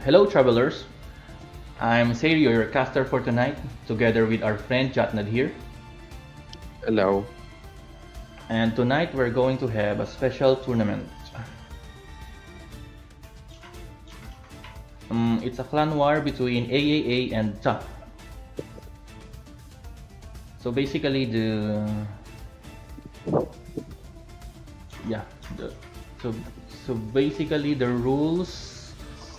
Hello travelers, I'm Serio, your caster for tonight, together with our friend Jatnad here. Hello. And tonight we're going to have a special tournament. It's a clan war between AAA and TAP. So basically yeah, the, so so basically the rules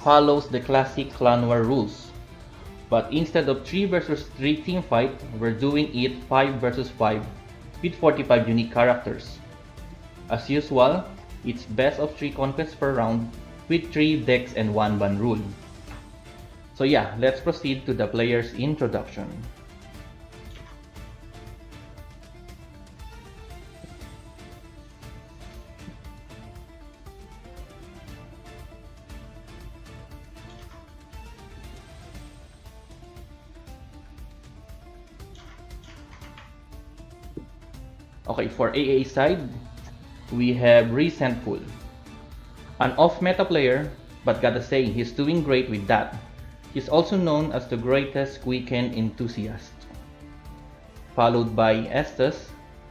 follows the classic clan war rules. But instead of 3 versus 3 team fight, we're doing it 5 versus 5 with 45 unique characters. As usual, it's best of 3 conquests per round with 3 decks and 1 ban rule. So yeah, let's proceed to the player's introduction. Okay, for AA side, we have Resentful. An off-meta player, but gotta say, he's doing great with that. He's also known as the greatest Quicken enthusiast. Followed by Estes,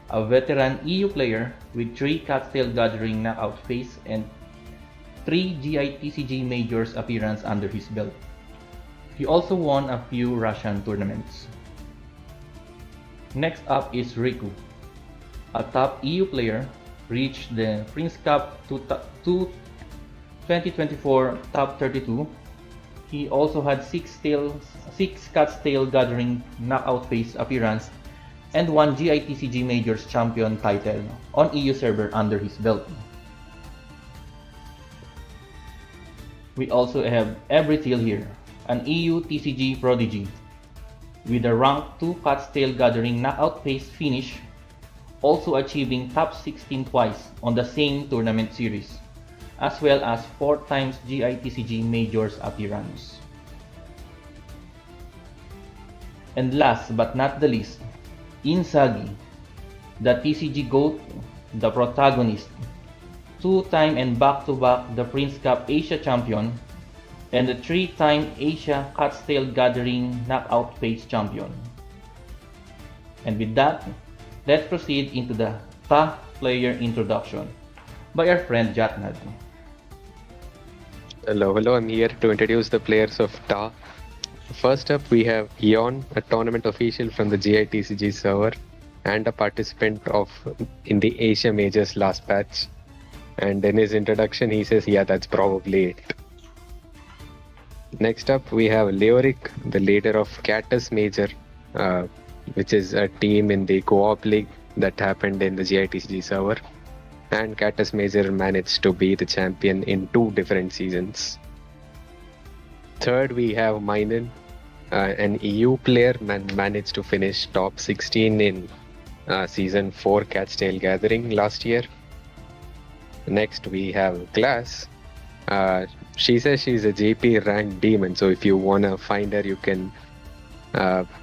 a veteran EU player with 3 Catstail Gathering knockout phase and 3 GITCG Majors appearance under his belt. He also won a few Russian tournaments. Next up is Riku, a top EU player, reached the Prince Cup 2024 top 32. He also had 6 Catstail Gathering knockout phase appearance and 1 GITCG Majors champion title on EU server under his belt. We also have Ebrithil here, an EU TCG prodigy, with a rank 2 Catstail Gathering knockout phase finish, also achieving top 16 twice on the same tournament series, as well as 4 times GITCG Majors appearance. And last but not the least, Inzhagi, the TCG GOAT, the protagonist, 2-time and back-to-back the Prince Cup Asia champion, and the 3-time Asia Catstail Gathering knockout phase champion. And with that, let's proceed into the Ta player introduction by our friend Jatnad. Hello, I'm here to introduce the players of Ta. First up, we have Eon, a tournament official from the GITCG server and a participant in the Asia Majors last batch. And in his introduction, he says, yeah, that's probably it. Next up, we have Leoric, the leader of Catus Major, which is a team in the co-op league that happened in the GITCG server. And Catus Major managed to be the champion in 2 different seasons. Third, we have Minun, an EU player, managed to finish top 16 in season 4 Catstail Gathering last year. Next, we have Glasse. She says she's a JP ranked demon, so if you wanna find her, you can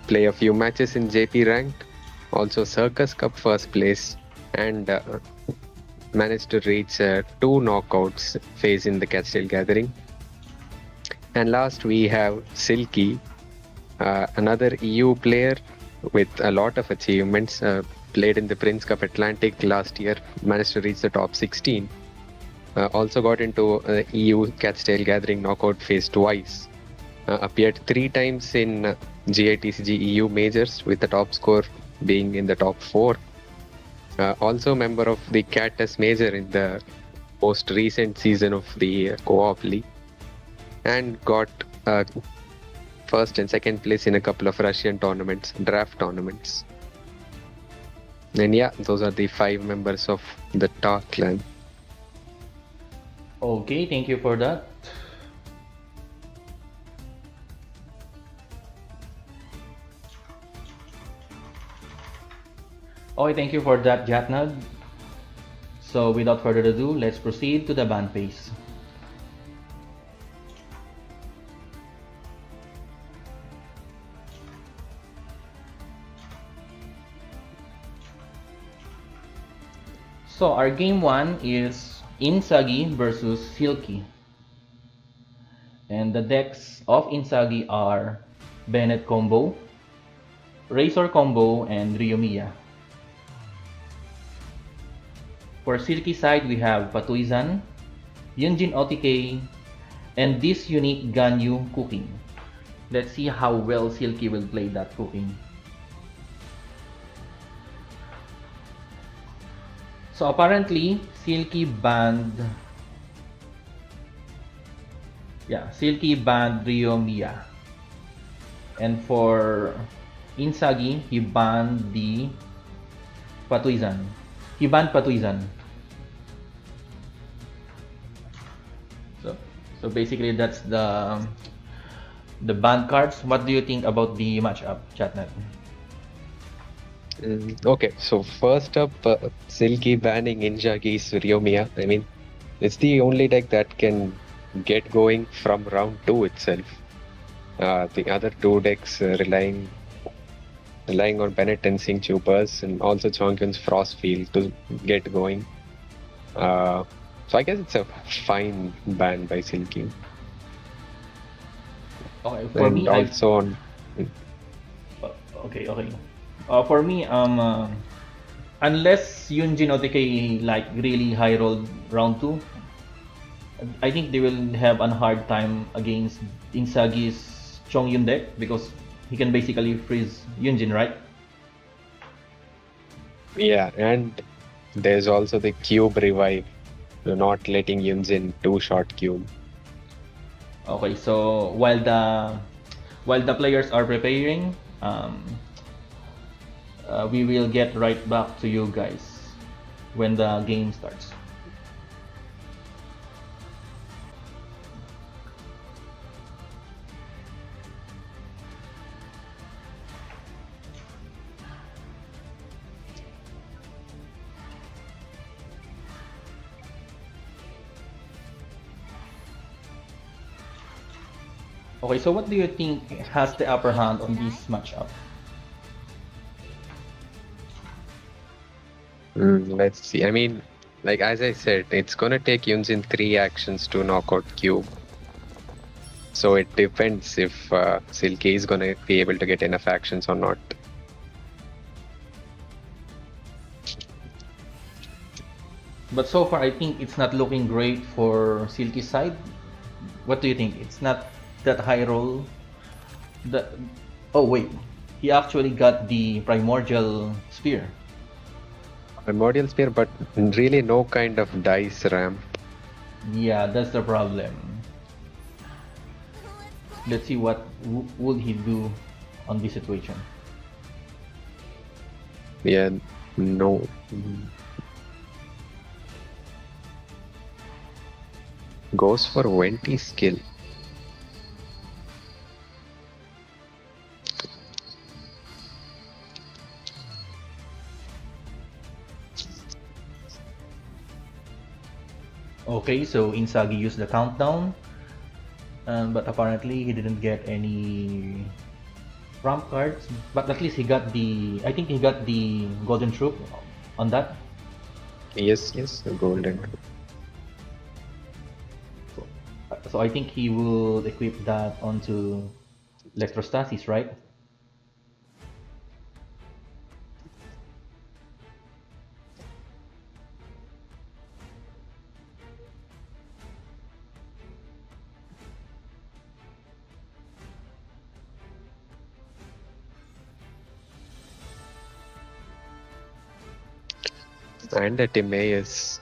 play a few matches in JP ranked. Also Circus Cup first place, and managed to reach 2 knockouts phase in the Catstail Gathering. And last we have Silky, another EU player with a lot of achievements, played in the Prince Cup Atlantic last year, managed to reach the top 16. Also got into EU Catstail Gathering knockout phase twice. Appeared 3 times in GITCG EU Majors with the top score being in the top 4. Also member of the Catus Major in the most recent season of the co-op league, and got first and second place in a couple of Russian tournaments, draft tournaments. And yeah, those are the 5 members of the Ta clan. Okay, thank you for that. Okay, thank you for that, Jatnad. So without further ado, let's proceed to the ban phase. So our game 1 is Inzhagi versus Silky. And the decks of Inzagi are Bennett Combo, Razor Combo, and Ryumiya. For Silky side, we have Patuizan, Yunjin OTK, and this unique Ganyu Cooking. Let's see how well Silky will play that Cooking. So apparently, Silky banned Ryumiya. And for Inzagi, he banned the Patuizan. He banned Patuizan. So basically that's the banned cards. What do you think about the matchup, Chatnet? Okay, so first up, Silky banning Inzhagi's Ryomiya. I mean, it's the only deck that can get going from round 2 itself. The other two decks relying on Bennett Tensing Tubers and also Chonkyun's Frostfield to get going. So I guess it's a fine ban by Silky. Okay, for And me, also on okay. For me, unless Yunjin OTK like really high roll round 2, I think they will have a hard time against Inzagi's Chongyun deck because he can basically freeze Yunjin, right? Yeah, and there's also the cube revive, not letting Yunjin two-shot cube. Okay, so while the players are preparing, we will get right back to you guys when the game starts. Okay, so what do you think has the upper hand on this matchup? Let's see. I mean, like as I said, it's gonna take Yunjin 3 actions to knock out cube. So it depends if Silky is gonna be able to get enough actions or not. But so far, I think it's not looking great for Silky's side. What do you think? It's not that high roll. Oh wait, he actually got the Primordial Spear. Primordial Spear, but really no kind of dice ramp. Yeah, that's the problem. Let's see what would he do on this situation. Yeah, no. Goes for 20 skill. Okay, so Inzagi used the countdown, but apparently he didn't get any ramp cards. But at least he got I think he got the Golden Troop on that. Yes, the golden. So I think he will equip that onto Electrostasis, right? And the Timaeus.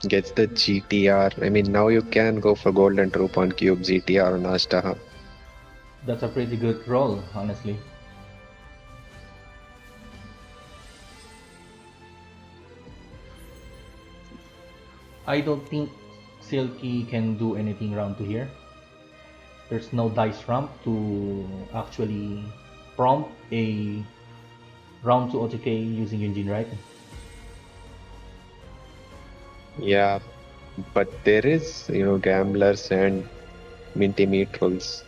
Gets the GTR. I mean, now you can go for Golden Troop on Cube, GTR on Ashtaha. That's a pretty good roll, honestly. I don't think Silky can do anything round 2 here. There's no dice ramp to actually prompt a round 2 OTK using Yunjin, right? Yeah, but there is, gamblers and minty meat rolls.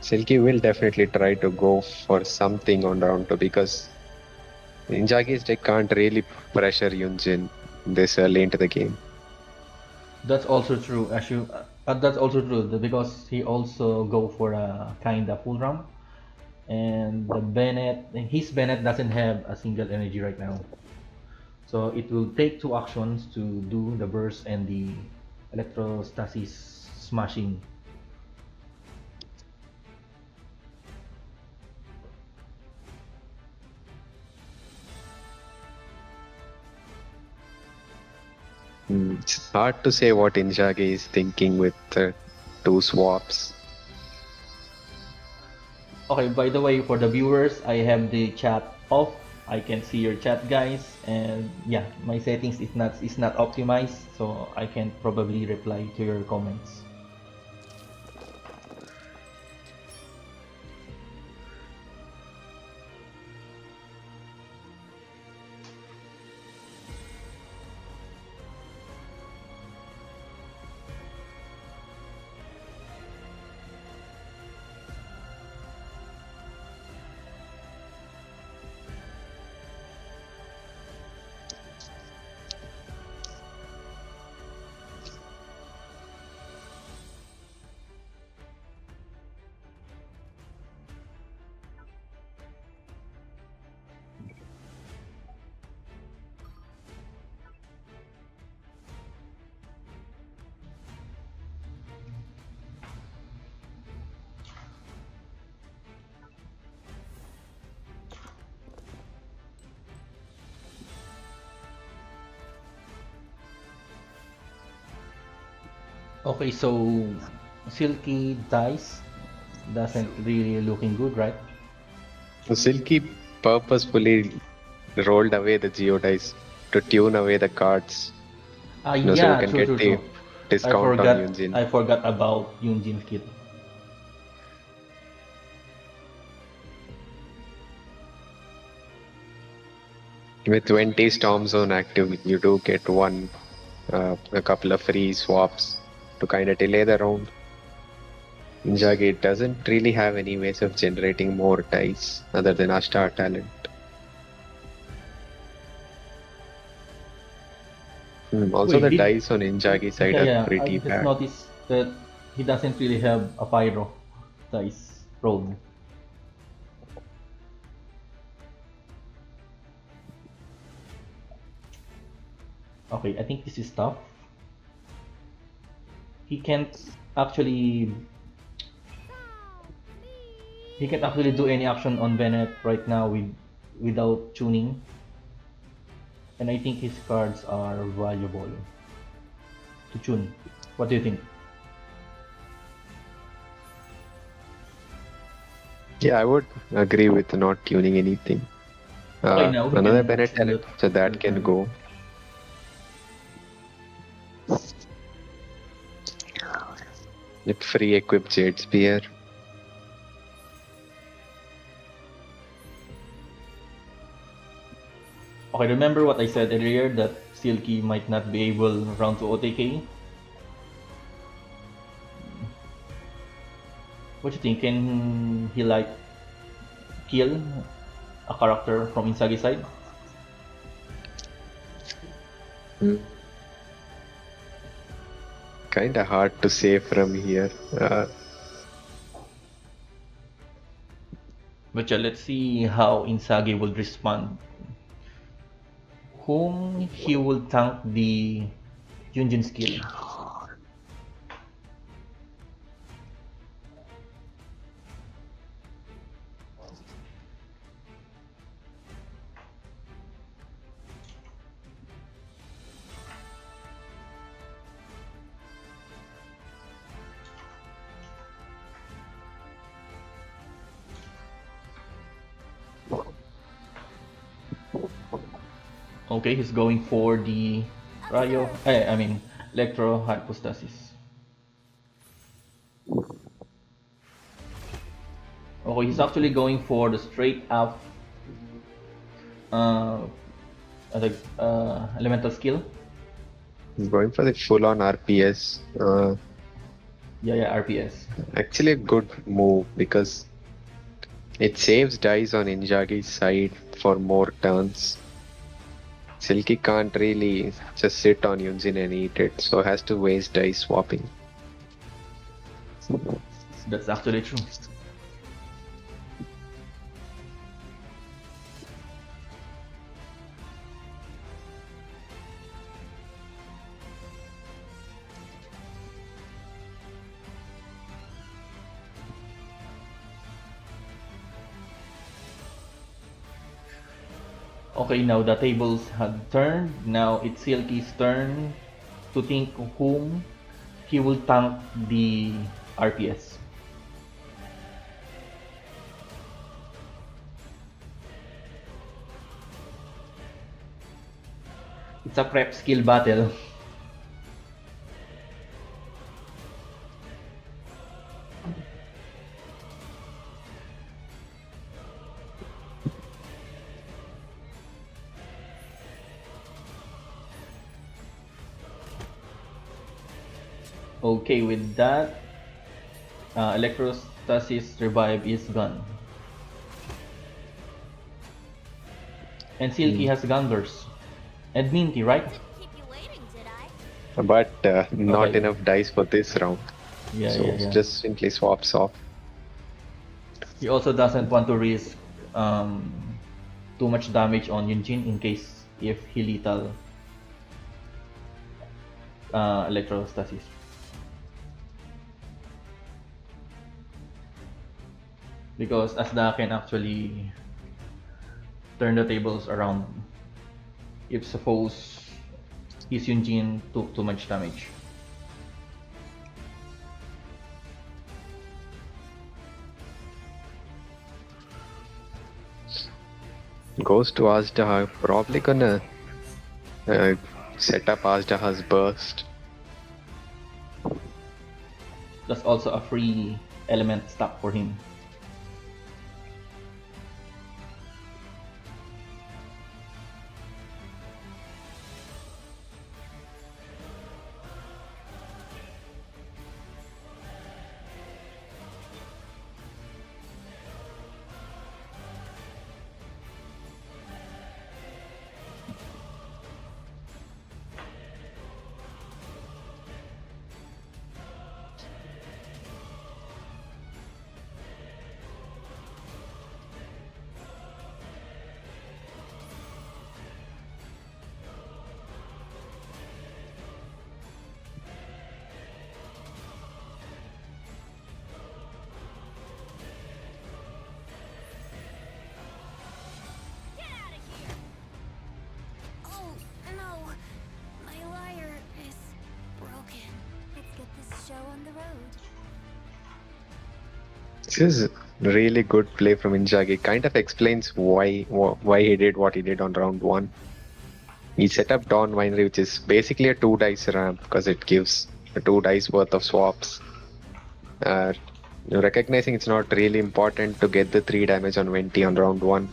Silky will definitely try to go for something on round 2 because Inzhagi's deck can't really pressure Yunjin this early into the game. That's also true. That's also true because he also go for a kinda full round, and his Bennett doesn't have a single energy right now, so it will take two actions to do the burst and the electrostasis smashing. It's hard to say what Inzhagi is thinking with two swaps. Okay, by the way, for the viewers, I have the chat off. I can see your chat, guys, and yeah, my settings is not optimized, so I can probably reply to your comments. Okay, so Silky dice doesn't really looking good, right? So Silky purposefully rolled away the geodice to tune away the cards, so you Yeah, can true, get true, the true. I discount on forgot. Yunjin. I forgot about Yunjin's kit. With 20 Storm Zone active, you do get a couple of free swaps to kind of delay the round. Inzhagi doesn't really have any ways of generating more dice other than our star talent. Also, Wait, the dice on Inzhagi's side yeah, are yeah. I pretty just bad. noticed that he doesn't really have a pyro dice rolled. Okay, I think this is tough. He can't actually he can't actually do any action on Bennett right now without tuning. And I think his cards are valuable to tune. What do you think? Yeah, I would agree with not tuning anything. Okay, now he Another can Bennett talent, salute so that can Bennett. go. With free equip Jade Spear. Okay, remember what I said earlier that Silky might not be able round to OTK? What do you think? Can he like kill a character from Inzagi side? Kinda hard to say from here. But yeah, let's see how Inzagi will respond. Whom he will tank the Yunjin skill. Okay, he's going for the Electro Hypostasis. Okay, he's actually going for the straight up uh, elemental skill. Going for the full on RPS. Yeah, RPS. Actually, a good move because it saves dice on Inzhagi's side for more turns. Silky can't really just sit on Yunjin and eat it, so has to waste dice swapping. That's actually true. Okay, now the tables had turned. Now it's Silky's turn to think whom he will tank the RPS. It's a prep skill battle. Okay, with that, Electrostasis Revive is gone. And Silky has Gunburst. And Minty, right? Didn't keep you waiting, did I? But not Okay. enough dice for this round. Yeah, So yeah. just simply swaps off. He also doesn't want to risk too much damage on Yunjin in case if he lethal Electrostasis. Because Asda can actually turn the tables around if suppose his Yunjin took too much damage. Goes to Azdaha, probably gonna set up Azdaha's burst. That's also a free element stack for him. Get out of here! Oh, no. My lyre is broken. Let's get this show on the road. This is really good play from Inzhagi. Kind of explains why he did what he did on round one. He set up Dawn Winery, which is basically a 2 dice ramp because it gives a 2 dice worth of swaps. Recognizing it's not really important to get the 3 damage on Venti on round 1.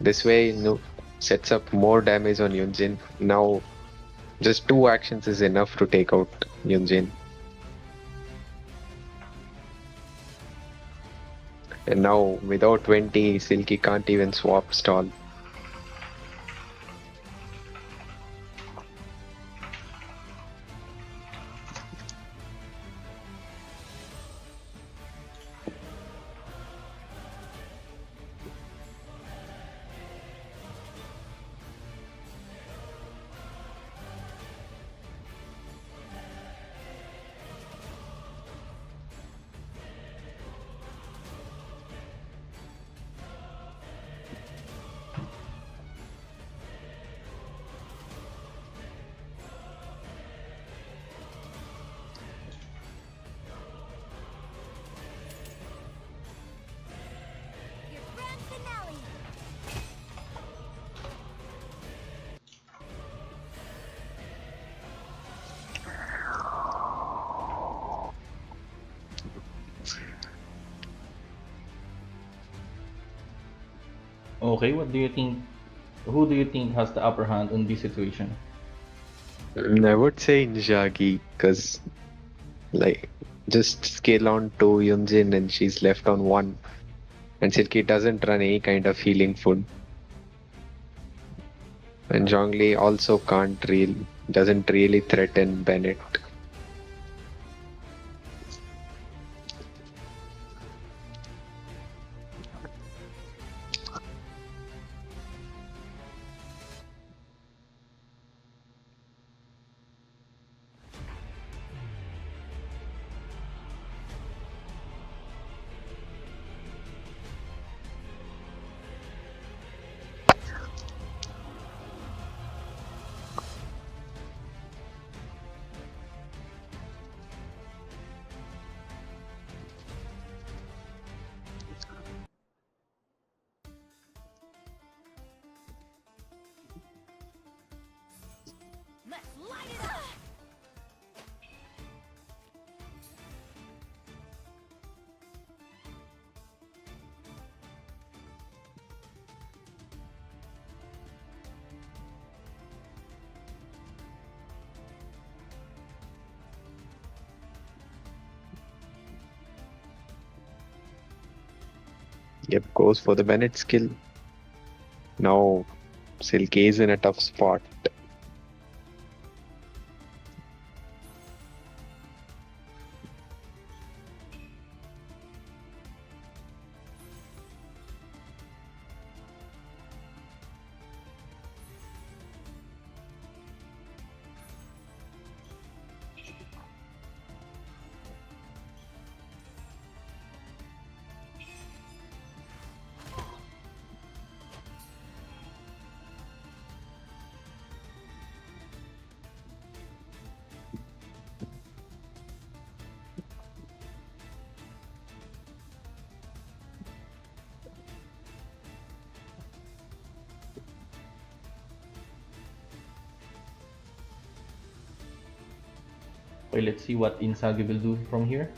This way, sets up more damage on Yunjin. Now, just 2 actions is enough to take out Yunjin. And now, without 20, Silky can't even swap stall. Your grand finale! Okay, what do you think? Who do you think has the upper hand on this situation? I would say Inzhagi because, like, just skill on 2 Yunjin and she's left on 1. And Silky doesn't run any kind of healing food. And Zhongli also doesn't really threaten Bennett. Let's light it up! Yep, goes for the Bennett skill. Now Silky is in a tough spot. Okay, let's see what Inzhagi will do from here.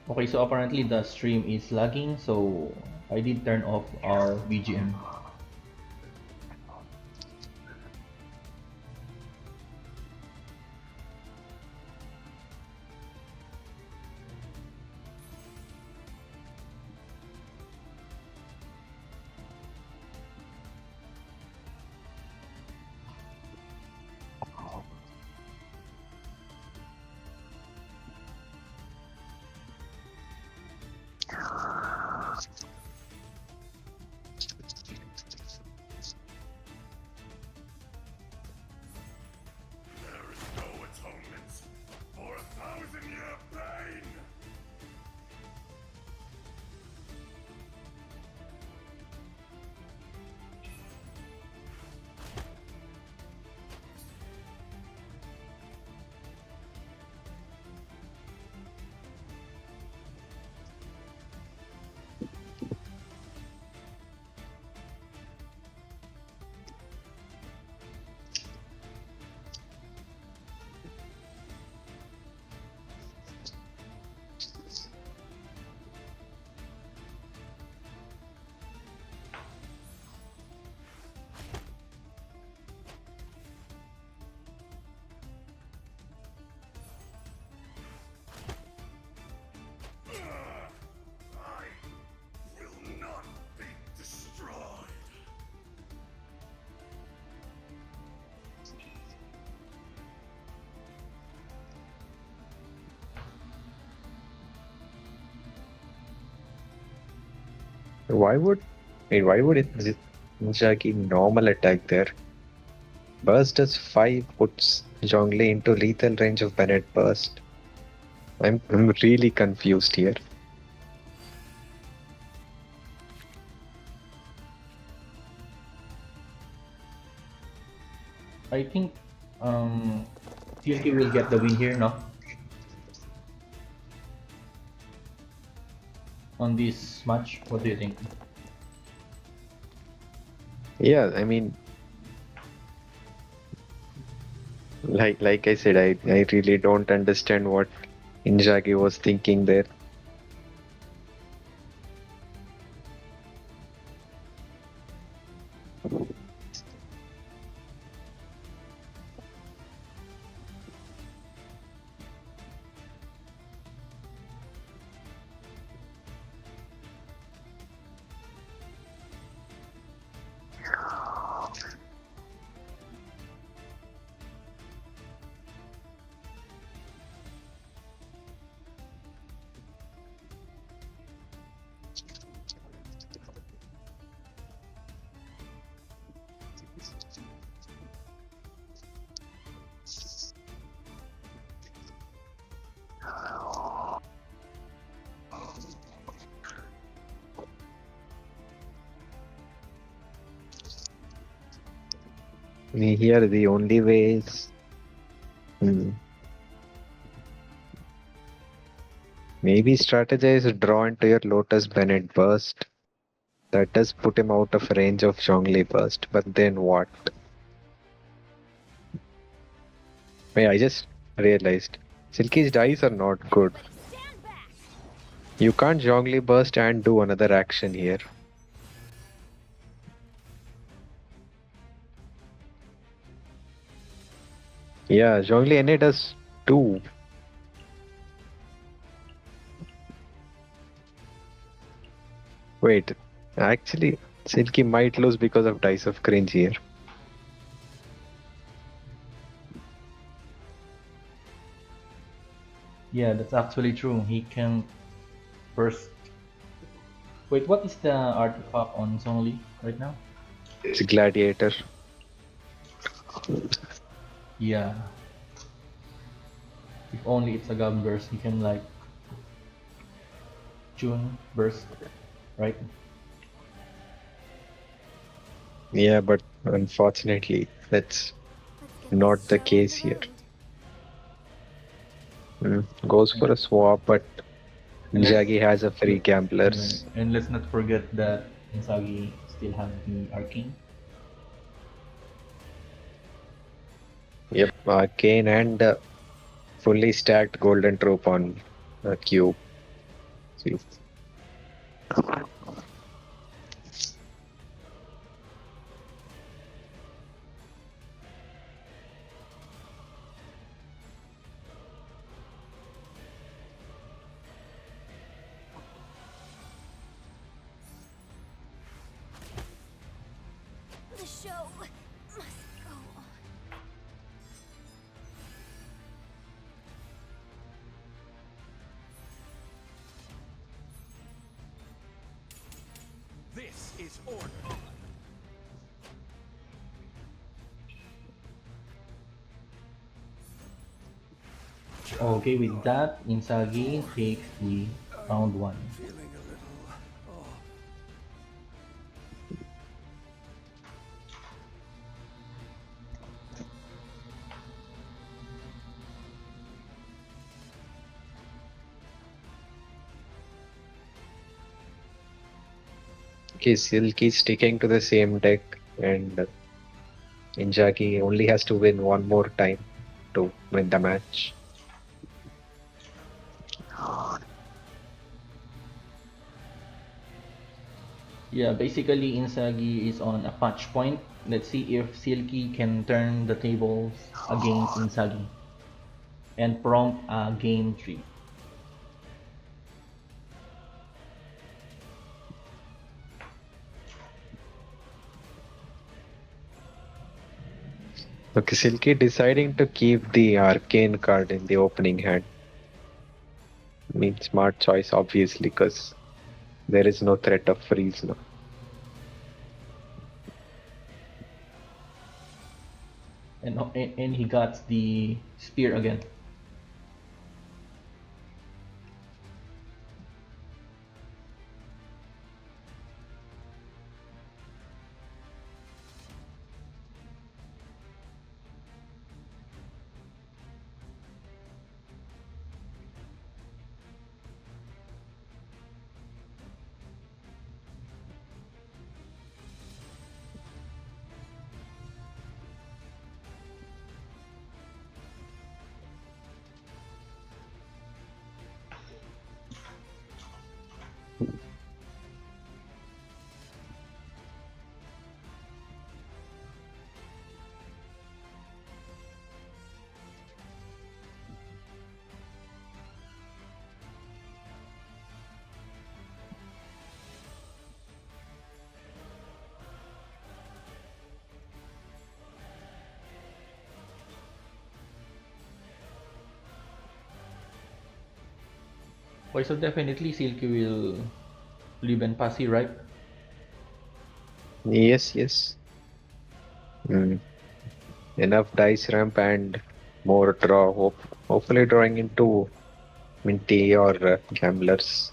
Okay, so apparently the stream is lagging, so I did turn off our BGM. There is no atonement for 1,000-year pain! I will not be destroyed. Why would Wait, why would Inzhagi normal attack there? Burst does 5, puts Zhongli into lethal range of Bennett Burst. I'm really confused here. I think Silky will get the win here, no? On this match, what do you think? Yeah, I mean, like I said, I really don't understand what Inzhagi was thinking there. Here the only way is maybe strategize draw into your Lotus Bennett Burst. That does put him out of range of Zhongli Burst, but then what? Wait, I just realized Silky's dice are not good. Stand back! You can't Zhongli Burst and do another action here. Yeah, Zhongli NA does 2. Wait, actually, Silky might lose because of Dice of Cringe here. Yeah, that's actually true. He can first. Wait, what is the artifact on Zhongli right now? It's Gladiator. Yeah. If only it's a gun burst, he can like tune burst, right? Yeah, but unfortunately, that's Let's get not this the show on case the here. road. Goes for a swap, but And let's- Inzhagi has a free gamblers. And let's not forget that Inzagi still have the arcane. Yep, Arcane and fully stacked Golden Troop on Cube. See. The show must go on. This is order. Okay, with that, Inzagi takes the round 1. Feeling a little off. Okay, Silky sticking to the same deck, and Inzhagi only has to win one more time to win the match. Yeah, basically Inzagi is on a punch point. Let's see if Silky can turn the tables against Inzagi and prompt a game 3. Okay, Silky deciding to keep the Arcane card in the opening hand. Means smart choice, obviously, because there is no threat of freeze now. and he got the spear again. Okay, so definitely Silky will live and Passy, right? Yes, yes. Mm. Enough dice ramp and more draw. Hopefully drawing into Minty or Gamblers.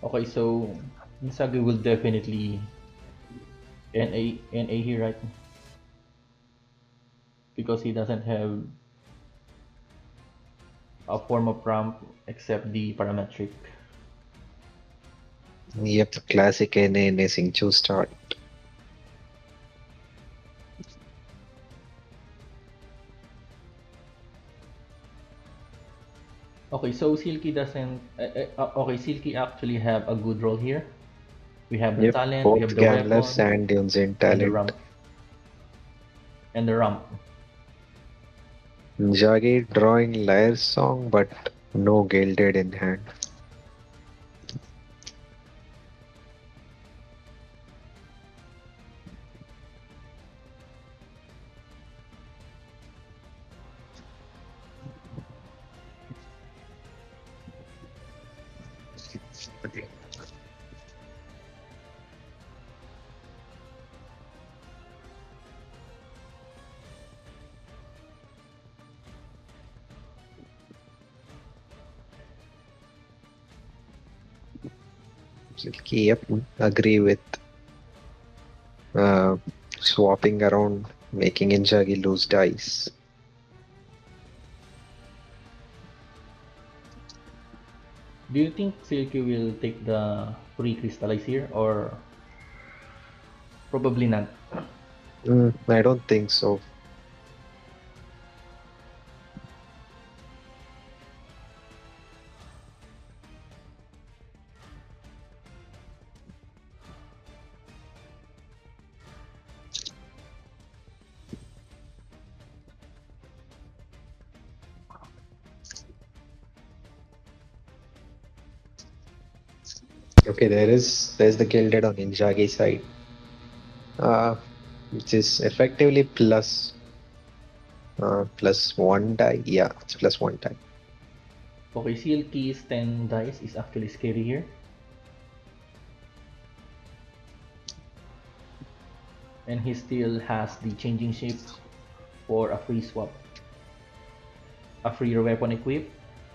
Okay, so Inzagi will definitely NA here, right? Because he doesn't have a form of ramp except the parametric. Yep, classic NA Nacing to start. Okay, so Silky doesn't. Okay, Silky actually have a good role here. We have the Yep, talent, we both have the Gamblers weapon, and Yunzin and the talent. ramp. And the ramp. Inzhagi drawing Lyre's song, but no gilded in hand. Silky, yep, agree with uh, swapping around, making Inzhagi lose dice. Do you think Silky will take the pre-crystallize here, or probably not? I don't think so. Okay, there's the gilded on Inzhagi side, uh, which is effectively plus one die. Yeah, it's plus one die. Okay, Silky's 10 dice is actually scary here. And he still has the changing shapes for a free swap. A free weapon equip,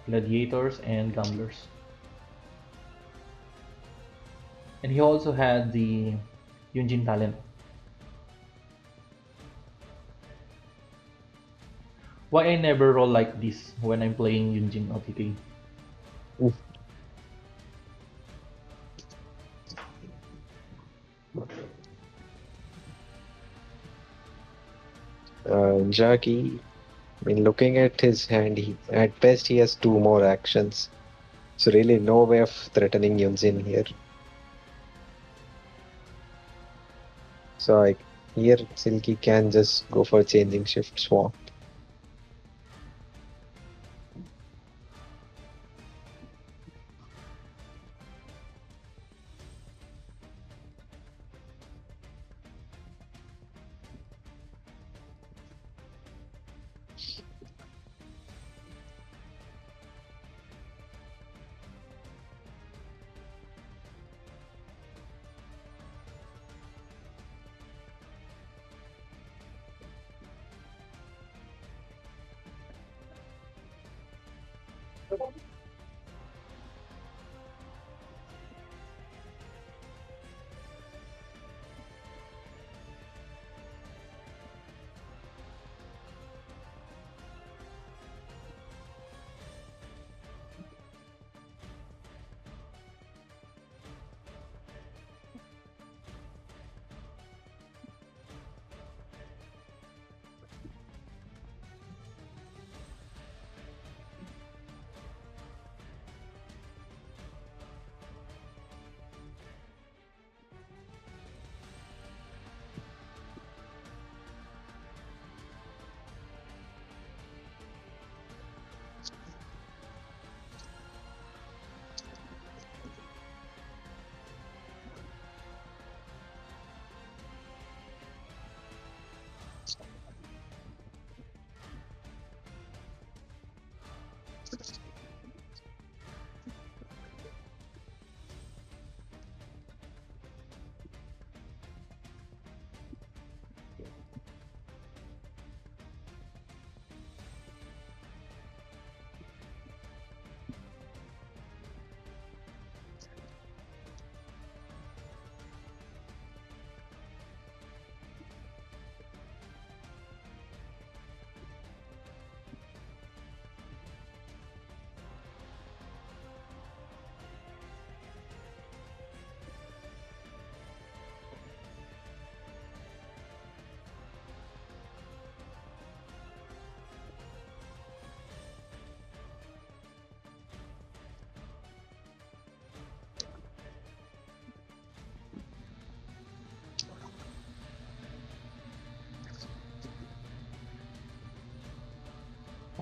gladiators, and gamblers. And he also had the Yunjin talent. Why I never roll like this when I'm playing Yunjin OTK? Inzhagi, I mean, looking at his hand, at best he has two more actions. So really no way of threatening Yunjin here. So here Silky can just go for changing shift swap.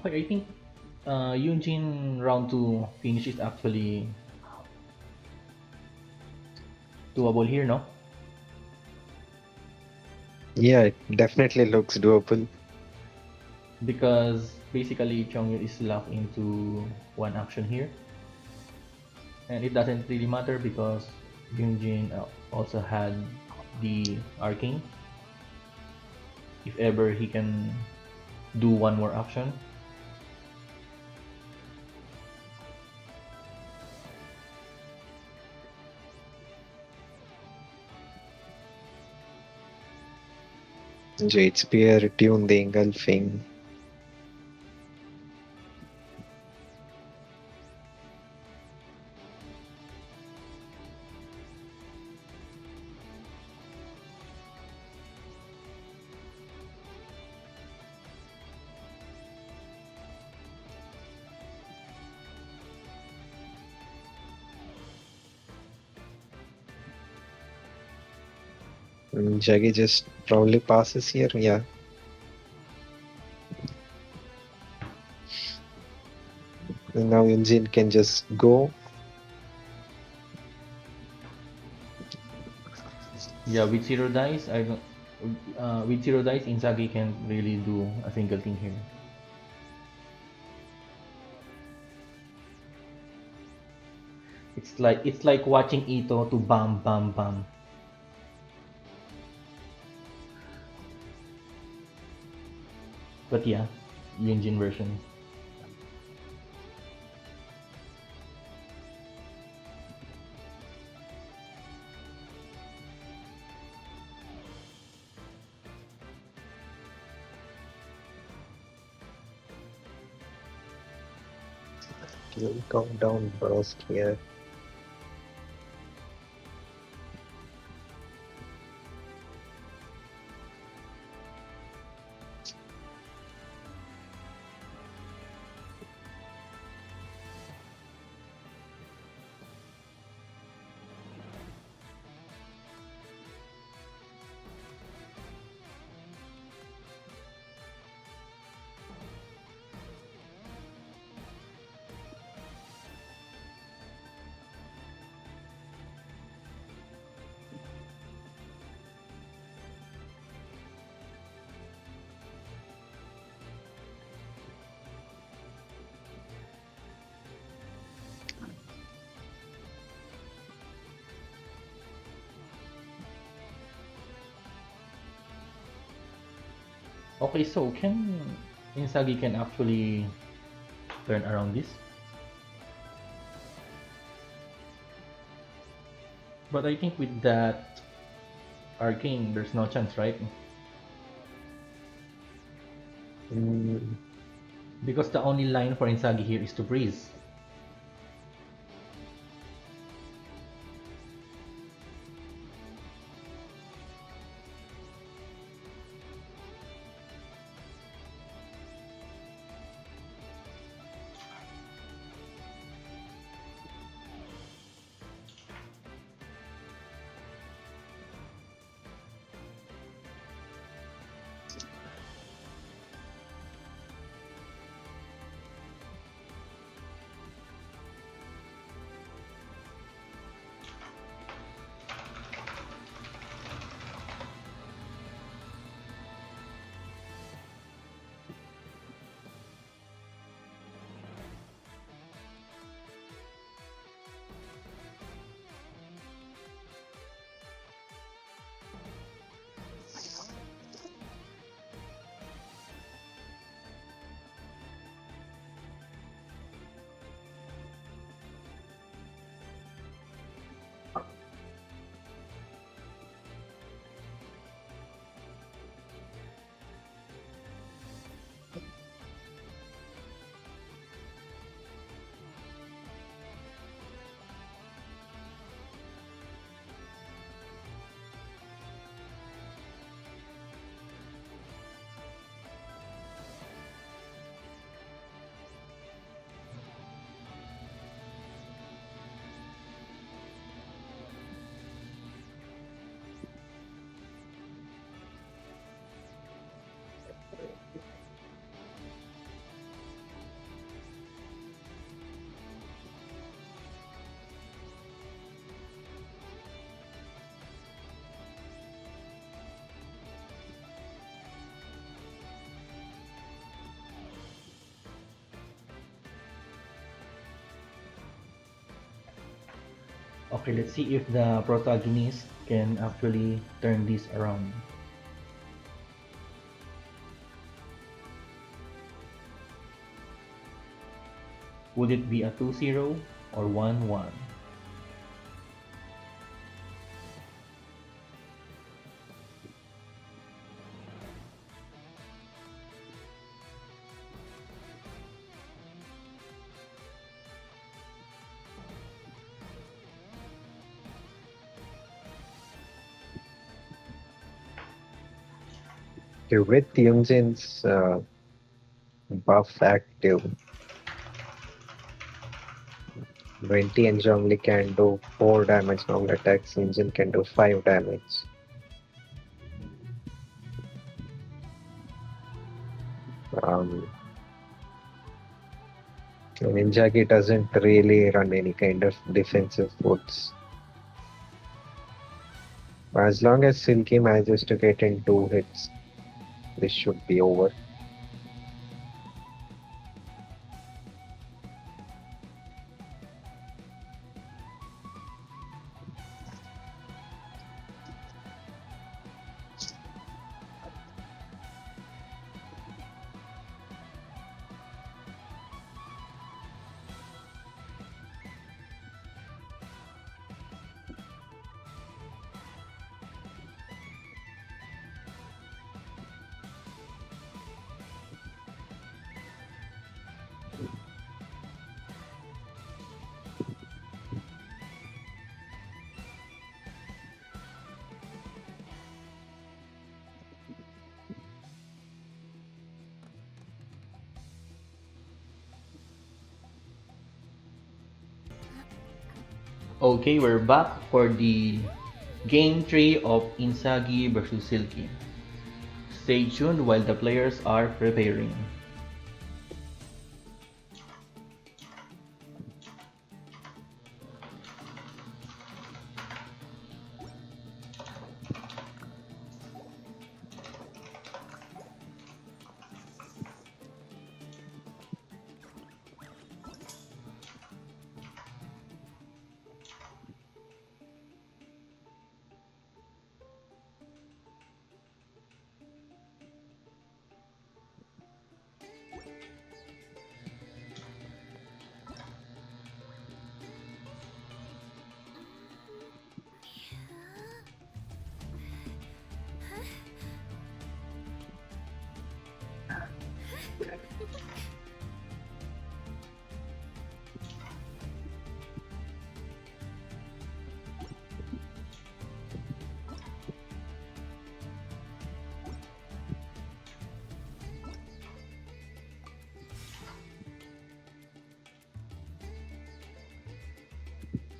Okay, I think Yunjin round 2 finish is actually doable here, no? Yeah, it definitely looks doable. Because basically Chongyu is locked into one action here. And it doesn't really matter because Yunjin also had the arcane. If ever he can do one more action. Jade Spear, Tune the Engulfing. Jaggy just probably passes here, yeah. And now Yunjin can just go. Yeah, with zero dice, I don't. With zero dice, Inzagi can't really do a single thing here. It's like watching Ito to bam bam bam. But yeah, Yunjin version. He'll come down burst here. Okay, so can Inzagi can actually turn around this? But I think with that arcane, there's no chance, right? Mm, Because the only line for Inzagi here is to freeze. Okay, let's see if the protagonist can actually turn this around. Would it be a 2-0 or 1-1? okay, with Yunjin's buff active, 20 and only can do 4 damage normal attacks, Yunjin can do 5 damage. Um, and Inzhagi doesn't really run any kind of defensive foods. As long as Silky manages to get in 2 hits, this should be over. Okay, we're back for the game 3 of Inzagi versus Silky. Stay tuned while the players are preparing.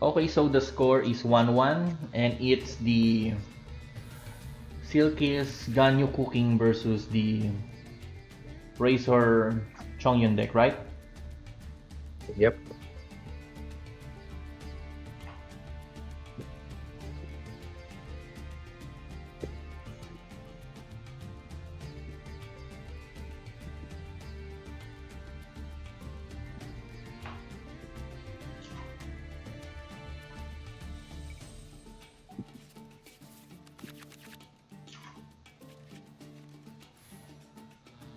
Okay, so the score is 1-1 and it's the Silky's Ganyu Cooking versus the Razor Chongyun deck, right? Yep.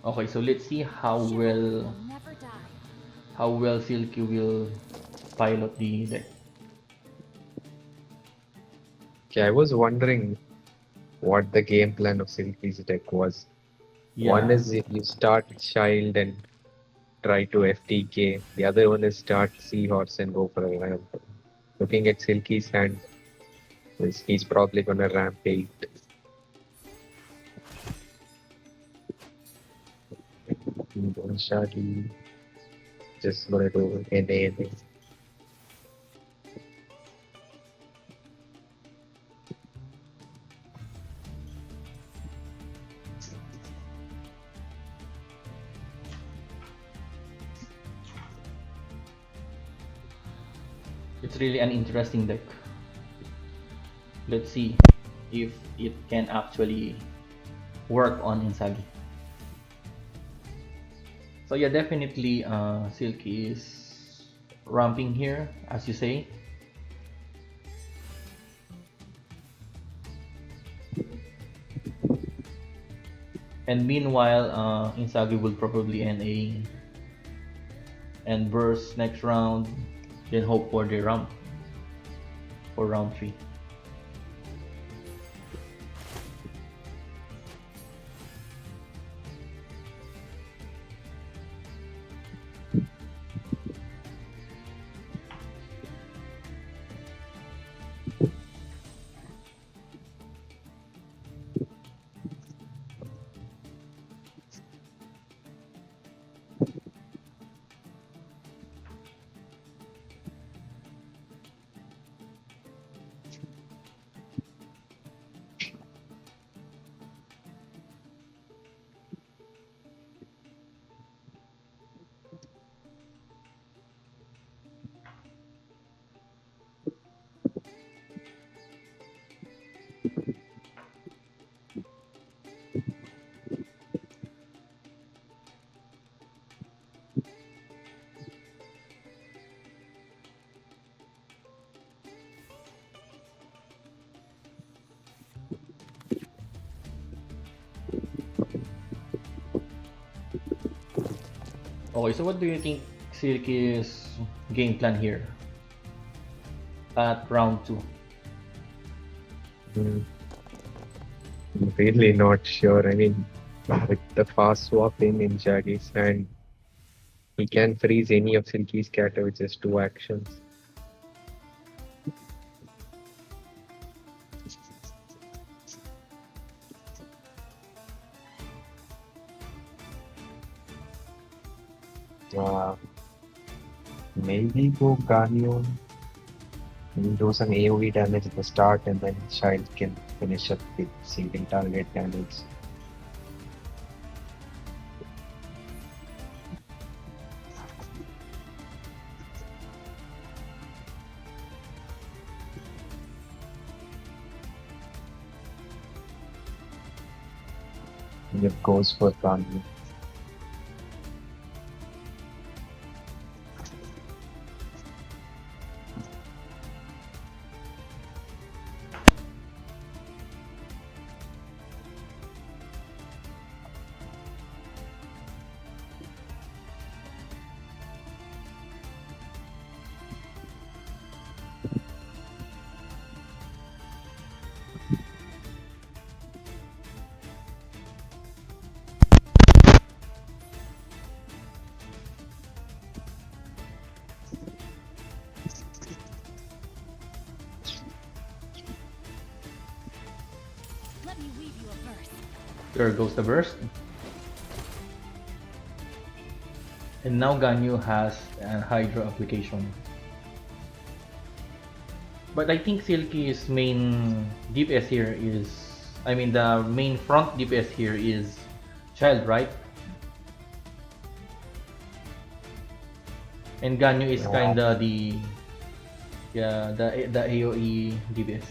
Okay, so let's see how Chivalry well will never die. Silky will pilot the deck. Okay, I was wondering what the game plan of Silky's deck was. One Yeah. is you start Child and try to FTK. The other one is start Seahorse and go for a ramp. Looking at Silky's hand, he's probably gonna ramp 8. Inzhagi just gonna do NA. It's really an interesting deck. Let's see if it can actually work on Inzagi. So yeah, definitely Silky is ramping here, as you say. And meanwhile, Inzagi will probably NA and burst next round, then hope for the ramp for round 3. Okay, so what do you think Silky's game plan here at round 2? I'm really not sure. I mean, with the fast swap in Inzhagi's hand, he can freeze any of Silky's scatter with just 2 actions. Maybe go Ganyu. He'll do some AoE damage at the start and then Child can finish up with single target damage. And it goes for Ganyu. Let me weave you a verse. There goes the burst. And now Ganyu has a Hydro application. But I think Silky's main DPS here is, I mean the main front DPS here is Child, right? And Ganyu is Yeah. kinda the, yeah, the AoE DPS.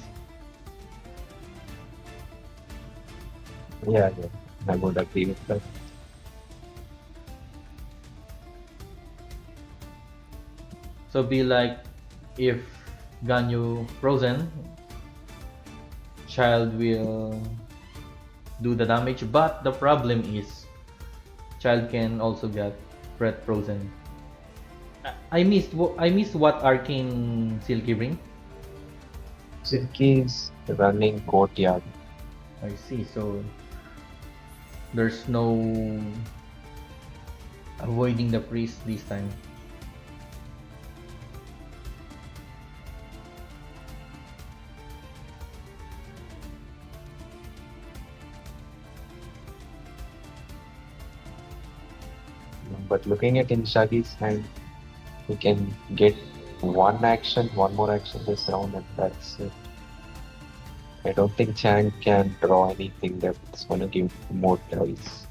Yeah, I would agree with that. So be like if Ganyu frozen, Child will do the damage, but the problem is Child can also get Breath frozen. I missed what arcane Silky bring. Silky is running courtyard. I see. So there's no avoiding the priest this time. But looking at Inzhagi's hand, he can get one more action this round, and that's it. I don't think Chang can draw anything that's gonna give more choice.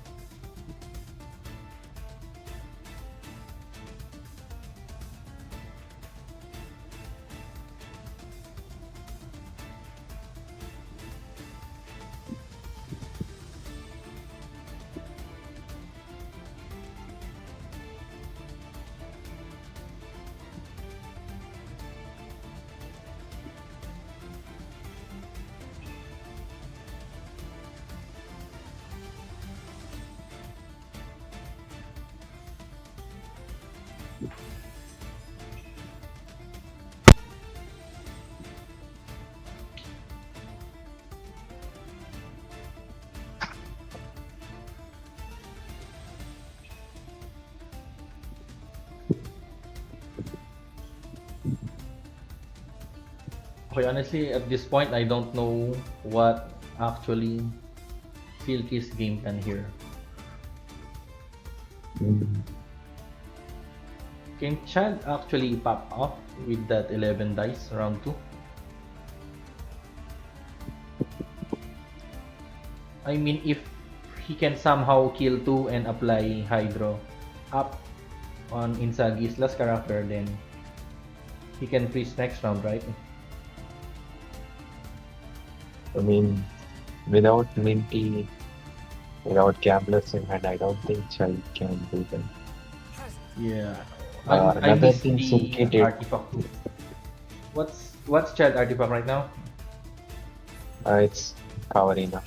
Okay, honestly, at this point, I don't know what actually Silky's game plan here. Can Chad actually pop off with that 11 dice round 2? I mean, if he can somehow kill 2 and apply Hydro up on Inzagi's last character, then he can freeze next round, right? I mean, without Minty, without Gamblers in hand, I don't think Chang can do that. Yeah. I Another missed thing Silky the did, artifact. What's Chad artifact right now? it's Kavarina.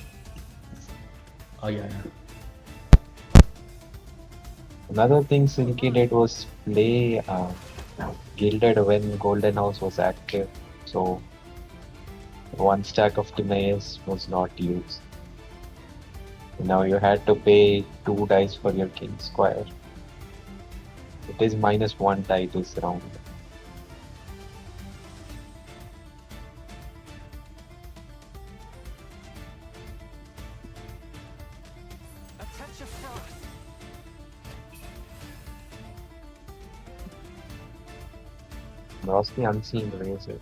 Oh yeah. Another thing Silky did was play Gilded when Golden House was active, so one stack of Timaeus was not used. Now you had to pay 2 dice for your King Squire. It is -1 die this round. A touch of frost. Lost the Unseen Razor.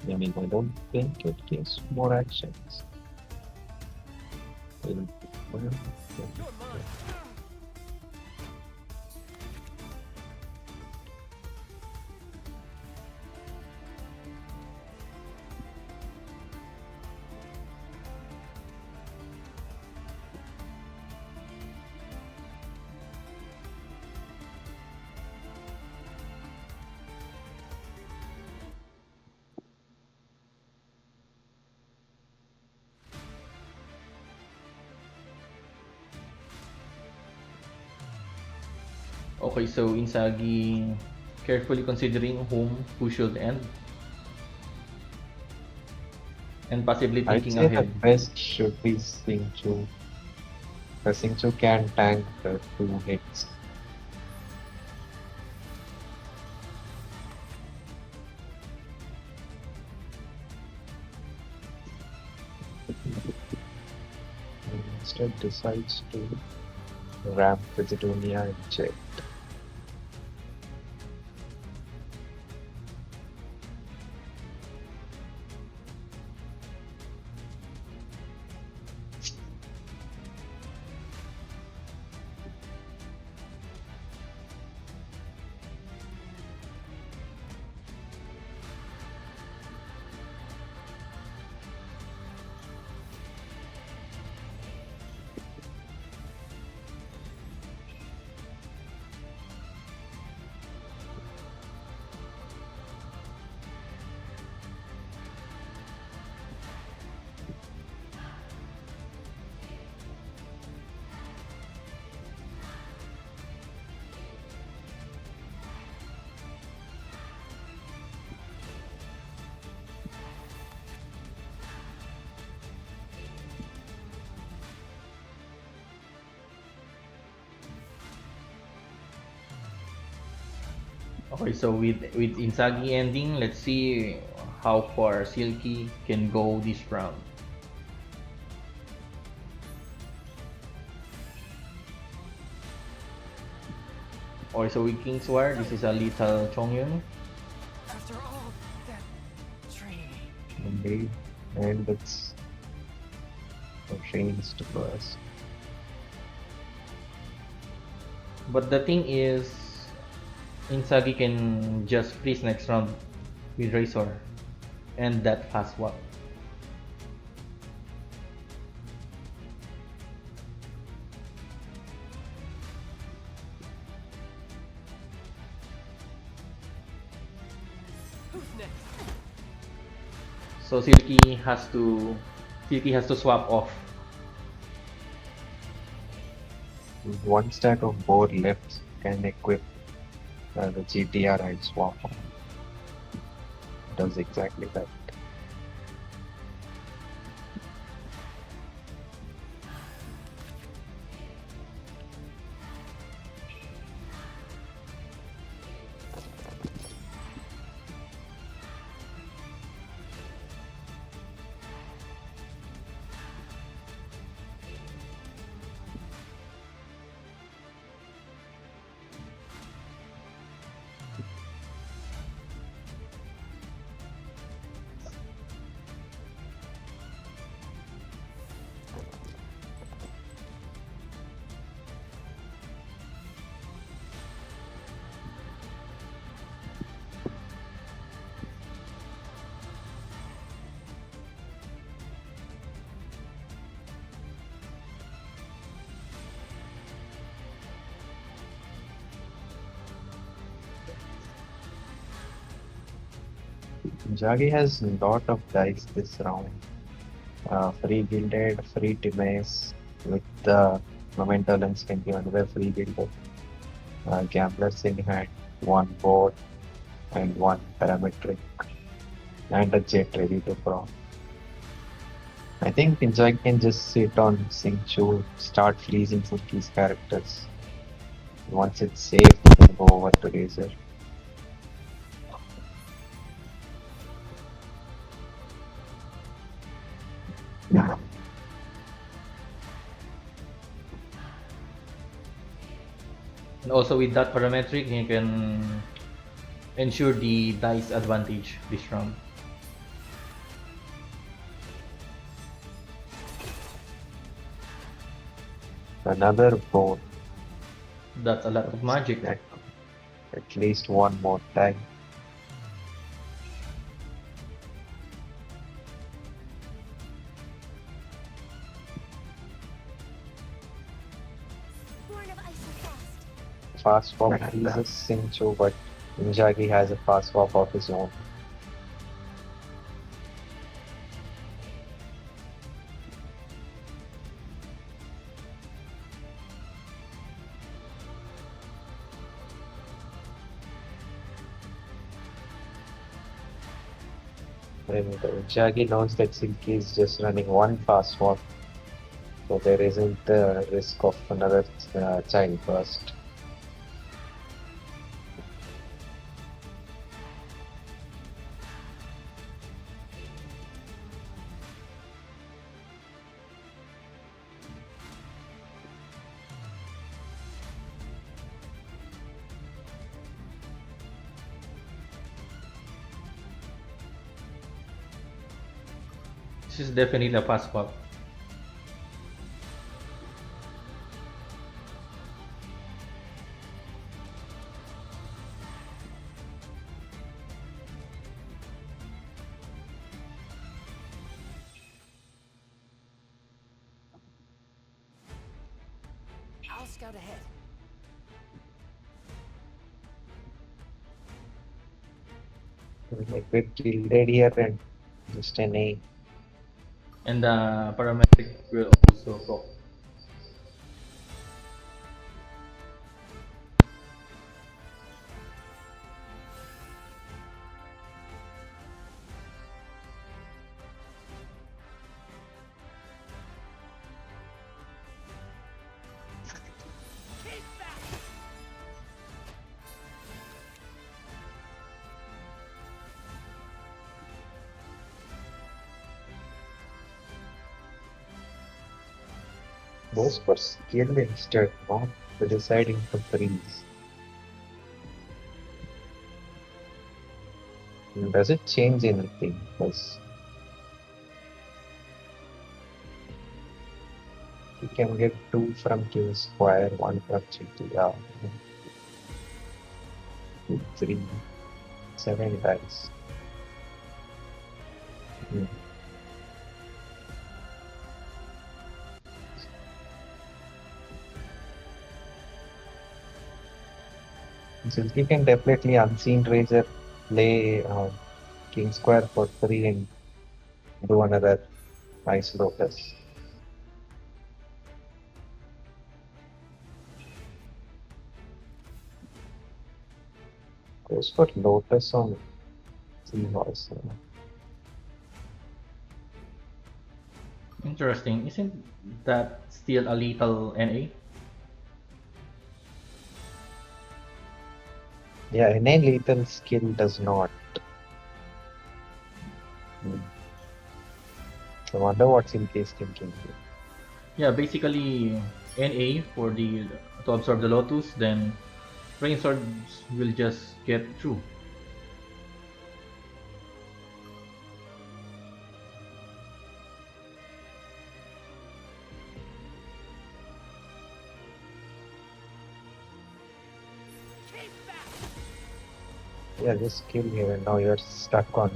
I mean, I don't think it gives more actions. Well, You're mine. Okay, so Inzagi carefully considering who should end. And possibly I'd thinking say the ahead. best should be Singchu. The Singchu can tank the 2 hits. And instead decides to ramp Visitonia and check. Okay, so with Inzagi ending, let's see how far Silky can go this round. Okay, so with King's War, this is a lethal Chongyun. After all that training. Indeed. And it's trains to burst. But the thing is, Inzagi can just freeze next round with Razor and that fast swap. Who's next? So Silky has to swap off. With one stack of board left, can equip the GTR and swap on. Does exactly that. Inzagi has a lot of dice this round. Free Gilded, free Timaeus, with the Memento Lens can be another free Gilded. Gamblers in hand, one board and one parametric, and a jet ready to draw. I think Inzagi can just sit on Singchu, start freezing for these characters. Once it's safe, he can go over to Razor. And also with that parametric, he can ensure the dice advantage this round. Another board, That's a lot of magic. at least one more time. Born of ice and frost. Fast swap uses Singchu, but Inzagi has a fast swap of his own. And Inzagi knows that Silky is just running one fast swap, so there isn't the risk of another child burst. This is definitely a fast swap. I'll scout ahead. A bit gilded here and just an A. And the parametric will also go. Keep back! Goes for skill instead, not the deciding to freeze. Does it change anything? Because you can get 2 from King Square, 1 from GTR, 2, 3, 7 dice. Hmm. Silky can definitely Unseen Razor play King Square for 3 and do another nice Lotus. Goes for Lotus on Seahorse. Interesting. Isn't that still a lethal NA? Yeah, NA lethal skill does not. I wonder what Silky is thinking here. Yeah, basically NA for the to absorb the Lotus, then Rain Swords will just get through. Yeah, just kill you and now you're stuck on.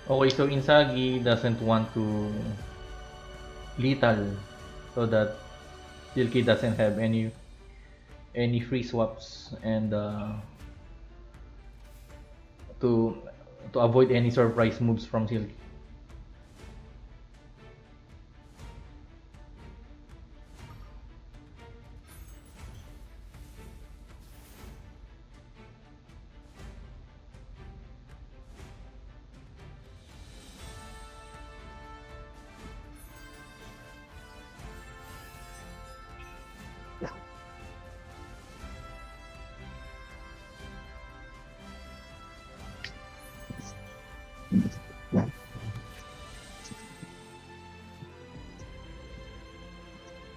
Okay, so Inzagi doesn't want to lethal so that Silky doesn't have any free swaps and to avoid any surprise moves from Silky.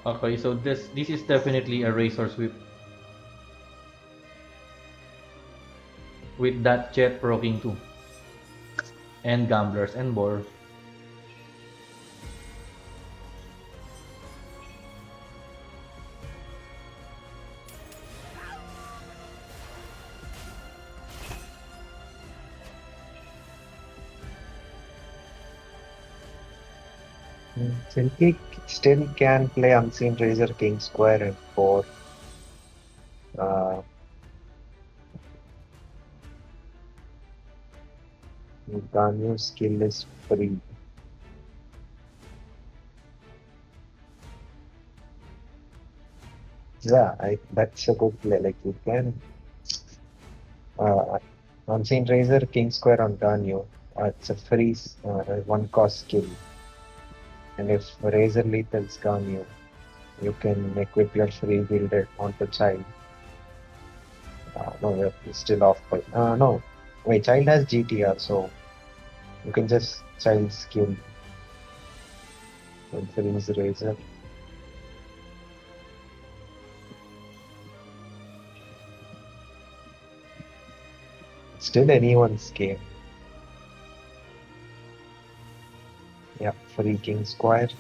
Okay, so this is definitely a Razor Sweep with that Jet proking too, and Gamblers and Boar. Silky still can play Unseen Razor, King Square, and 4. Ganyu skill is free. Yeah, that's a good play. Like you can Unseen Razor, King Square on Ganyu. It's a free 1 cost skill. And if Razor lethals Ganyu, you can equip your free builder onto Child. No, you're still off by. No, wait, Child has GTR, so you can just Child skill and freeze Razor. Still anyone's game. Yeah, free King Square.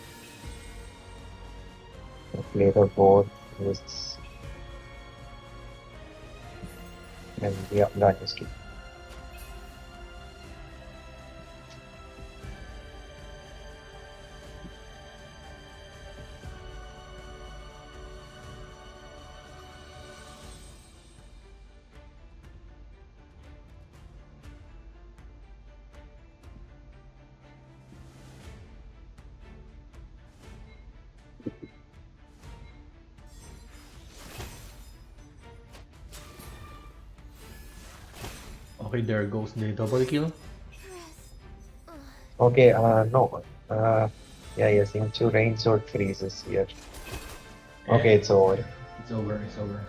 Play the board with and yeah, Dynasty. Okay, there goes the double kill. Okay, no. Yeah, yes, into Rain Sword freezes here. Okay, And it's over. it's over. It's over.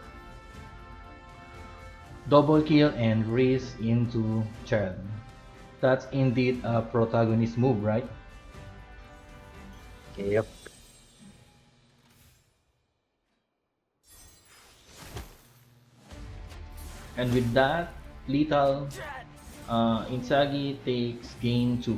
Double kill and race into child. That's indeed a protagonist move, right? Yep. And with that, lethal, Inzaghi takes game 2.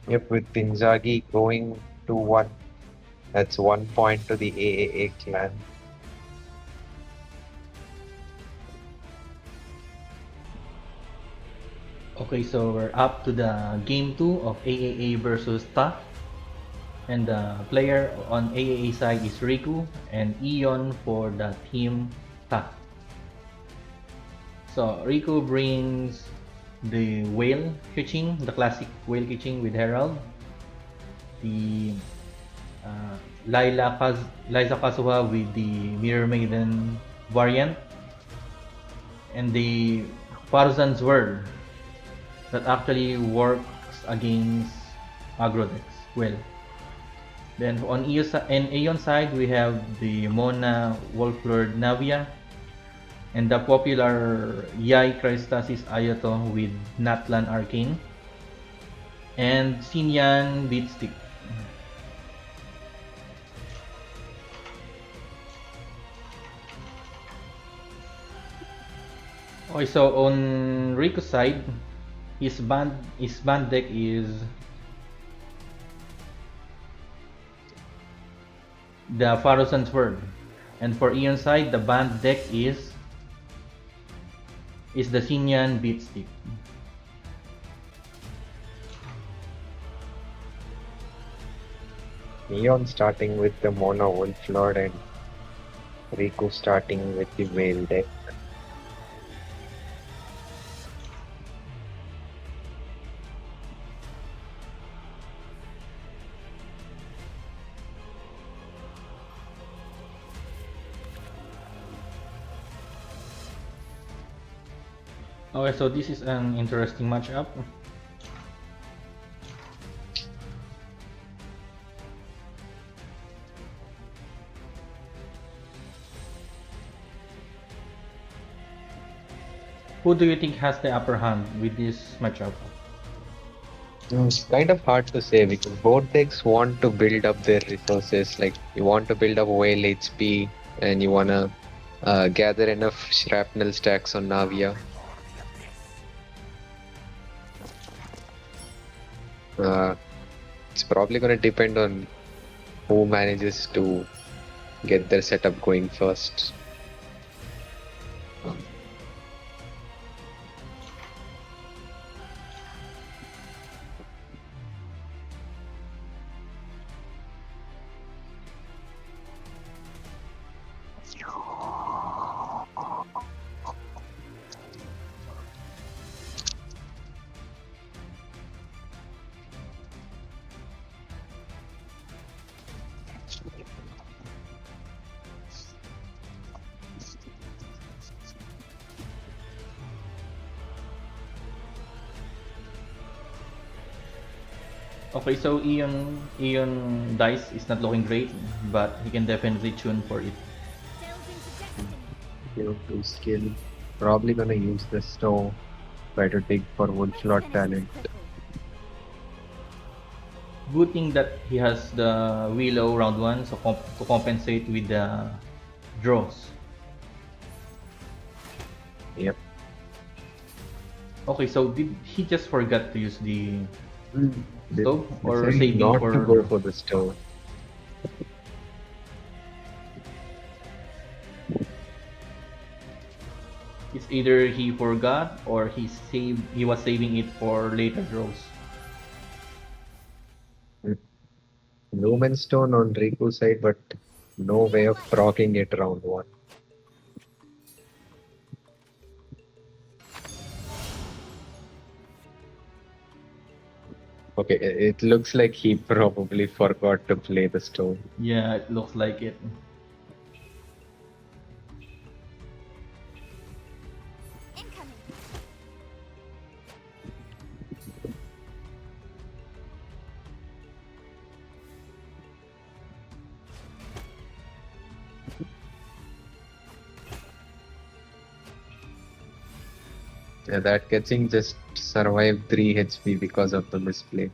Yep, with Inzaghi going to 1. That's 1 point to the AAA clan. Okay, so we're up to the game 2 of AAA versus Ta. And the player on AAA side is Riku and Eon for the team Ta. So Riku brings the whale kitching, the classic whale kitching with Herald, the Liza Kazuha with the Mirror Maiden variant, and the Farzan's World that actually works against aggro decks well. Then on Aeon side, we have the Mona Wolflord Navia and the popular Yai Crystasis Ayato with Natlan Arcane and Xinyan Beatstick. Okay, so on Riku's side, his band deck is the Pharosan's World. And for Eon's side, the band deck is the Xinyan Beatstick. Neon starting with the Mono Wolf Lord and Riku starting with the Whale deck. Okay, so this is an interesting matchup. Who do you think has the upper hand with this matchup? It's kind of hard to say because both decks want to build up their resources. Like you want to build up whale HP and you wanna gather enough shrapnel stacks on Navia. It's probably gonna depend on who manages to get their setup going first. Okay, so Eon dice is not looking great, but he can definitely tune for it. Delve into destiny. You to skill. Probably gonna use the stone. Try to dig for Wolf Let's Lord finish talent. this quickly. Good thing that he has the Willow round 1 so to compensate with the draws. Yep. Okay, so did he just forget to use the stove or Decided saving not for to go for the stone. It's either he forgot or he was saving it for later draws. Lumen Stone on Riku's side, but no way of proccing it round 1. Okay, it looks like he probably forgot to play the stone. Yeah, it looks like it. Incoming. Yeah, that catching just survived 3 HP because of the misplay.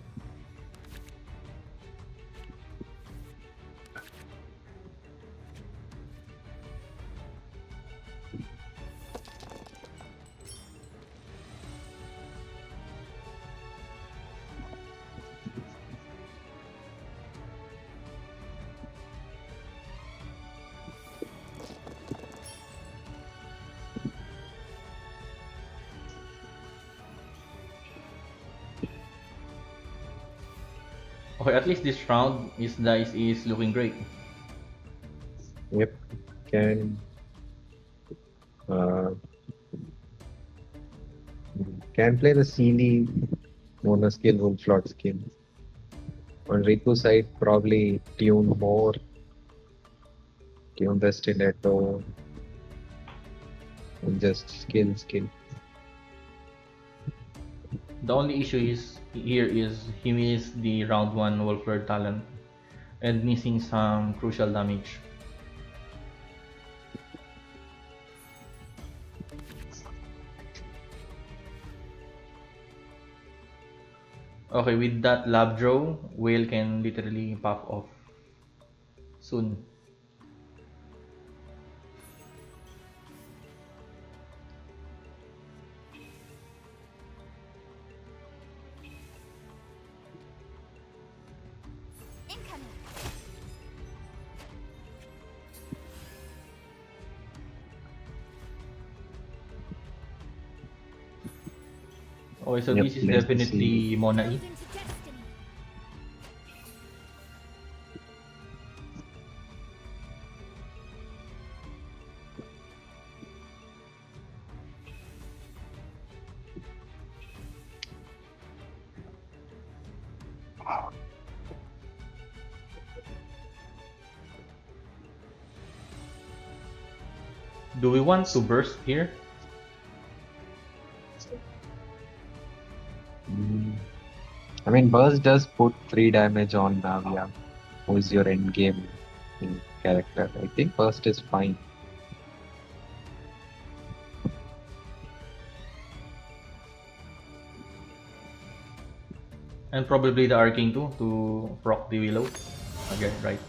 Okay, at least this round his dice is looking great. Yep, can uh, can play the Sealy mono skill, Wolf Lord skill. On Riku side, probably tune the stiletto, and just skill. The only issue is here is he missed the round 1 Wolflord talent and missing some crucial damage. Okay, with that lab draw, Whale can literally pop off soon. Incoming. Okay, so Yep, this is plays the Sealy. definitely Mona E. Into destiny. Do we want to burst here? I mean, Burst does put 3 damage on Navia, who is your end game character. I think Burst is fine. And probably the Arcane too to proc the Willow. Again, right.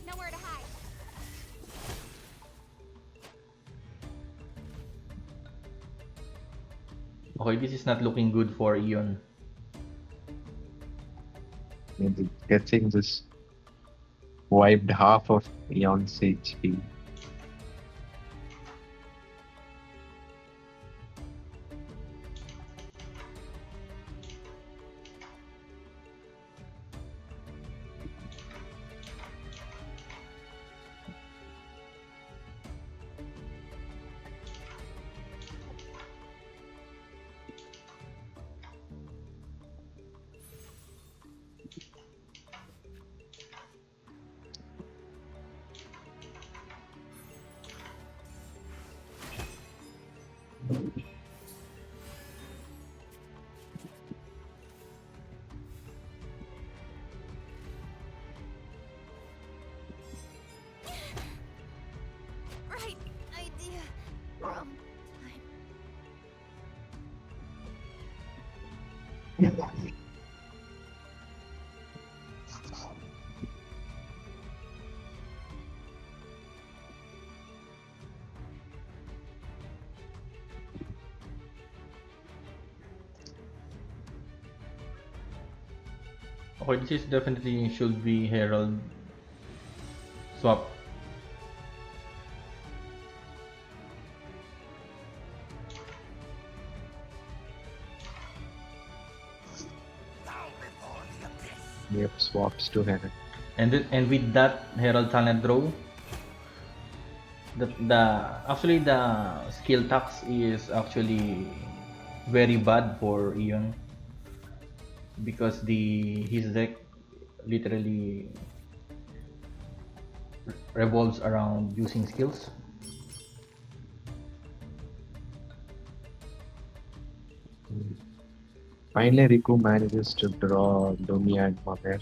Nowhere to hide. Okay, this is not looking good for Ion. And catching just wiped half of Eon's HP. Right idea. Wrong time. Okay, this is definitely should be Herald swap. Yep, swaps to Herald. And with that Herald talent draw, the actually the skill tax is actually very bad for Ion because his deck literally revolves around using skills. Finally, Riku manages to draw Lumia and Mother.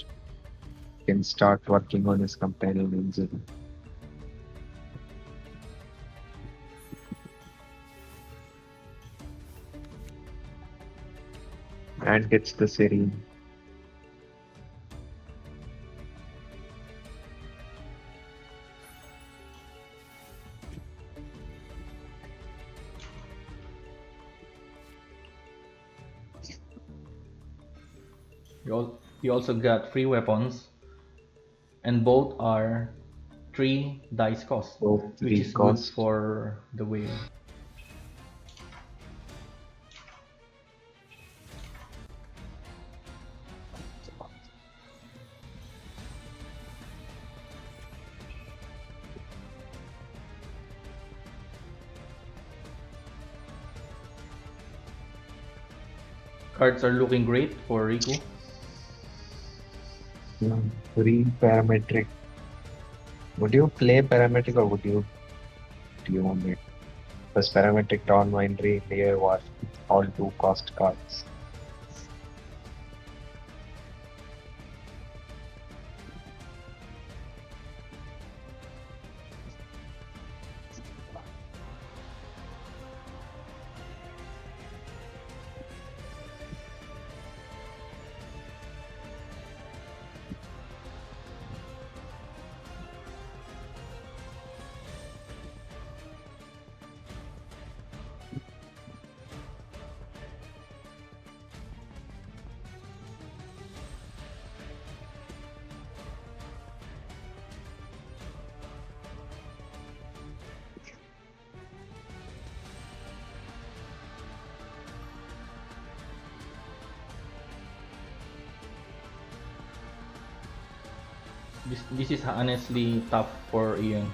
Can start working on his companion Inzhagi. and gets the serene. He also got 3 weapons, and both are 3 dice cost, So which 3 is good cost. for the whale. Cards are looking great for Riku. 3 parametric. Would you play parametric or would you own it? Because parametric Dawn Winery layer was all 2 cost cards. This is honestly tough for Ian.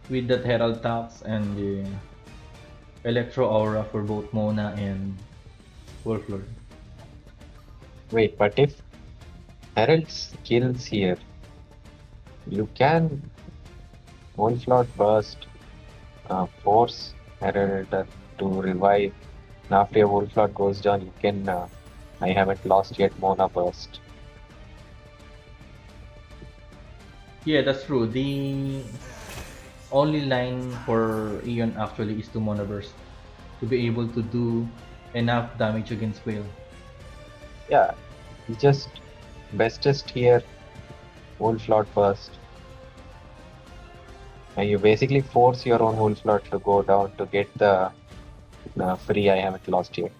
With that Herald Tax and the Electro Aura for both Mona and Wolflord. Wait, but if Herald's kills here, you can Wolflord Burst, force Herald to revive. And after your Wolflord goes down, you can I haven't lost yet Mona Burst. Yeah, that's true. The only line for Ion actually is to Mono Burst to be able to do enough damage against Whale. Yeah, you just bestest here, Wolflord Burst. And you basically force your own Wolflord to go down to get the free I haven't lost yet.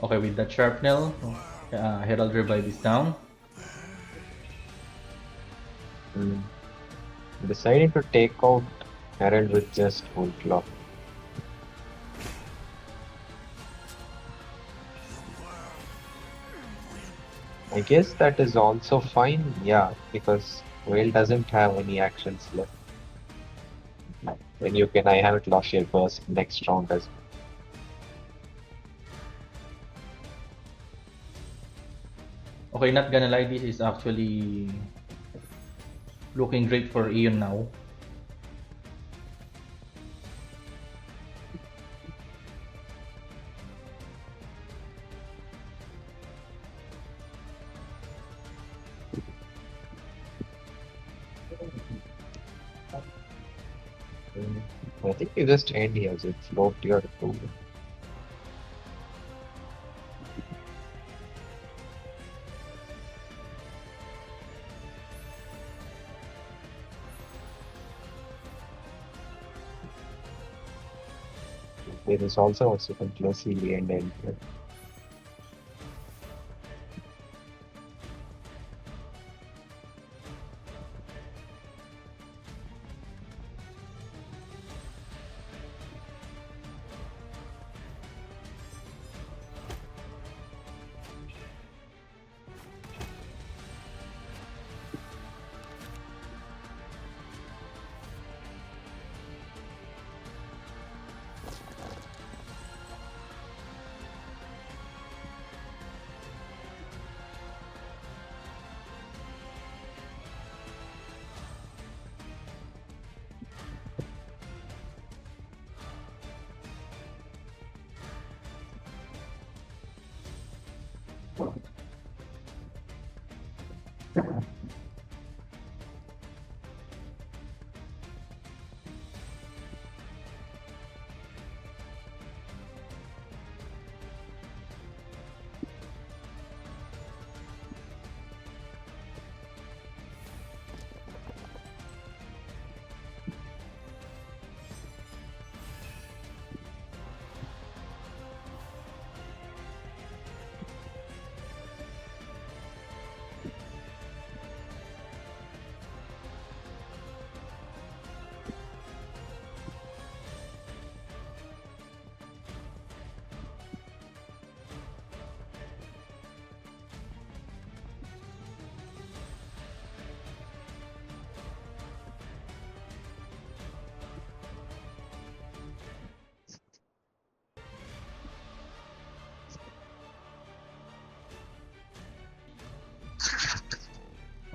Okay, with that Sharpnel, Herald Revive is down. Deciding to take out Herald with just Wolflord. I guess that is also fine, yeah, because Whale doesn't have any actions left. When you can, I haven't lost your burst next round as well. Okay, not gonna lie, this is actually looking great for Ion now. I think you just end here, so it's float your 2. There is also a second closely and end here.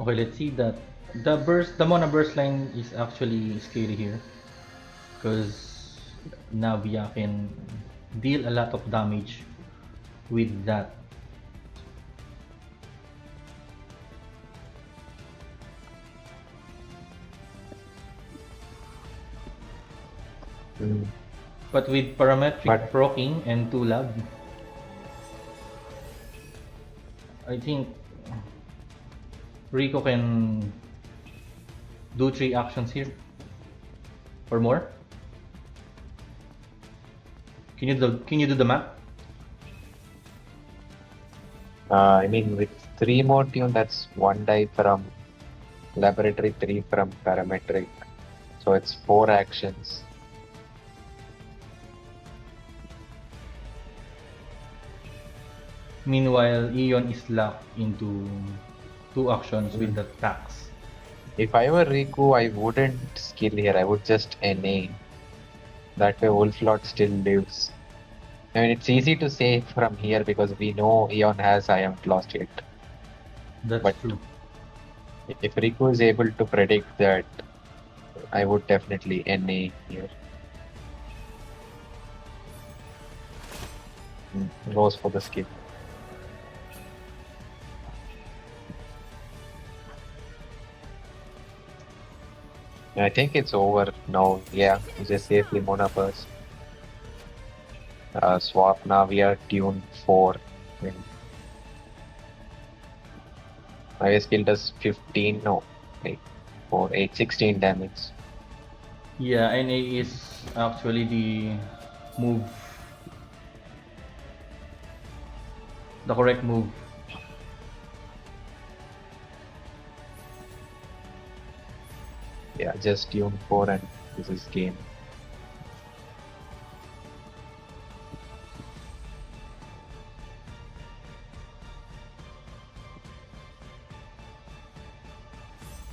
Okay, let's see that the Mona burst line is actually scary here because Navia can deal a lot of damage with that. Mm. But with parametric But proccing and 2 lab, I think Rico can do 3 actions here or more. Can you do the math? I mean, with 3 more tune, that's 1 die from laboratory, 3 from parametric. So it's 4 actions. Meanwhile, Eon is locked into 2 actions with Mm. the tax. If I were Riku, I wouldn't skill here. I would just NA. That way, Wolflord still lives. I mean, it's easy to say from here because we know Eon has I haven't lost yet. That's But true. if Riku is able to predict that, I would definitely NA here. Goes for the skill. I think it's over now. Yeah, just safely Mona first. Swap Navia, tune 4. I my skill does 15, no, like 4, 8, 16 damage. Yeah, NA is actually move, the correct move. Yeah, just tune 4 and this is game.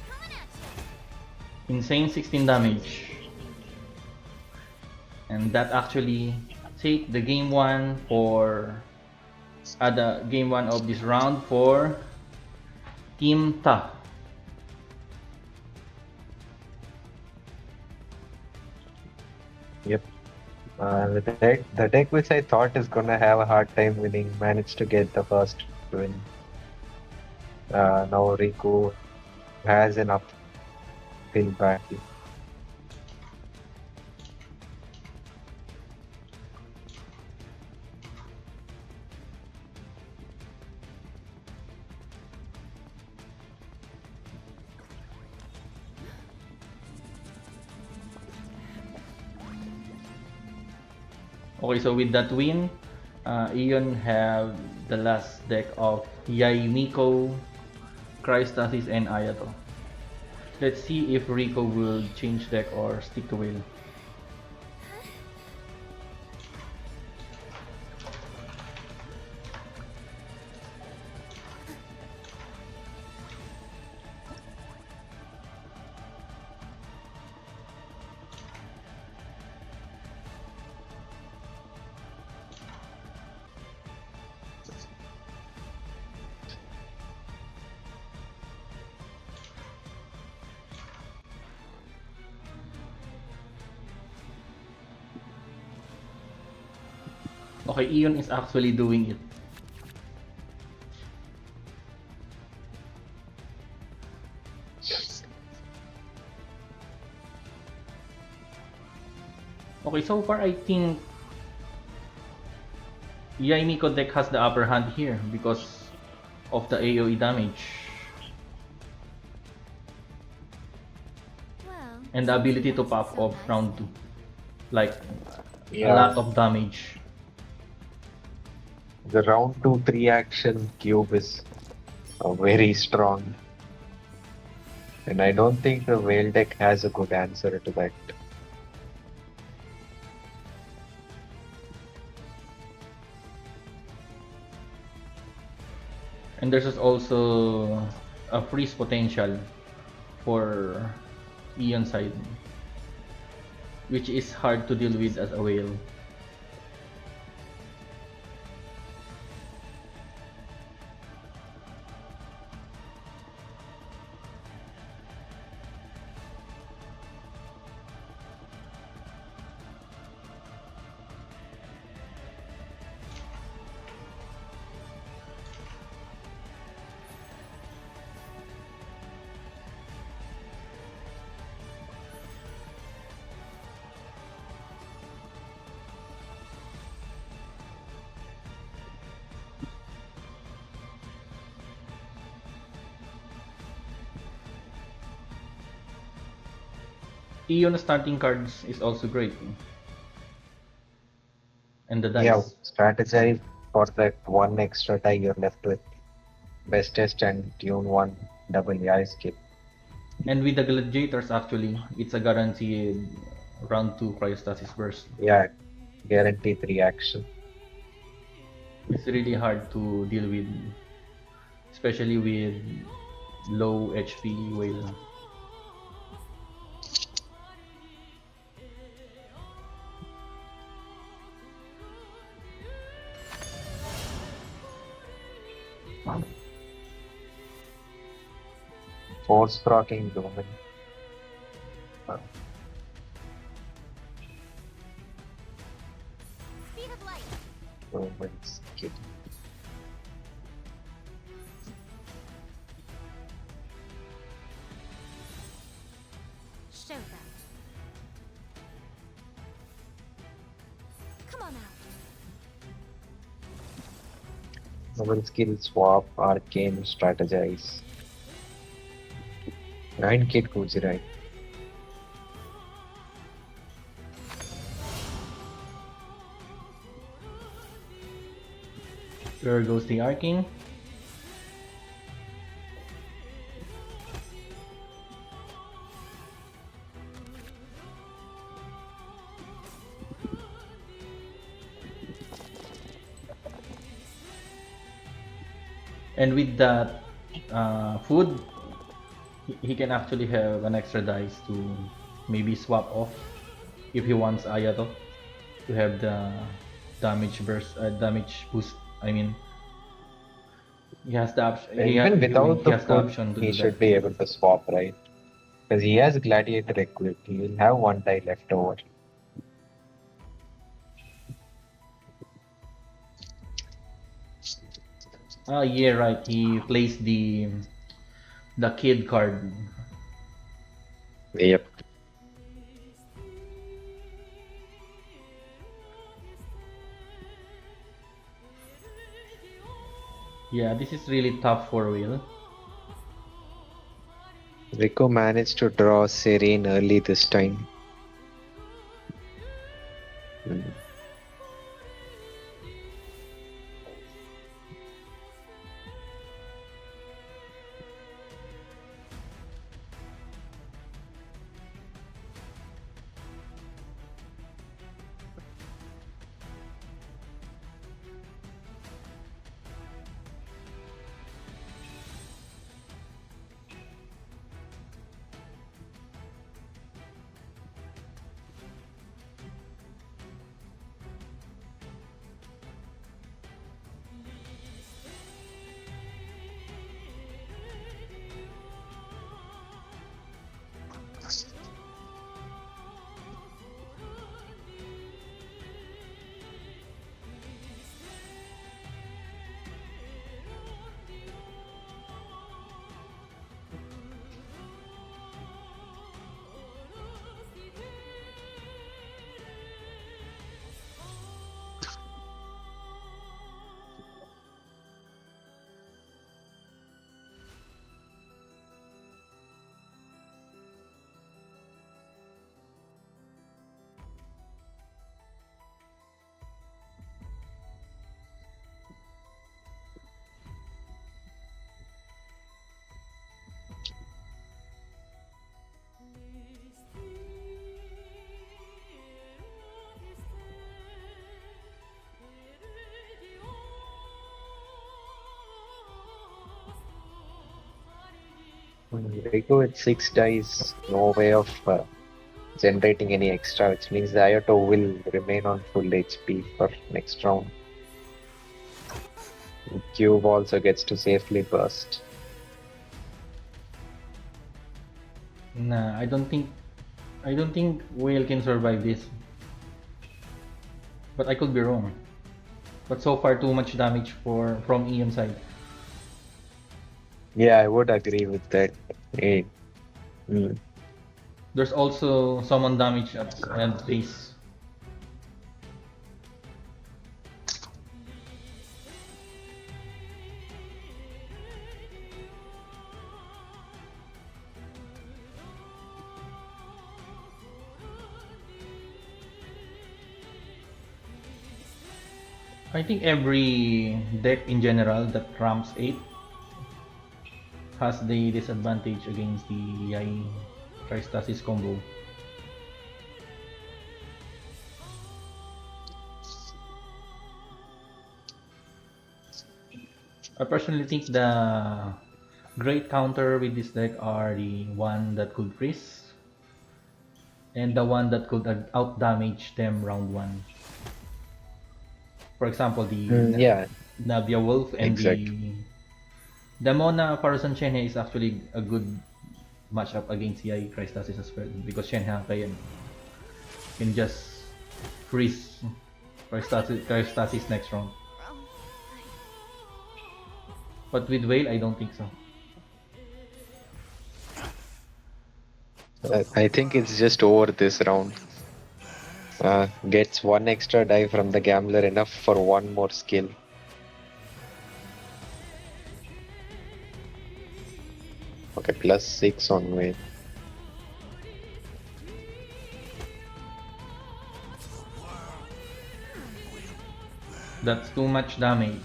Coming at Insane 16 damage. And that actually take the game 1 for the game 1 of this round for Team Ta. Yep. The deck which I thought is gonna have a hard time winning managed to get the first win. Now Riku has an uphill battle. Okay, so with that win, Ion have the last deck of Yai Miko, Crystasis, and Ayato. Let's see if Rico will change deck or stick to Whale. Okay, Ion is actually doing it. Okay, so far I think Yaimiko deck has the upper hand here because of the AoE damage well, and the ability to that's pop so off nice. round 2. Like a Yeah, lot of damage. the round 2 3 action cube is very strong. And I don't think the whale deck has a good answer to that. And there's also a freeze potential for Ion side, which is hard to deal with as a whale. Eon starting cards is also great. And the Yeah, dice. strategize for that one extra die you're left with. Bestest and tune one double AI skill. And with the gladiators actually, it's a guaranteed round 2 cryostasis burst. Yeah, guaranteed reaction. It's really hard to deal with, especially with low HP whale. Force proccing Lumen. Uh, Speed of light. Lumen skill. Show them. Come on out. Lumen skill swap, arcane, strategize. 9 kit Gujarat. There goes the arcing. And with that food, he can actually have an extra dice to maybe swap off if he wants Ayato to have the damage boost. I mean, he has the option. Even without He the has the food, option to he do that. should be able to swap, right? Because he has Gladiator equipped. He will have one die left over. Ah, yeah, right. He plays the kid card. Yep. Yeah, this is really tough for Will. Riku managed to draw Serene early this time. Mm. Riku with 6 dice, no way of generating any extra, which means the Ayato will remain on full HP for next round. Cube also gets to safely burst. Nah, I don't think Whale can survive this. But I could be wrong. But so far too much damage from Ian side. Yeah, I would agree with that. Eh, mm. There's also summon damage at base. I think every deck in general that ramps 8 has the disadvantage against the Yai Tristasis combo. I personally think the great counter with this deck are the one that could freeze and the one that could out damage them round 1. For example, the Yeah, Navia Wolf and exactly. the Mona Parasan Shenhe is actually a good matchup against Yai Crystasis as well because Shenhe can just freeze Crystasis next round. But with Whale, I don't think so. I think it's just over this round. Gets one extra die from the gambler, enough for one more skill. Okay, +6 on win. That's too much damage.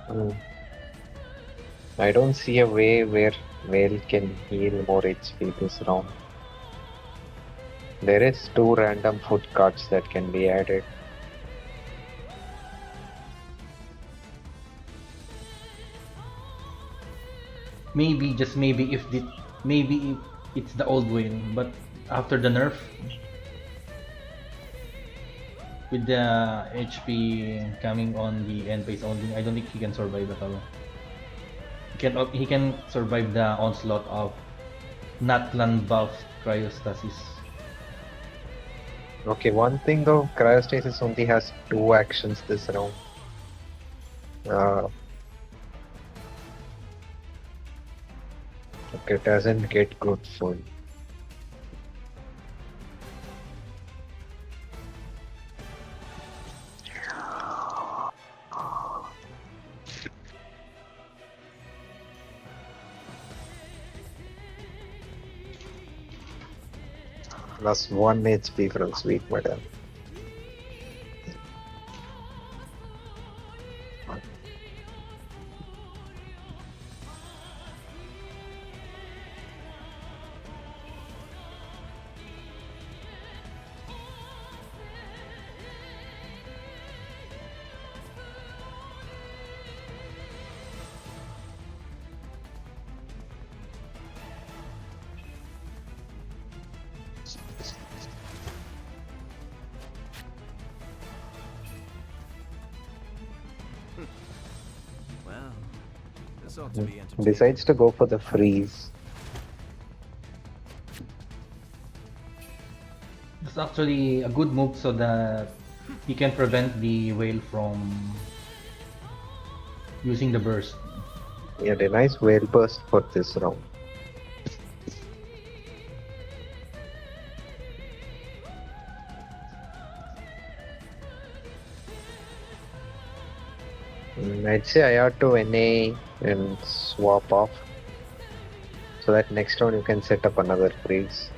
Mm. I don't see a way where Whale can heal more HP this round. There is 2 random foot cards that can be added. Maybe, just maybe, maybe if it's the old Whale, but after the nerf, with the HP coming on the end phase only, I don't think he can survive at all. He can survive the onslaught of not clan buffed Cryostasis. Okay, one thing though, Cryostasis only has 2 actions this round. Okay, it doesn't get good full. Plus 1 HP from Sweet Madam. Well, this ought to be entertaining. Decides to go for the freeze. It's actually a good move so that he can prevent the Whale from using the burst. Yeah, a nice Whale burst for this round. I'd say I ought to NA and swap off so that next round you can set up another freeze.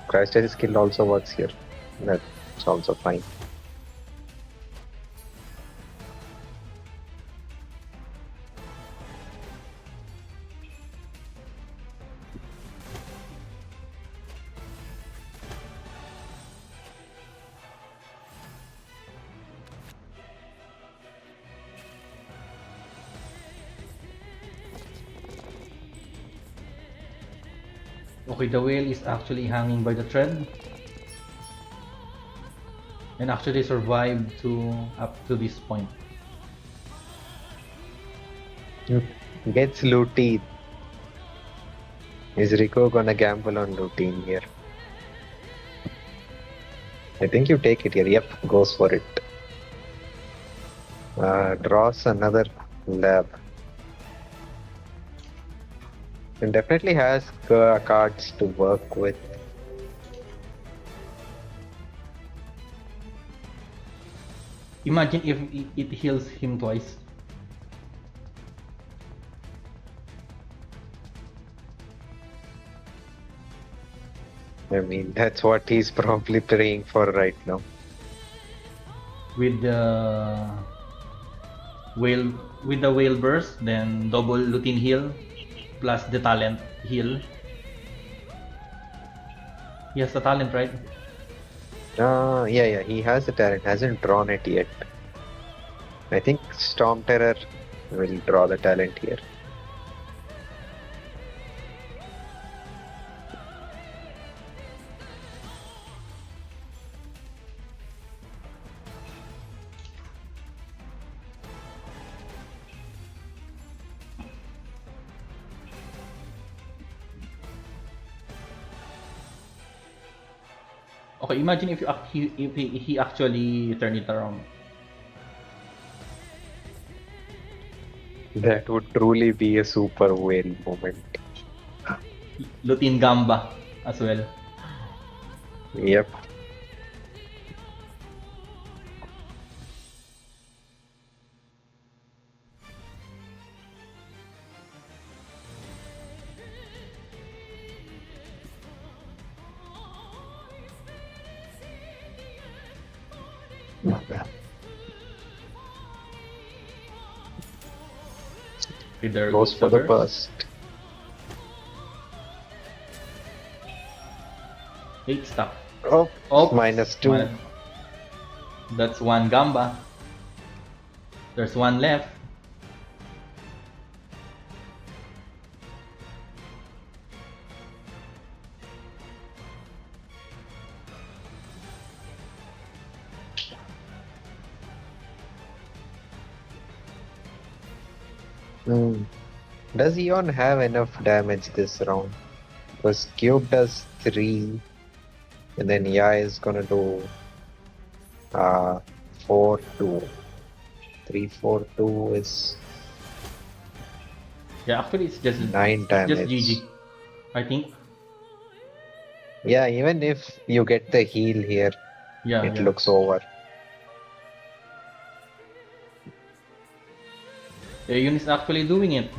Cryostasis skill also works here. That's also fine. Okay, the whale is actually hanging by the thread. And actually survived to up to this point. Gets Looty. Is Rico gonna gamble on Looty here? I think you take it here. Yep, goes for it. Draws another lab. And definitely has cards to work with. Imagine if it heals him twice. I mean, that's what he's probably praying for right now. With the whale burst, then double routine heal plus the talent heal. He has the talent, right? Yeah, he has the talent, hasn't drawn it yet. I think Storm Terror will draw the talent here. Okay, imagine if he actually turned it around. That would truly be a super whale moment. Lutin Gamba as well. Yep. There Goes for the burst. 8 stuck. Oh, Oh, -2. That's one Gamba. There's one left. Does Eon have enough damage this round? Because Cube does 3, and then Yai is gonna do 4-2. 3-4-2 is Yeah, actually it's just 9 damage. just GG. I think. Yeah, even if you get the heal here, Yeah, it yeah. looks over. Yun is actually doing it.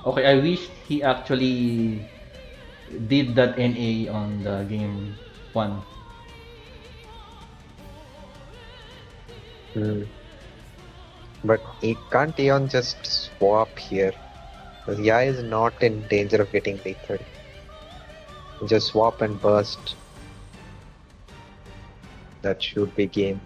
Okay, I wish he actually did that NA on the game 1. But can't Eon just swap here? Because Yai is not in danger of getting lethal. Just swap and burst. That should be game.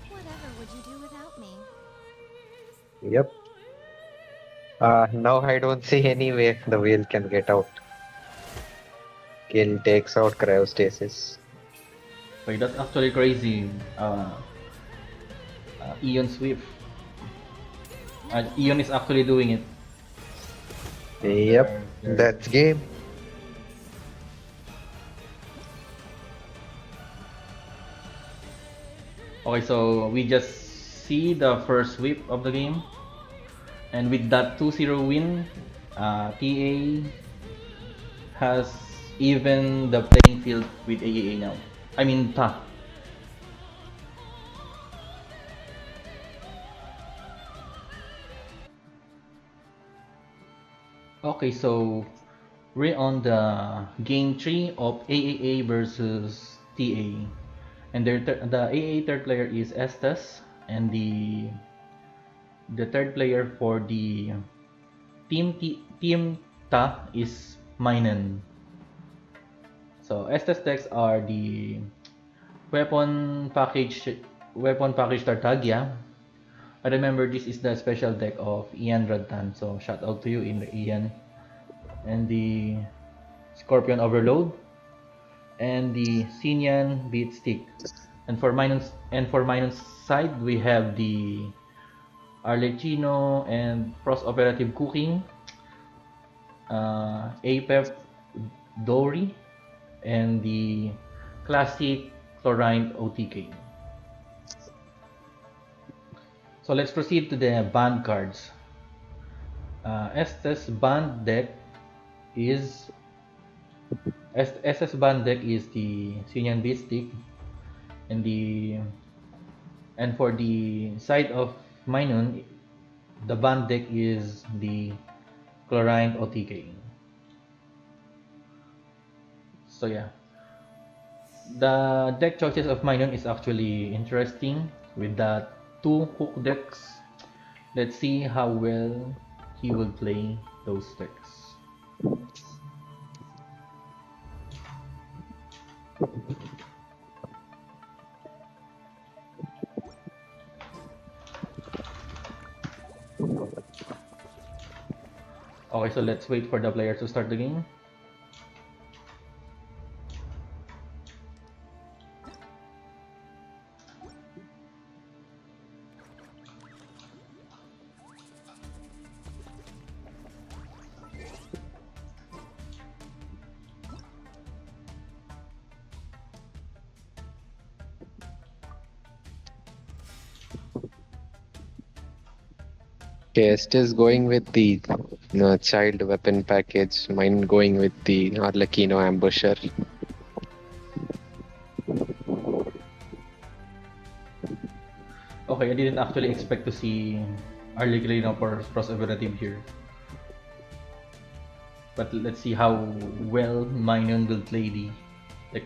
Whatever would you do without me? Yep. Now I don't see any way the whale can get out. Kill takes out cryostasis. Wait, that's actually crazy. Eon sweep. Eon is actually doing it. Yep, that's game. Okay, so we just see the first sweep of the game. And with that 2-0 win, TA has even the playing field with AAA now. I mean, Ta. Okay, so we're on the game 3 of AAA versus TA. And the AAA third player is Estes, and the third player for the team Ta is Minun. So Estes decks are the weapon package Tartaglia. I remember this is the special deck of Ian Radtan, so shout out to you in the Ian. And the Scorpion Overload and the Sinian Beat Stick. And for Minun's side, we have the Arlecchino and Frost Operative Cooking, APEP Dory, and the classic Chlorine OTK. So let's proceed to the banned cards. Estes banned deck is the Sinian Beat Stick, and for the side of Minun, the banned deck is the Chlorine OTK. So yeah, the deck choices of Minun is actually interesting with the 2 hook decks. Let's see how well he will play those decks. Okay, so let's wait for the players to start the game. Estes going with the child weapon package, mine going with the Arlecchino Ambusher. Okay, I didn't actually expect to see Arlecchino for Frost Operative here. But let's see how well Minun will play the deck.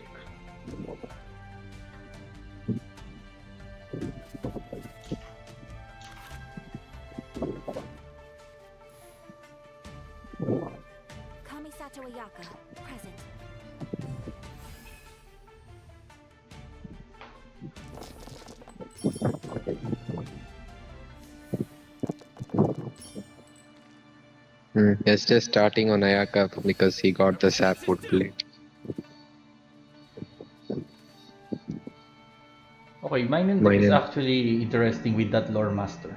Kamisato Ayaka, present. Estes starting on Ayaka because he got the Sapwood Blade. Okay, Minun deck is actually interesting with that Lore Master.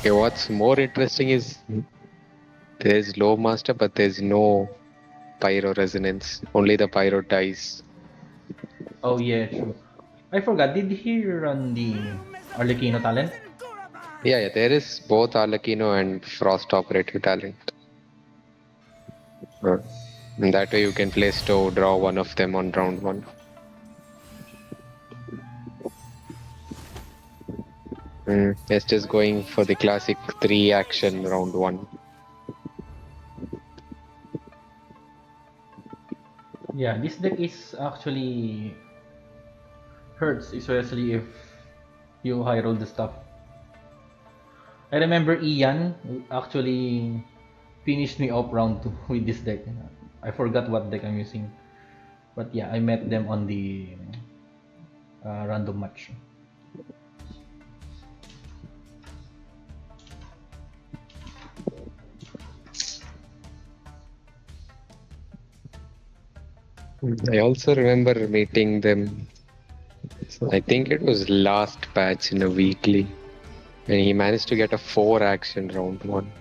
Okay, what's more interesting is there's Low Master, but there's no Pyro Resonance. Only the Pyro dies. Oh yeah, true. I forgot, did he run the Arlecchino talent? Yeah, there is both Arlecchino and Frost Operative talent. And that way you can play Stow, draw one of them on round 1. It's just going for the classic 3 action round 1. Yeah, this deck is actually hurts, especially if you high roll the stuff. I remember Ian actually finished me off round 2 with this deck. I forgot what deck I'm using. But yeah, I met them on the random match. I also remember meeting them. I think it was last patch in a weekly. And he managed to get a 4 action round 1.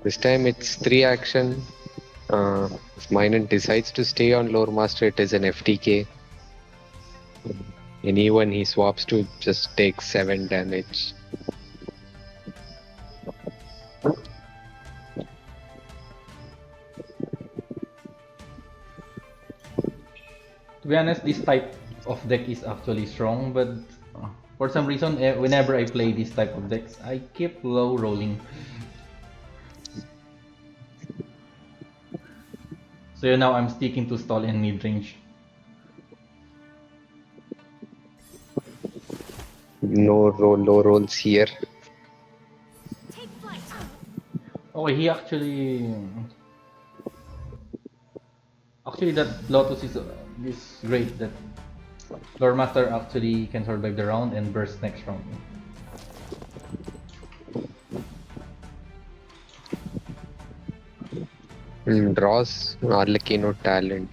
This time it's 3 action. If Minun decides to stay on Lore Master, it is an FTK. Anyone he swaps to just takes 7 damage. To be honest, this type of deck is actually strong, but for some reason, whenever I play this type of decks, I keep low rolling. So now I'm sticking to stall and mid range. No low rolls here. Take flight. Oh, he actually that Lotus is great. That Lore Master actually can survive the round and burst next round. Draws Arlecchino talent.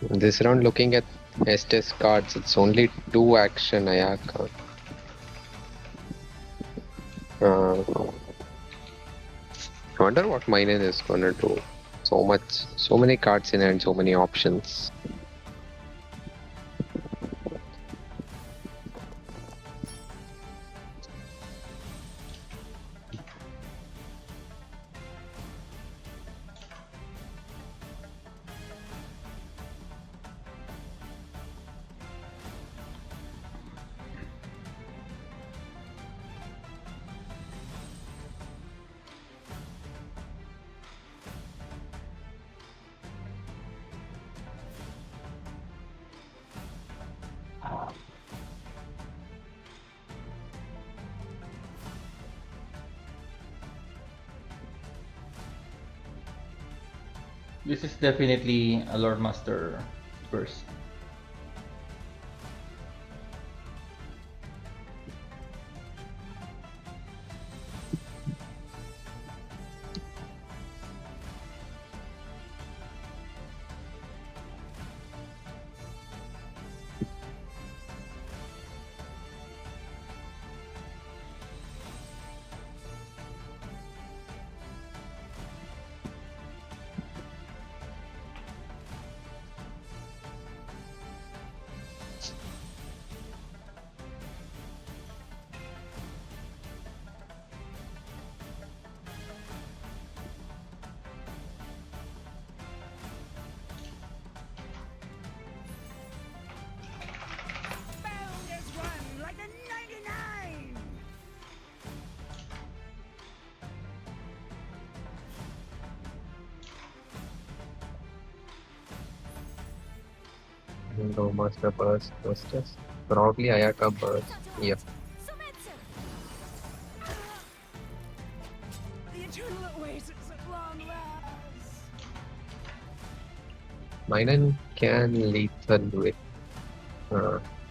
This round, looking at Estes cards, it's only 2 action Ayaka. I wonder what Minun is gonna do. So many cards in hand, so many options. This is definitely a Lore Master burst. Found as one like a 99! Low Master burst, Estes. Probably Ayaka burst. Yep. Sumetsu. The eternal oasis at long last! Minun can lethal with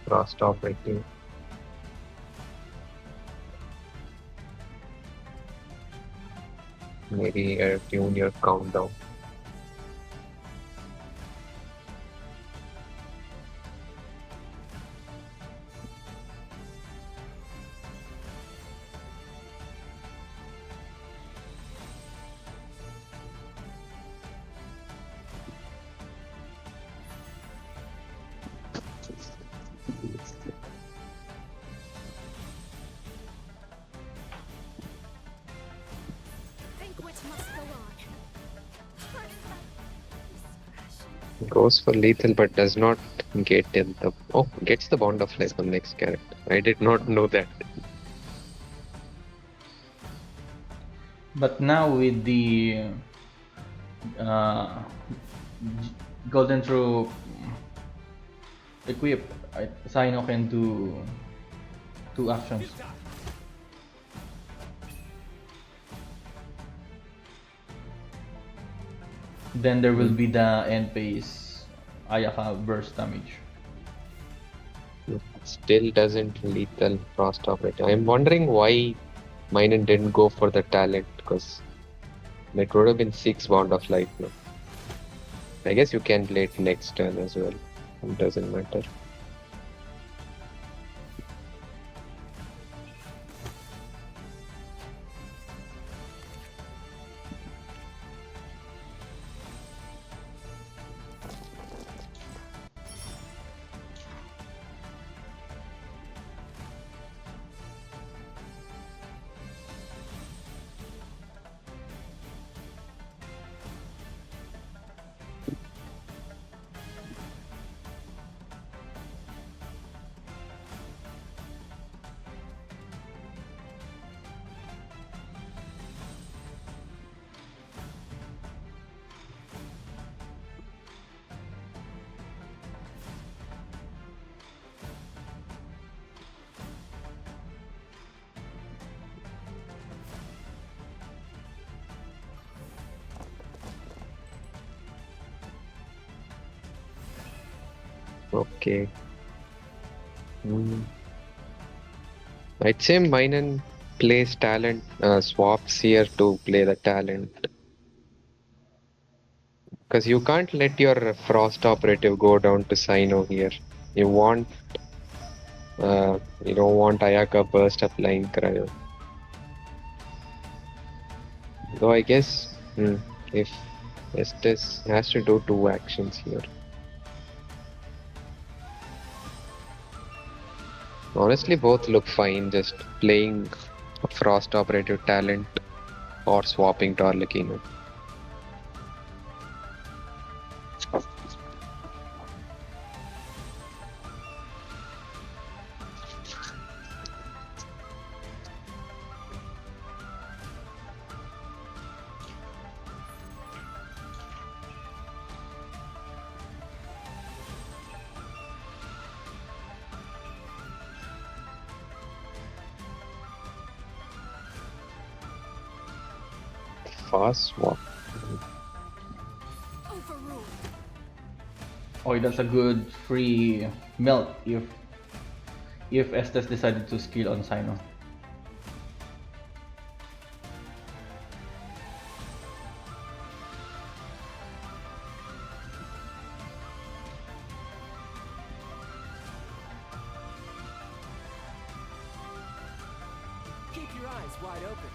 Frost operating. Maybe tune your countdown. Banquet must go on. Pardon my discretion. Goes for lethal but does not get in the... Oh, gets the Bond of Life on next character. I did not know that. But now with the Golden Troop equipped, Sino can do 2 actions. Then there will be the end phase Ayaka burst damage. Still doesn't lethal Frost operating. I'm wondering why Minun didn't go for the talent, because It would have been 6 Bond of Life now. I guess you can play it next turn as well. It doesn't matter. Okay. I'd say Minun plays talent, swaps here to play the talent. Because you can't let your Frost operative go down to Sino here. You want, you don't want Ayaka burst applying cryo. Though I guess, if Estes has to do 2 actions here. Honestly, both look fine, just playing a Frost operative talent or swapping to Arlecchino. Fast swap. Overruled. Oh, that's a good free melt if Estes decided to skill on Sino. Keep your eyes wide open.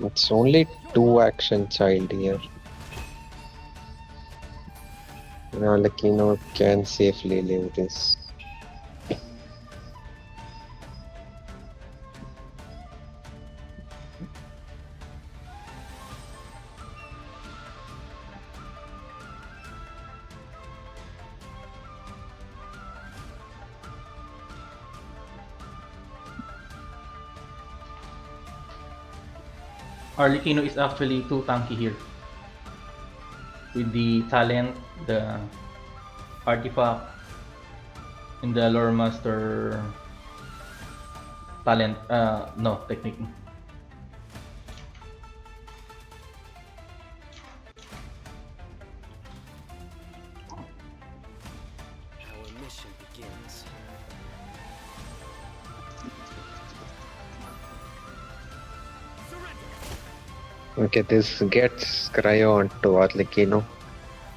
It's only 2 action child here. Now Arlecchino can safely live this. Arlecchino is actually too tanky here. With the talent, the artifact, and the lore master talent, no, technique. Our mission begins. Okay, this gets cryo onto Arlecchino.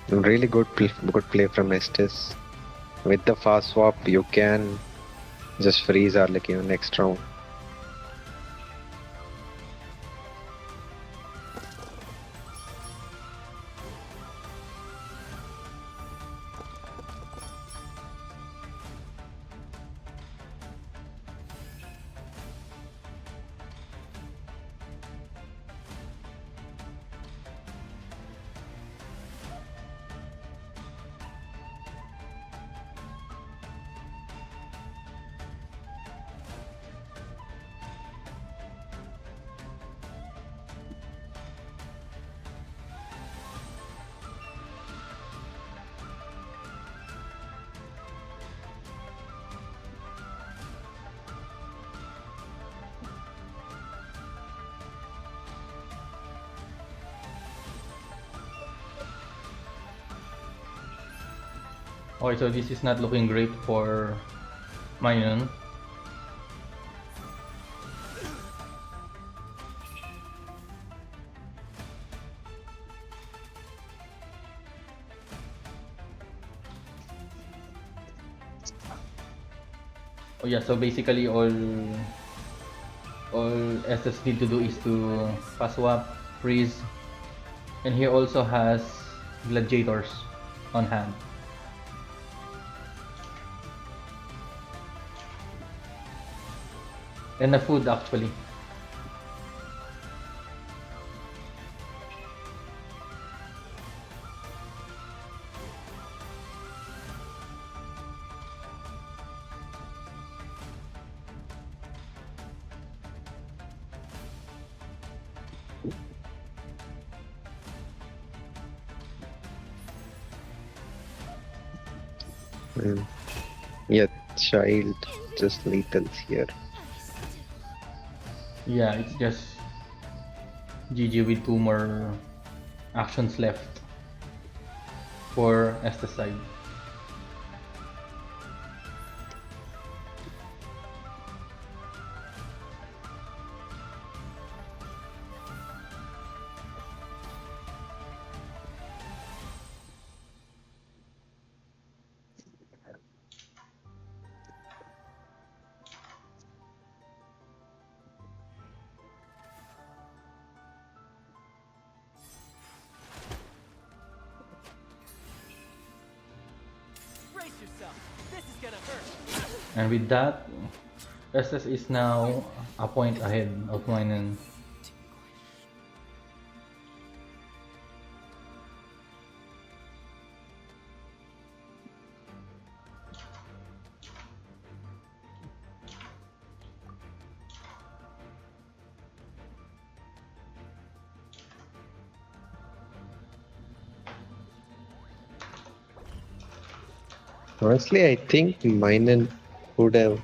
Really good play from Estes. With the fast swap, you can just freeze Arlecchino next round. Okay, so this is not looking great for Minun. Oh yeah, so basically all Estes need to do is to pass swap, freeze, and he also has gladiators on hand. And the food actually. Mm. Yeah, child just lethals here. Yeah, it's just GG with 2 more actions left for Estes side. Brace yourself. This is gonna hurt. And with that, Estes is now a point ahead of Minun. Honestly, I think Minun would have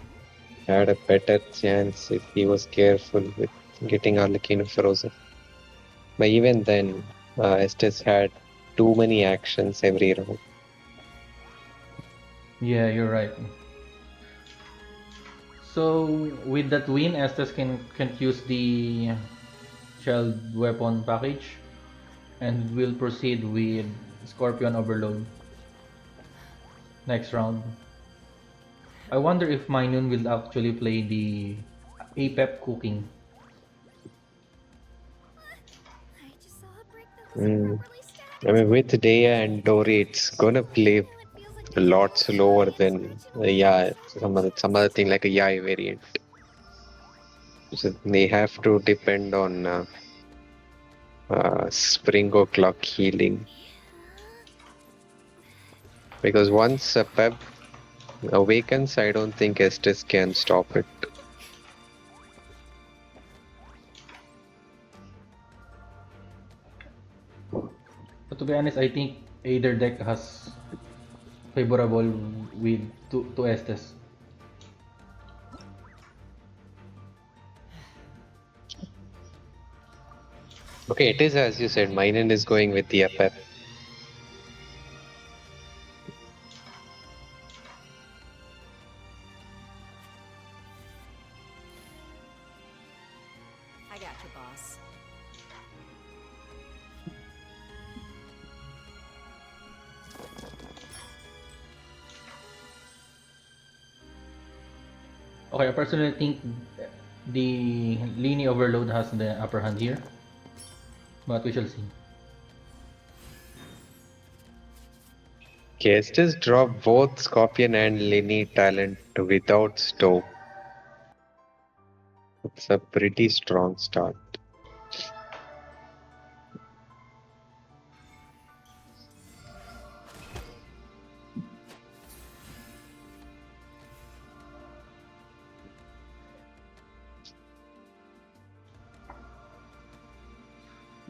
had a better chance if he was careful with getting Arlecchino frozen. But even then, Estes had too many actions every round. Yeah, you're right. So with that win, Estes can't use the child weapon package and will proceed with Scorpion Overload next round. I wonder if Minun will actually play the APEP cooking. I just saw a brick that was Mm. properly stacked. I mean, with Dea and Dory, it's gonna play Now it feels like a the lot whole slower shop is than scratching some other thing like a Yai variant. So they have to depend on Spring O'Clock healing because once a Pep awakens, I don't think Estes can stop it. But to be honest, I think either deck has favorable with to Estes. Okay, it is as you said. Minun is going with the Pep. I got you, boss. Okay, I personally think the Lini Overload has the upper hand here, but we shall see. Okay, Estes drop both Scorpion and Linny talent without stove. It's a pretty strong start.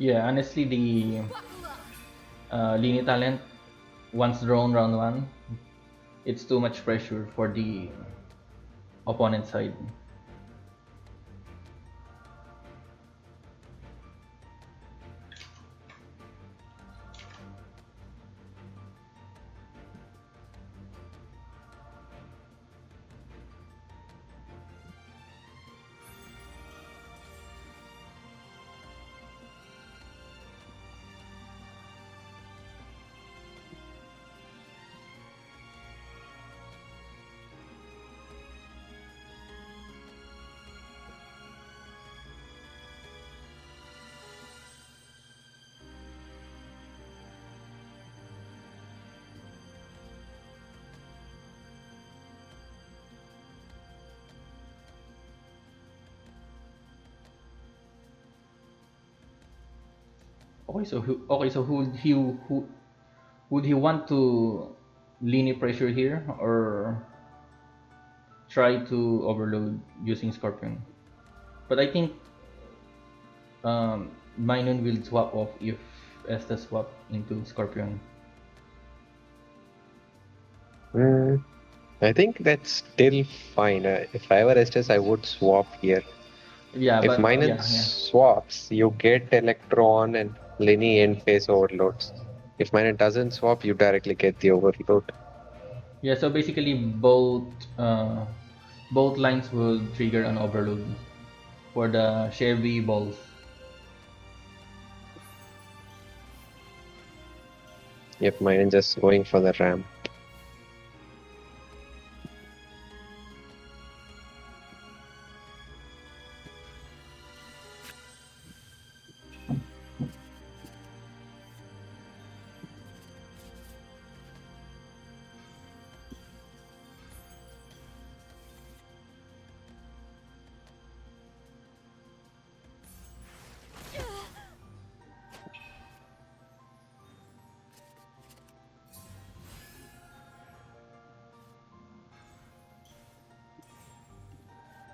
Yeah, honestly, the Lini talent once drawn round 1, it's too much pressure for the opponent side. who would he want to linear pressure here or try to overload using Scorpion? But I think Minun will swap off if Estes swap into Scorpion. Mm, I think that's still fine. If I were Estes, I would swap here. Yeah, If but Minun swaps, you get Electron and Lenny end phase overloads. If Minun doesn't swap, you directly get the overload. yeah. So basically, both lines will trigger an overload for the Chevy balls. Yep, Minun just going for the ram.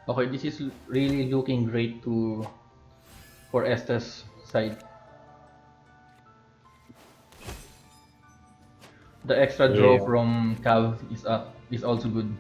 Okay, this is really looking great to for Estes side. The extra draw Yeah. from Cav is also good.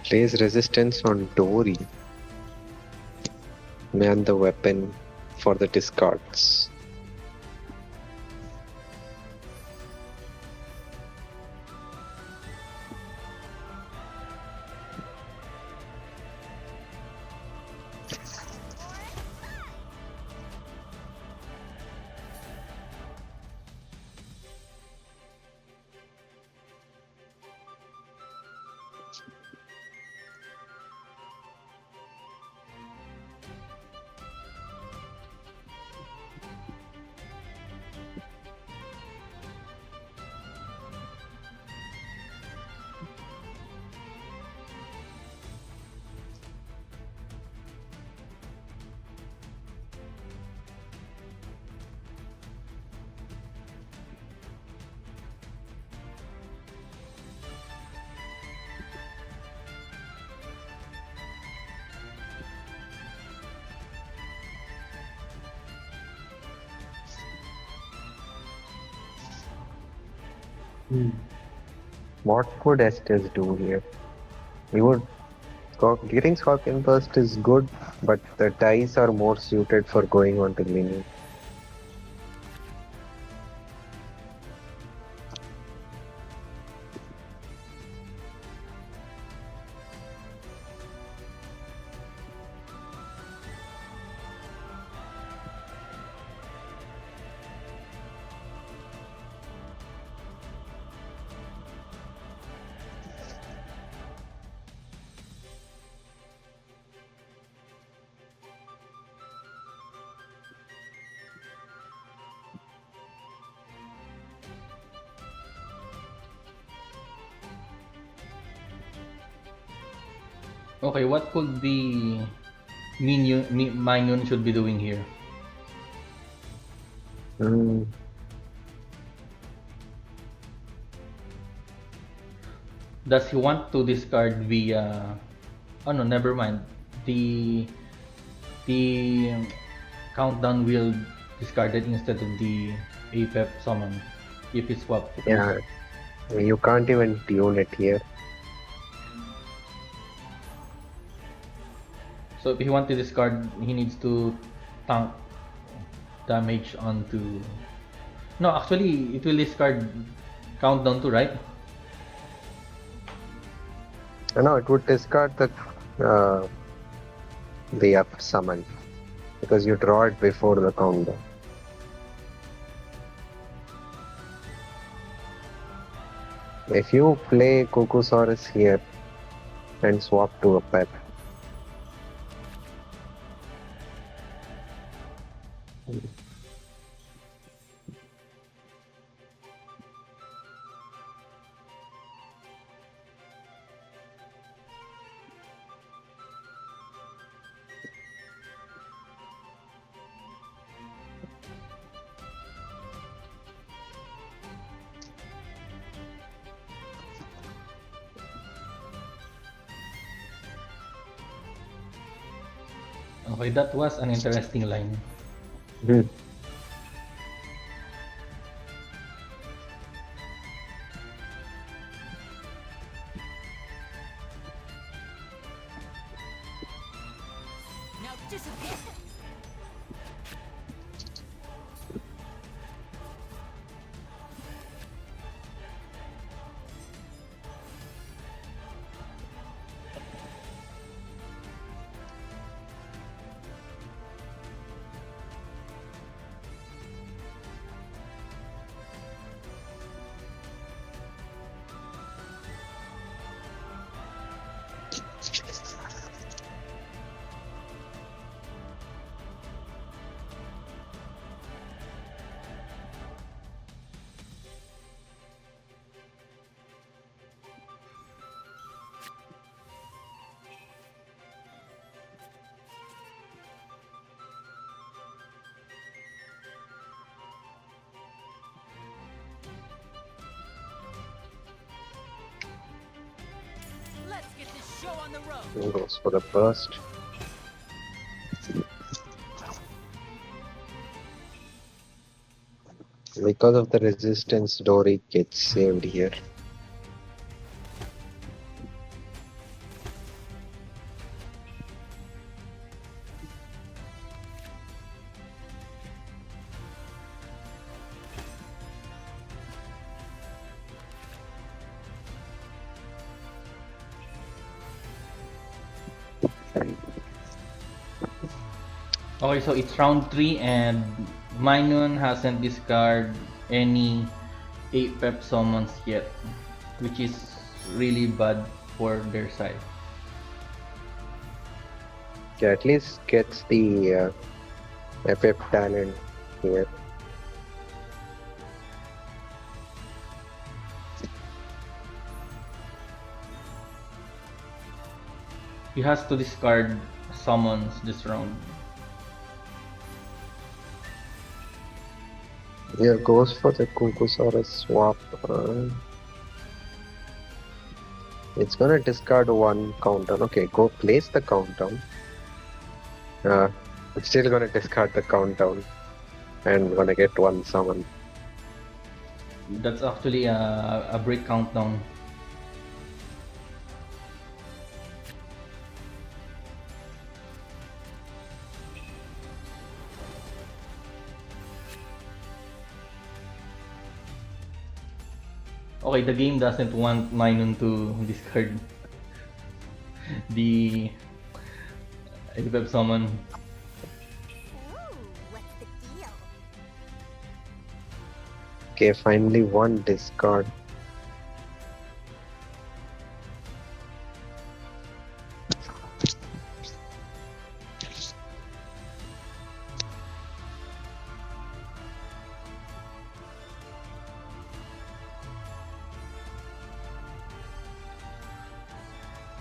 Plays resistance on Dory. Man the weapon for the discards. What would Estes do here? He would getting Scorpion Burst is good, but the dice are more suited for going on to Mini. Okay, what could be Minun should be doing here. Mm, Does he want to discard via... Oh no, never mind. The the countdown will discard it instead of the APEP summon if he swap it. yeah, you can't even tune it here. So if he wants to discard, he needs to tank damage onto... No, actually, it will discard countdown too, right? No, it would discard the up summon because you draw it before the countdown. If you play Kukusaurus here and swap to a pet, Okay, that was an interesting line. hmm, Now disappear. Let's get this show on the road. goes for the burst. Because of the resistance, Dory gets saved here. Okay, so it's round 3 and Minun hasn't discarded any APEP summons yet, which is really bad for their side. Okay, at least gets the FF talent here. He has to discard summons this round. Here goes for the Kukusaurus swap. It's gonna discard one countdown. Okay, go place the countdown. It's still gonna discard the countdown and gonna get one summon. That's actually a break countdown. Okay, the game doesn't want Minun to discard the APEP summon. Ooh, what's the deal? Okay, finally one discard.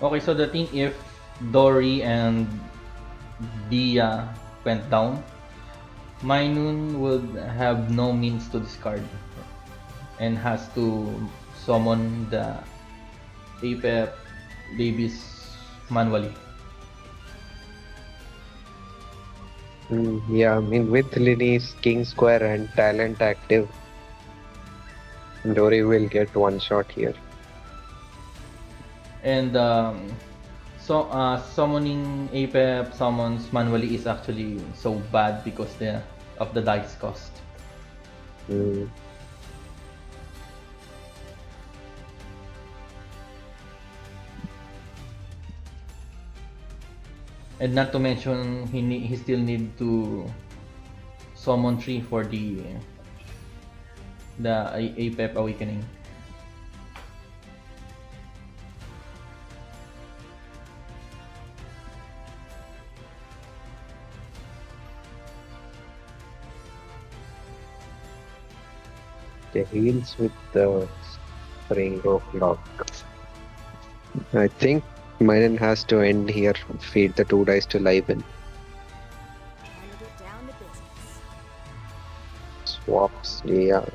Okay, so the thing if Dory and Dia went down, Minun would have no means to discard and has to summon the Ape babies manually. Yeah, I mean, with Linny's King Square and talent active, Dory will get one shot here. And summoning Ape summons manually is actually so bad because of the dice cost. Mm, And not to mention he still need to summon 3 for the Ape Awakening. the heals with the Spring of Lock. I think Minun has to end here, feed the 2 dice to Liven. And get down to business. Swaps, yeah.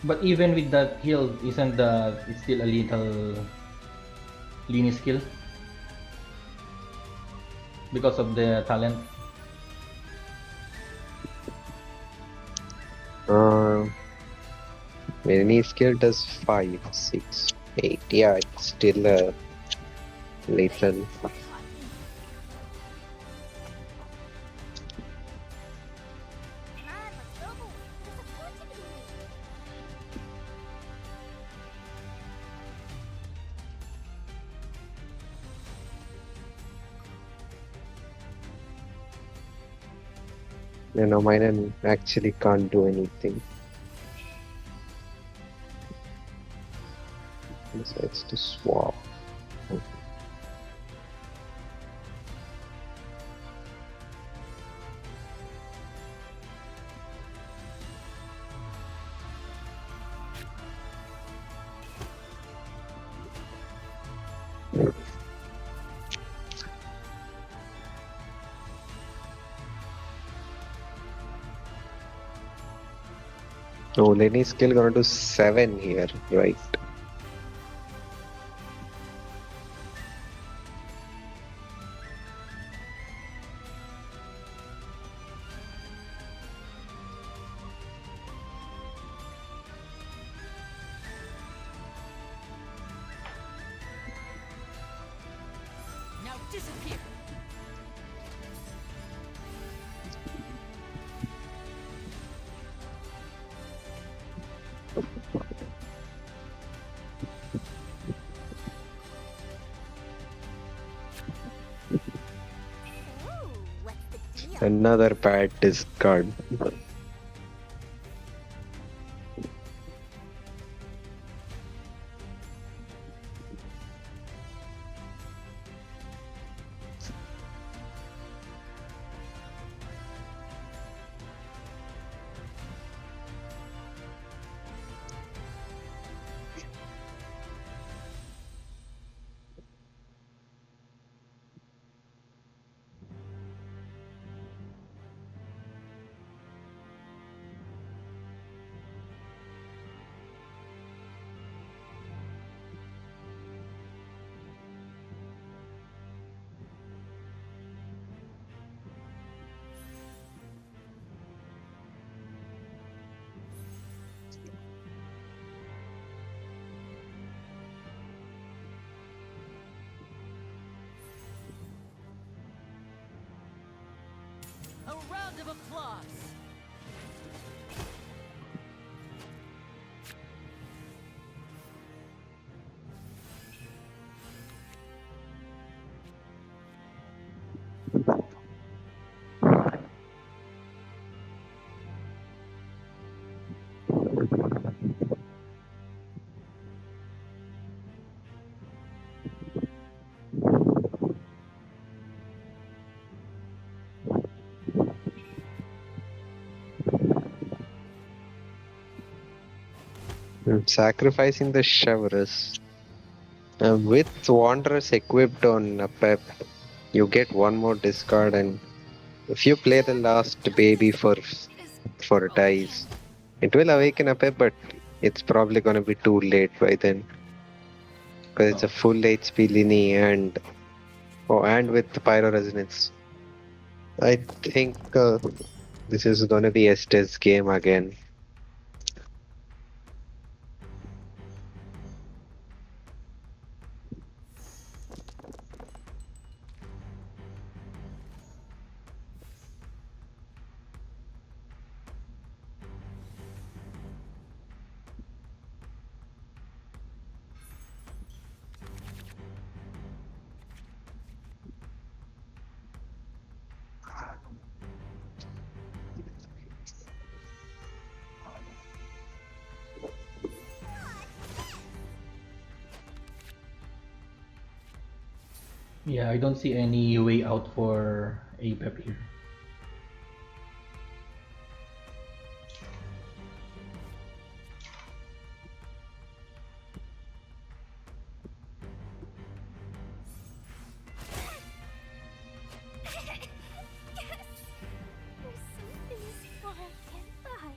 But even with that heal, isn't it's still a little Lini skill because of the talent. Any skill does 5, 6, 8. Yeah, it's still lethal. Come on, let's go. There's a port to be made. Minun actually can't do anything besides to swap. So Lenny's skill gonna do 7 here, right? Now disappear. Ooh, what's the deal? Another bad discard. A round of applause. Sacrificing the Chevrolet. With Wanderers equipped on a Pep, you get one more discard, and if you play the last baby for dice, it will awaken a Pep, but it's probably gonna be too late by then because it's a Oh. full HP Lini and with the Pyro Resonance. I think this is gonna be Estes' game again. Yeah, I don't see any way out for APEP here. There's some things more I can't buy.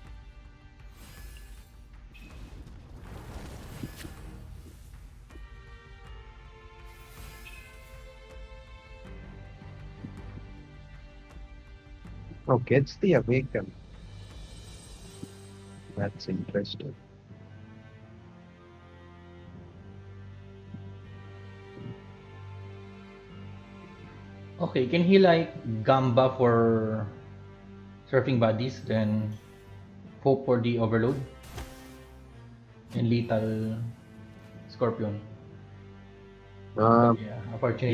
Oh, gets the awaken. That's interesting. Okay, can he like Gamba for surfing bodies, then hope for the overload and lethal Scorpion? Uh, But yeah,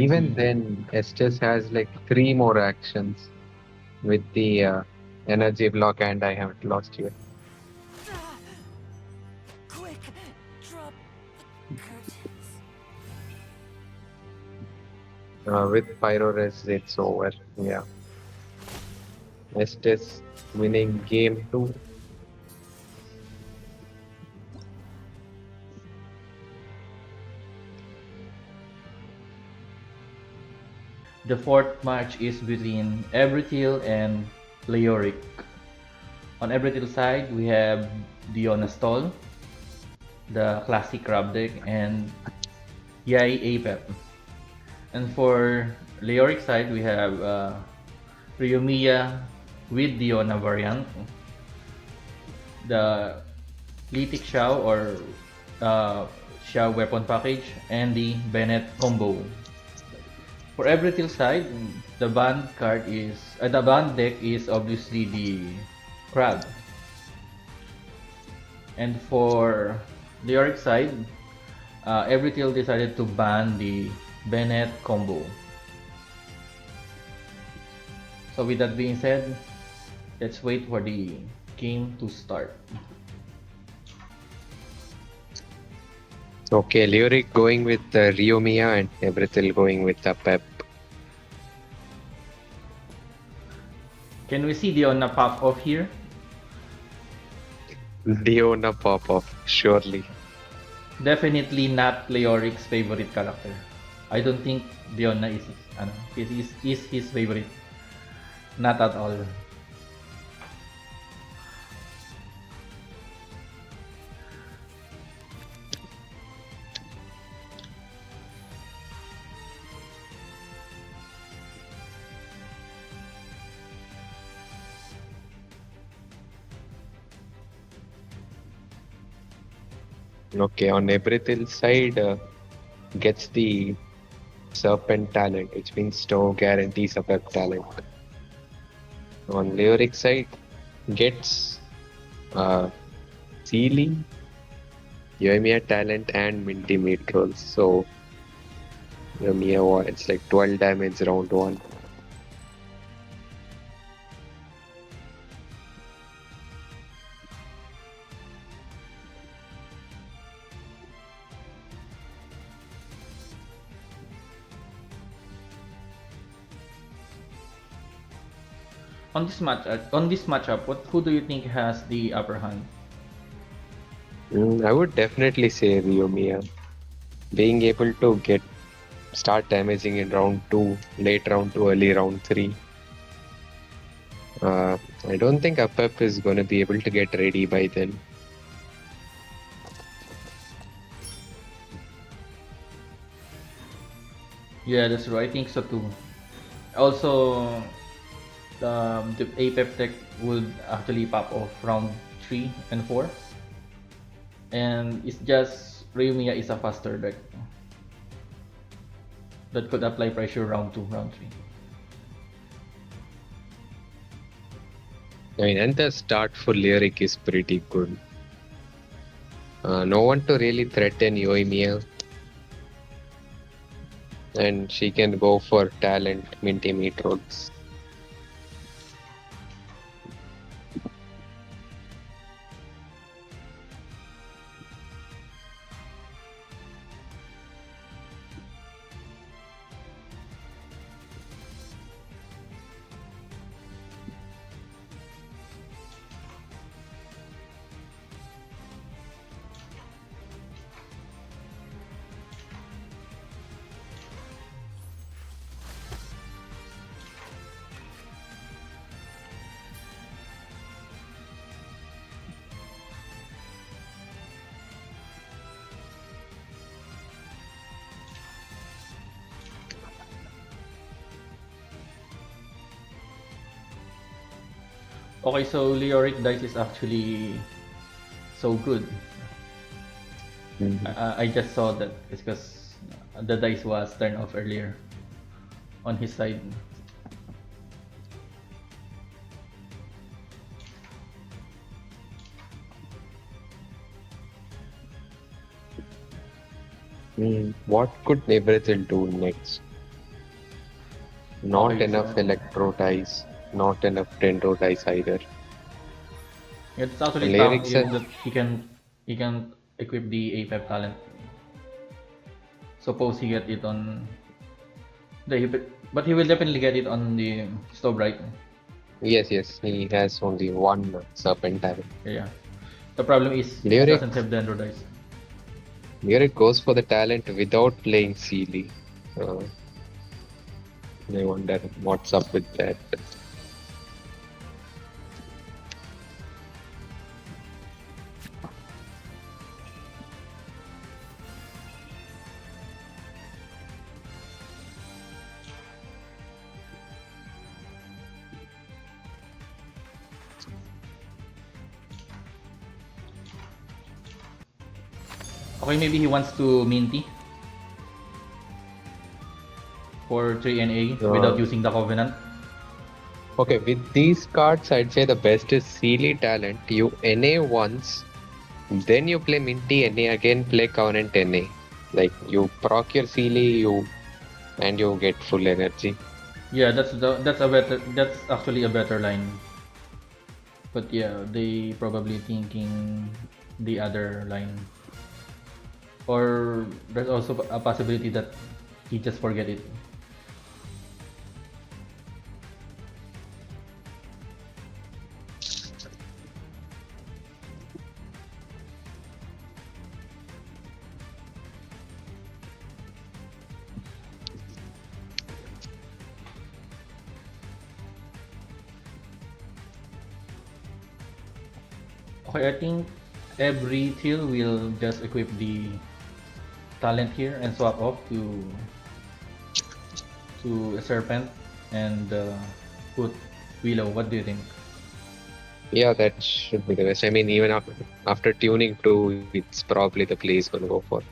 Even unfortunately, then, Estes has like three more actions with the energy block, and I haven't lost yet. Quick, drop the curtains. With Pyro Res, it's over. Yeah. Estes winning game 2. the fourth match is between Ebrithil and leoric. On Ebrithil side, we have Diona Stall, the classic crab deck, and Yai Apep. And for leoric side, we have Ryumiya with Diona variant, the Litic Xiao or Xiao weapon package, and the Bennett combo. For Ebrithil side, the band deck is obviously the crab. And for leoric side, Ebrithil decided to ban the Bennett combo. So with that being said, let's wait for the game to start. Okay, Leoric going with Ryomiya and Ebrithil going with the Pep. Can we see Diona pop off here? Diona pop off, surely. Definitely not Leoric's favorite character. I don't think Diona is his favorite. Not at all. Okay, on Ebrithil's side, gets the Serpent talent, which means Stow guarantees a Pep talent. On Leoric side, gets Sealy, Yoimiya talent, and Minty meat rolls. So, Yoimiya, it's like 12 damage round 1. On this matchup, who do you think has the upper hand? I would definitely say Ryomiya. Being able to get start damaging in round 2, late round 2, early round 3. I don't think Up is going to be able to get ready by then. Yeah, that's right. I think so too. Also, the APEP tech would actually pop off round 3 and 4. And it's just Ryumiya is a faster deck that could apply pressure round 2, round 3. I mean, and the start for Leoric is pretty good. No one to really threaten Yoimiya, and she can go for talent, minty meat rolls. Okay, so Leoric dice is actually so good. I just saw that it's because the dice was turned off earlier on his side. What could Ebrithil do next? Not Okay, enough so electro dice, not enough dendro dice either. it's actually tough Lyrics, if that he can equip the APEP talent. Suppose he get it on but he will definitely get it on the stove, right? yes, he has only one serpentine. Yeah. The problem is he Lyric, doesn't have Dendro dice. Lyric goes for the talent without playing Sealy. Uh, I wonder what's up with that. Okay, maybe he wants to minty for 3 NA without using the Covenant. Okay, with these cards, I'd say the best is Sealy talent. You NA once, then you play Minty NA again, play Covenant NA. Like you proc your Sealy, and you get full energy. Yeah, that's actually a better line. But yeah, they probably thinking the other line. Or there's also a possibility that he just forget it. Okay, I think Ebrithil will just equip the talent here and swap off to a serpent and put Willow. What do you think? Yeah, that should be the best. I mean, even after tuning 2, it's probably the play he's gonna go for.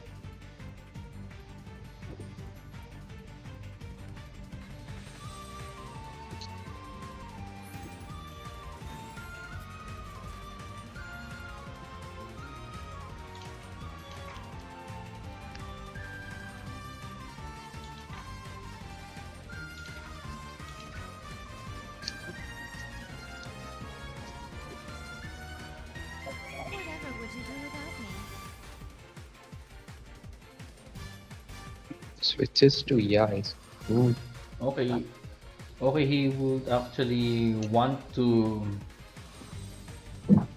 Whatever would you do without me? Switches to Yais. Okay, okay, he would actually want to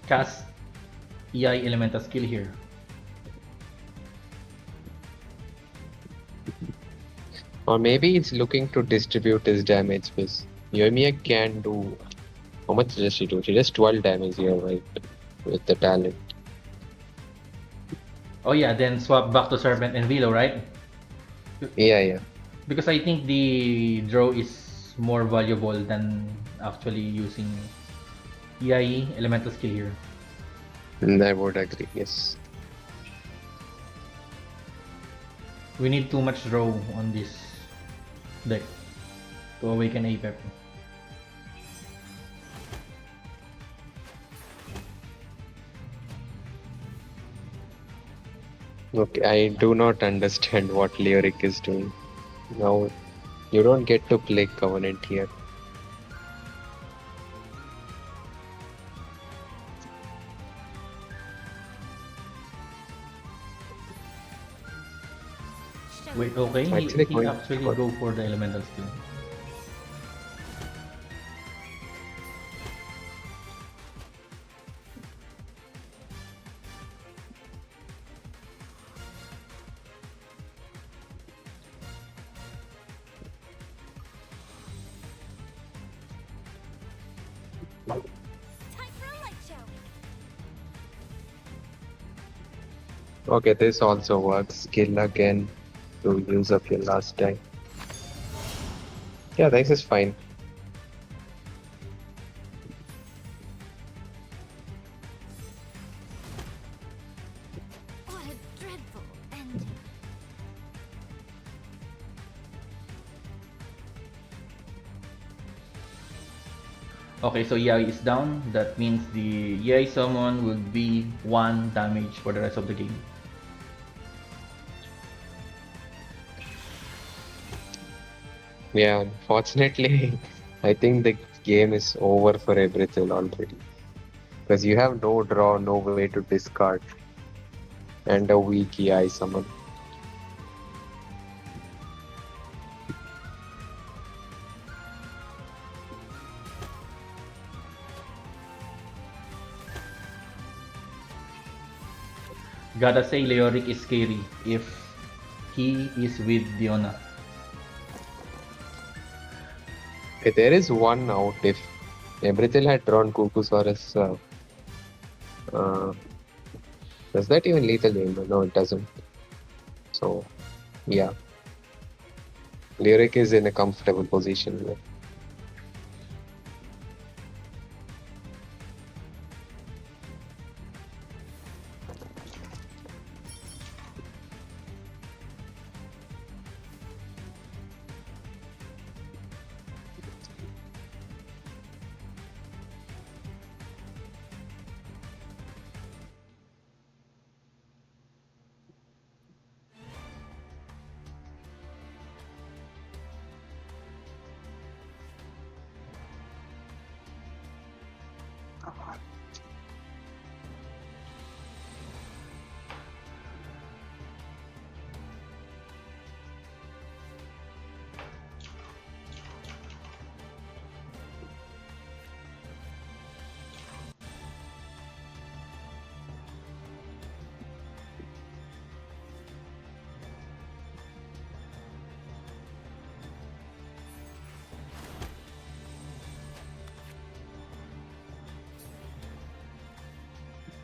cast EI elemental skill here. Or maybe he's looking to distribute his damage because Yoimiya can do. How much does she do? She does 12 damage here, right? With the talent. Oh yeah, then swap back to Serpent and Velo, right? Yeah, yeah. Because I think the draw is more valuable than actually using EI elemental skill here. I would agree, yes. We need too much draw on this deck to awaken APEP. Okay, I do not understand what Leoric is doing. Now, you don't get to play Covenant here. Wait, okay, Actually, he going actually for go for the elemental skill. Time for a light show. Okay, this also works. Skill again to use up your last time. Yeah, this is fine. What a dreadful ending. Okay, so EI is down. That means the EI summon will be 1 damage for the rest of the game. Yeah, unfortunately, I think the game is over for Ebrithil already. Because you have no draw, no way to discard, and a weak EI summon. Gotta say, Leoric is scary if he is with Diona. Okay, there is one out. If Ebrithil had drawn Kukusaurus, does that even lethal aim? No, it doesn't. So, yeah. Lyric is in a comfortable position there.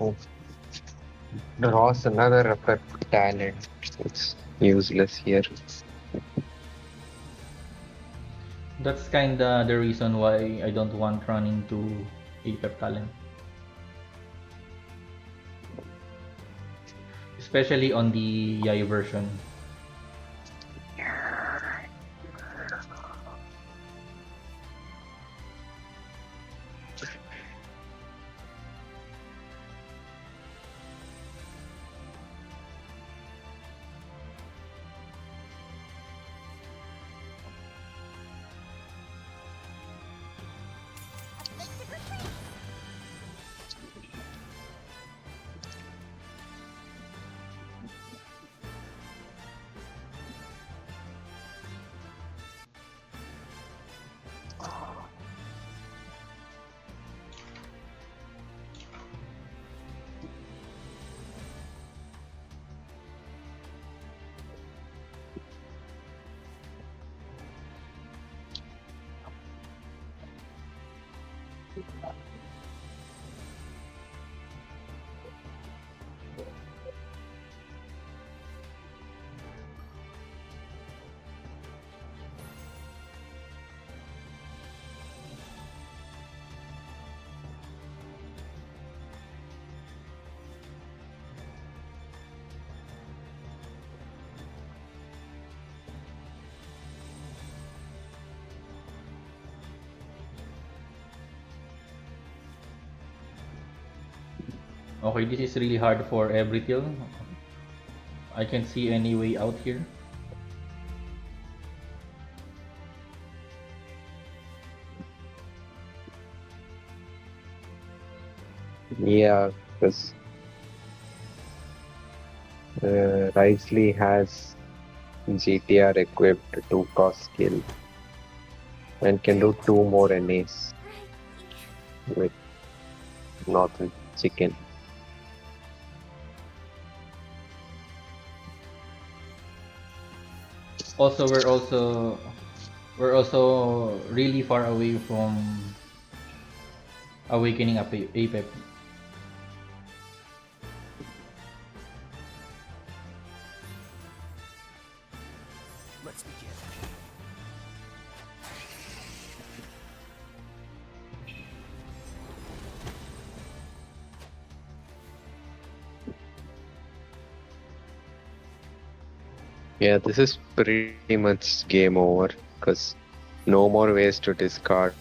Oh. Draws another upper talent. It's useless here. That's kinda the reason why I don't want running to APEP talent. Especially on the Yai version. Effective retreat. Okay, this is really hard for Ebrithil. I can't see any way out here. Yeah, because Risley has GTR equipped to cost skill and can do 2 more NAs with Northern Chicken. Also, we're also really far away from awakening Apep. Let's begin. Yeah, this is pretty much game over because no more ways to discard.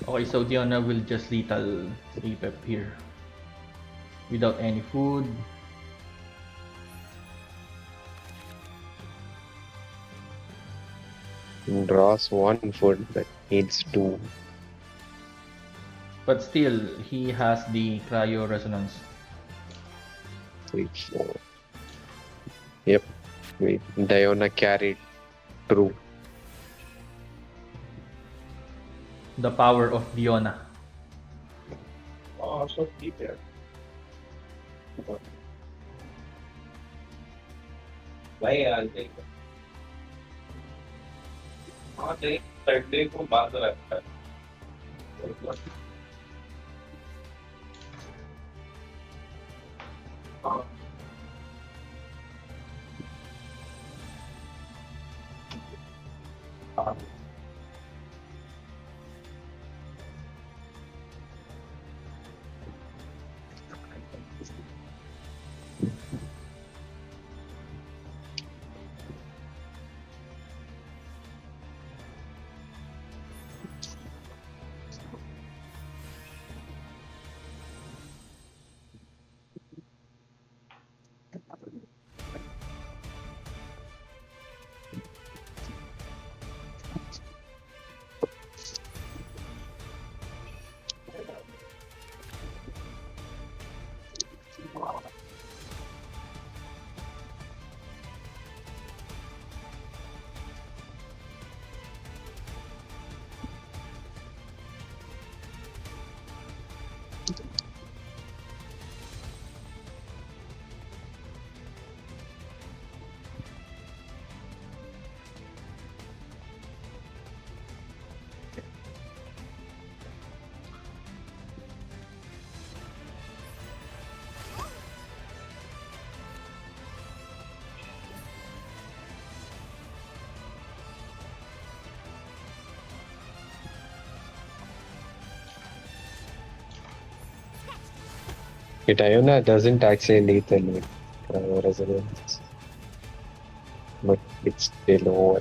Okay, so Diona will just lethal Apep here. Without any food. Draws 1 food but needs 2. But still, he has the cryo resonance. 3, 4. Yep. Wait, Diona carried through. The power of Diona. Diona doesn't actually lethal with resonance, but it's still over.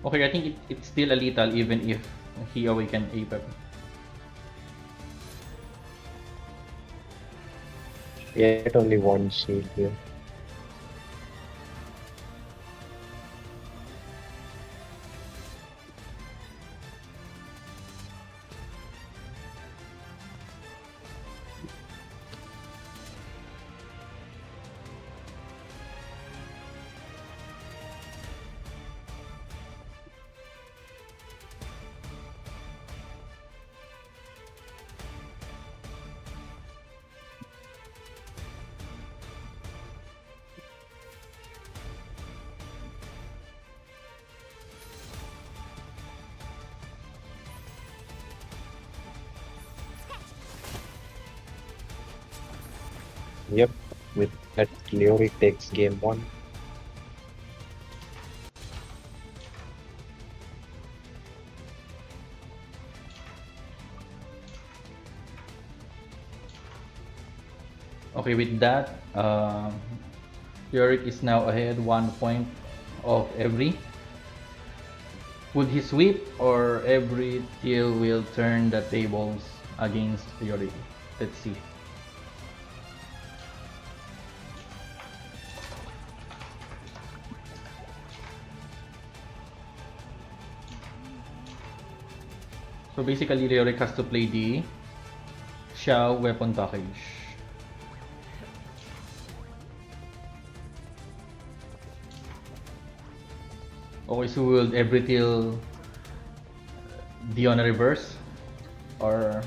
Okay, I think it's still a lethal even if he awakened Apep. Yet only 1 shield here. Yep, with that leoric takes game one. Okay, with that, Leoric is now ahead 1 point of every. Would he sweep or Ebrithil will turn the tables against Leoric? Let's see. So basically, Leoric has to play the Xiao weapon package. Okay, so will Ebrithil Diona reverse? Or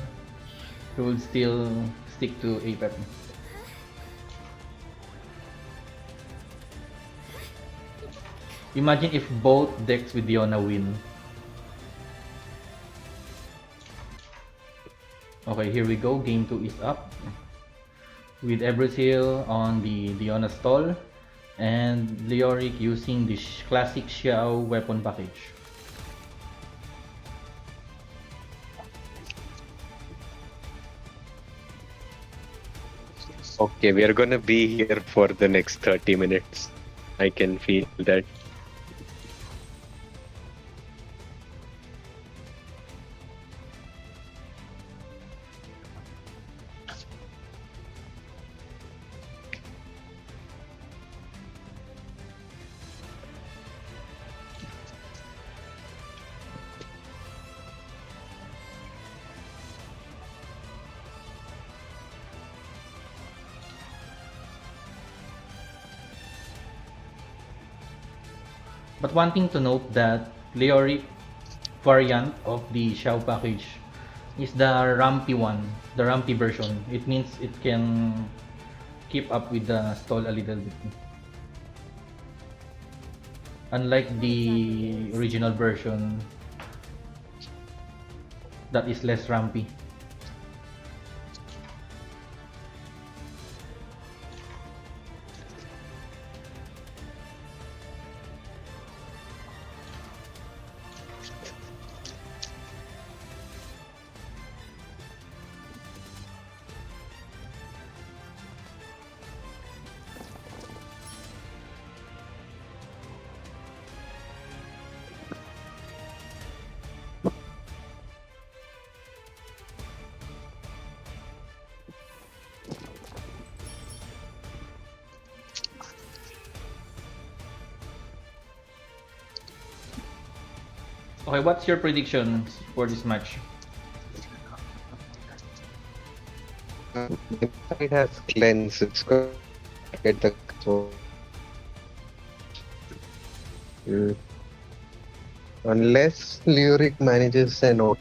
he will still stick to Apep? Imagine if both decks with Diona win. Okay, here we go. Game 2 is up. With Ebrithil on the Diona stall and Leoric using the classic Xiao weapon package. Okay, we are gonna be here for the next 30 minutes. I can feel that. But one thing to note that Leoric variant of the Xiao package is the rampy one, the rampy version. It means it can keep up with the stall a little bit. Unlike the original version that is less rampy. Okay, what's your predictions for this match? It has cleanse. It's going to get the so. Mm. Unless Leoric manages an OT.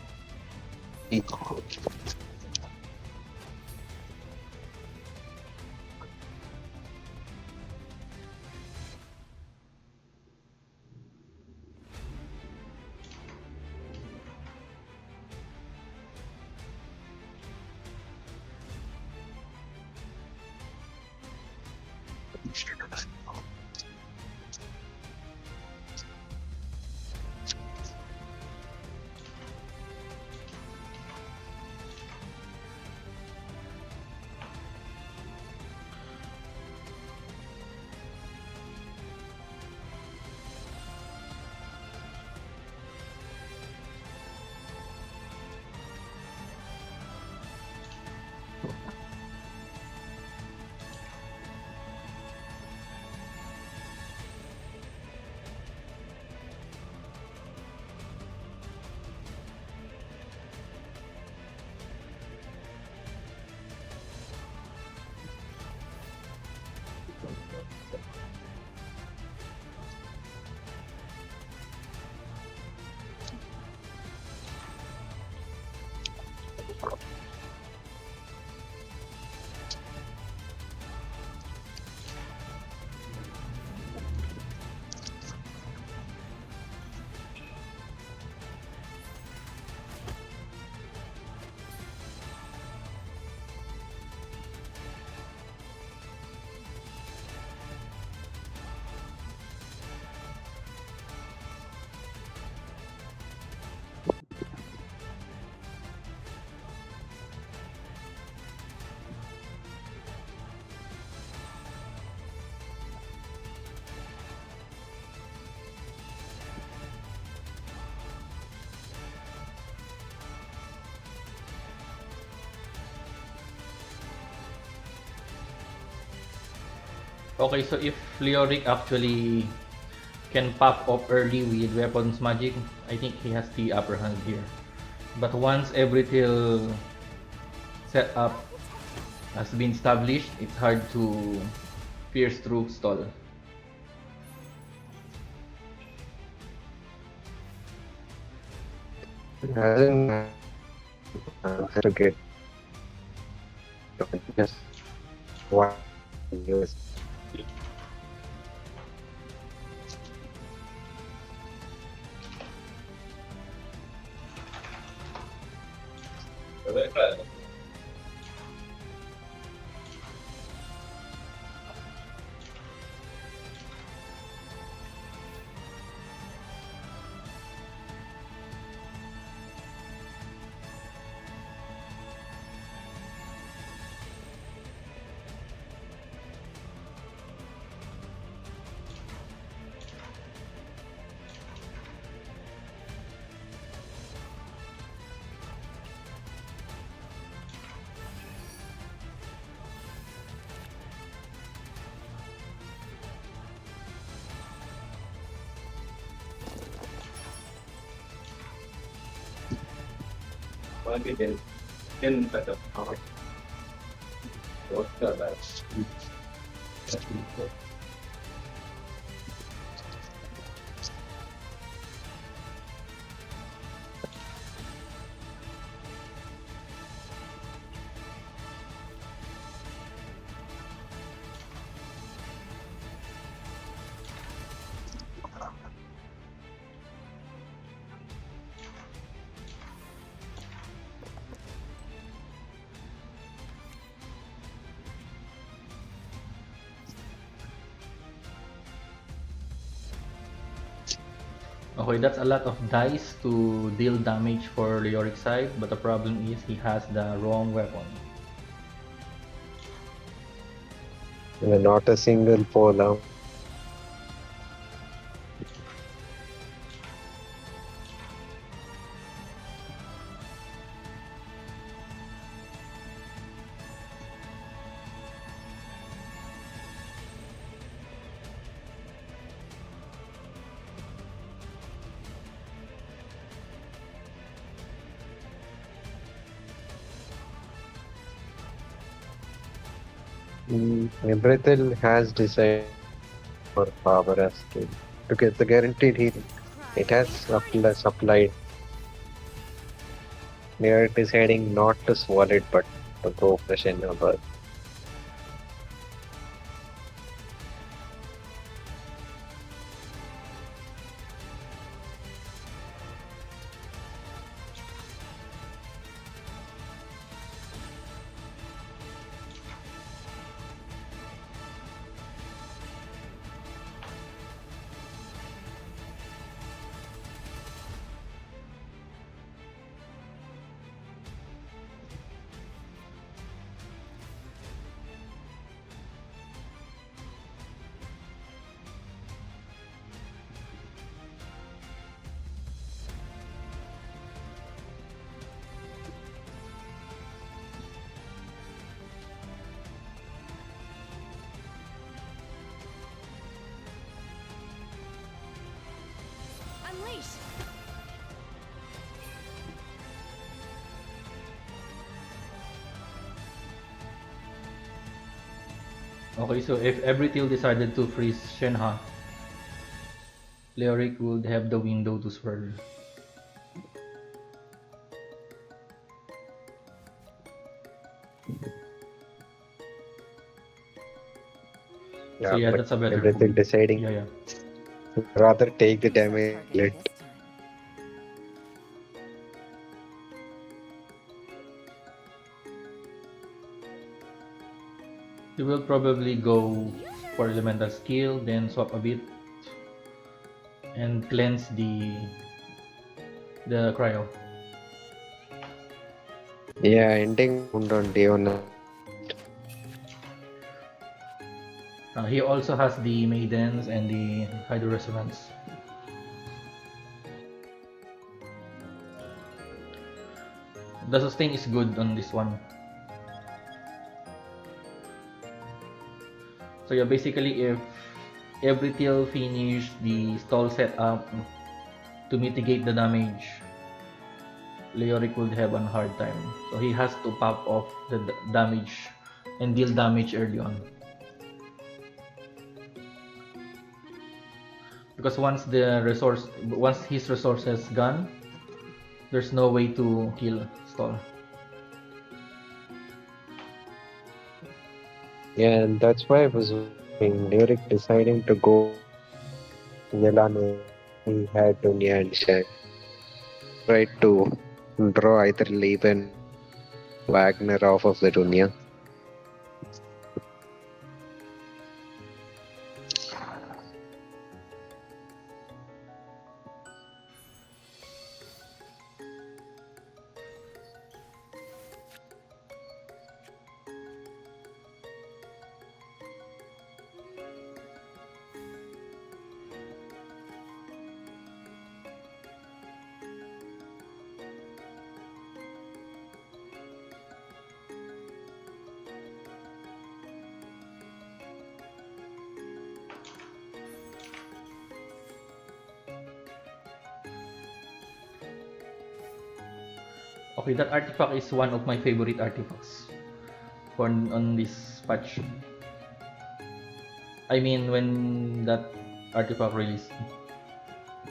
Okay, so if Leoric actually can pop up early with weapons magic, I think he has the upper hand here. But once Ebrithil setup has been established, it's hard to pierce through stall. Hasn't to get just one US. Okay, that's a lot of dice to deal damage for Leoric side, but the problem is he has the wrong weapon. Not a single pole. Ebrithil has decided for power as to get the guaranteed healing. It has supplied. They are deciding not to swallow it but to go fresh in number. Unleash! Okay, so if Ebrithil decided to freeze Shenhe, Leoric would have the window to swirl. So yeah, But that's a better Ebrithil move. deciding Yeah. rather take the Who's our damage. target this time? He will probably go for elemental skill, then swap a bit and cleanse the cryo. Yeah, ending round on day one. He also has the maidens and the hydro resonance. The sustain is good on this one. So yeah, basically if Ebrithil finish the stall setup to mitigate the damage, Leoric would have a hard time. So he has to pop off the damage and deal damage early on. Because once his resources gone, there's no way to kill stall. Yeah, and that's why I was wondering, Lyric deciding to go Yelano, he had Dunya and Shag. Tried to draw either Leben Wagner off of the Dunya. Okay, that artifact is one of my favorite artifacts on this patch. I mean, when that artifact released,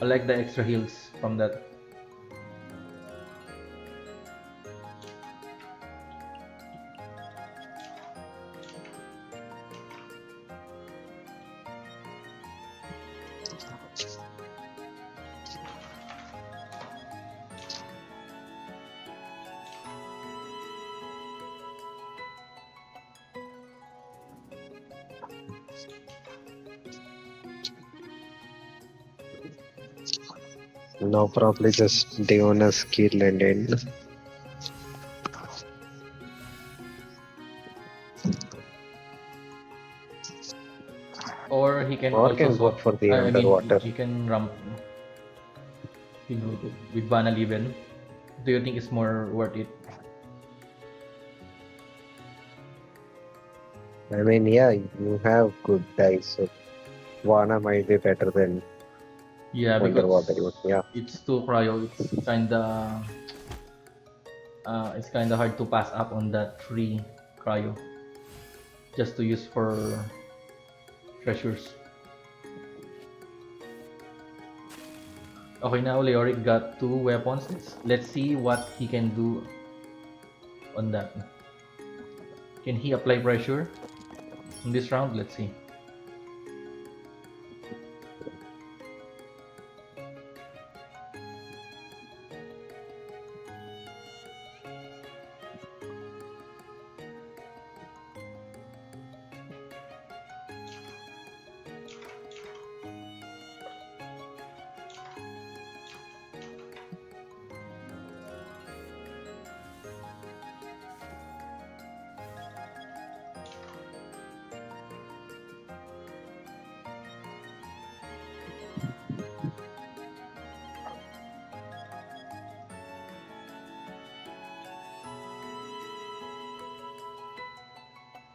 I like the extra heals from that. Now probably just Diona's skill and end. Or he can Or also can go swap. for the I mean, underwater. he can ramp with Bana Leven. Do you think it's more worth it? I mean, yeah, you have good dice, so Vana might be better than Yeah, underwater. because Yeah. it's too cryo. It's kinda hard to pass up on that free cryo just to use for treasures. Okay, now Leoric got 2 weapons. Let's see what he can do on that. Can he apply pressure in this round? Let's see.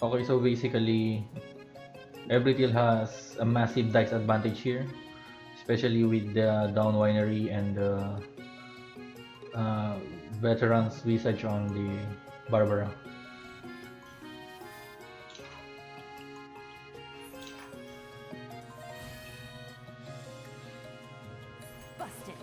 Okay, so basically, Ebrithil has a massive dice advantage here, especially with the down winery and the veterans visage on the Barbara. Busted.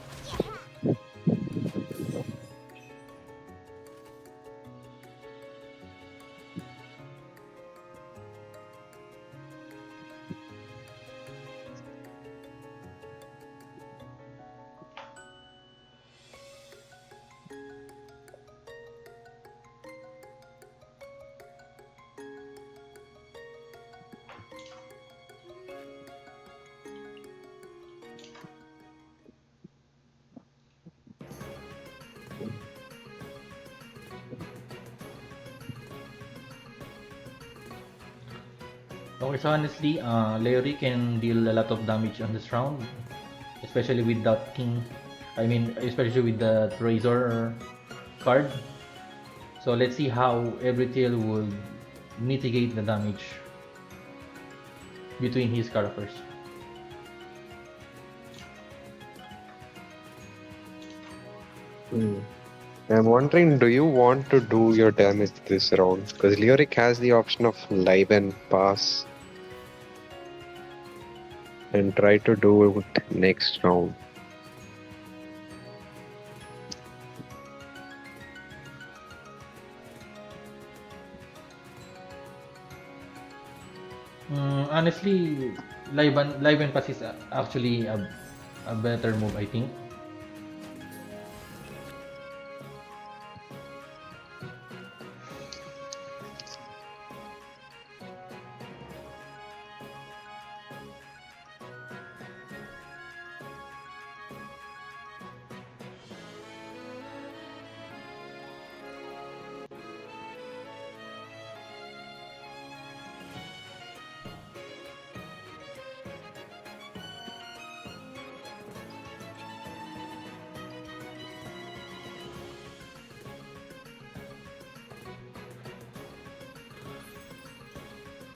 Okay, so honestly, Leori can deal a lot of damage on this round, especially with that king. I mean, especially with the Razor card. So let's see how Ebrithil would mitigate the damage. between his characters. Hmm. I'm wondering, do you want to do your damage this round? Because Leoric has the option of live and pass and try to do it next round. Honestly, live and pass is actually a better move, I think.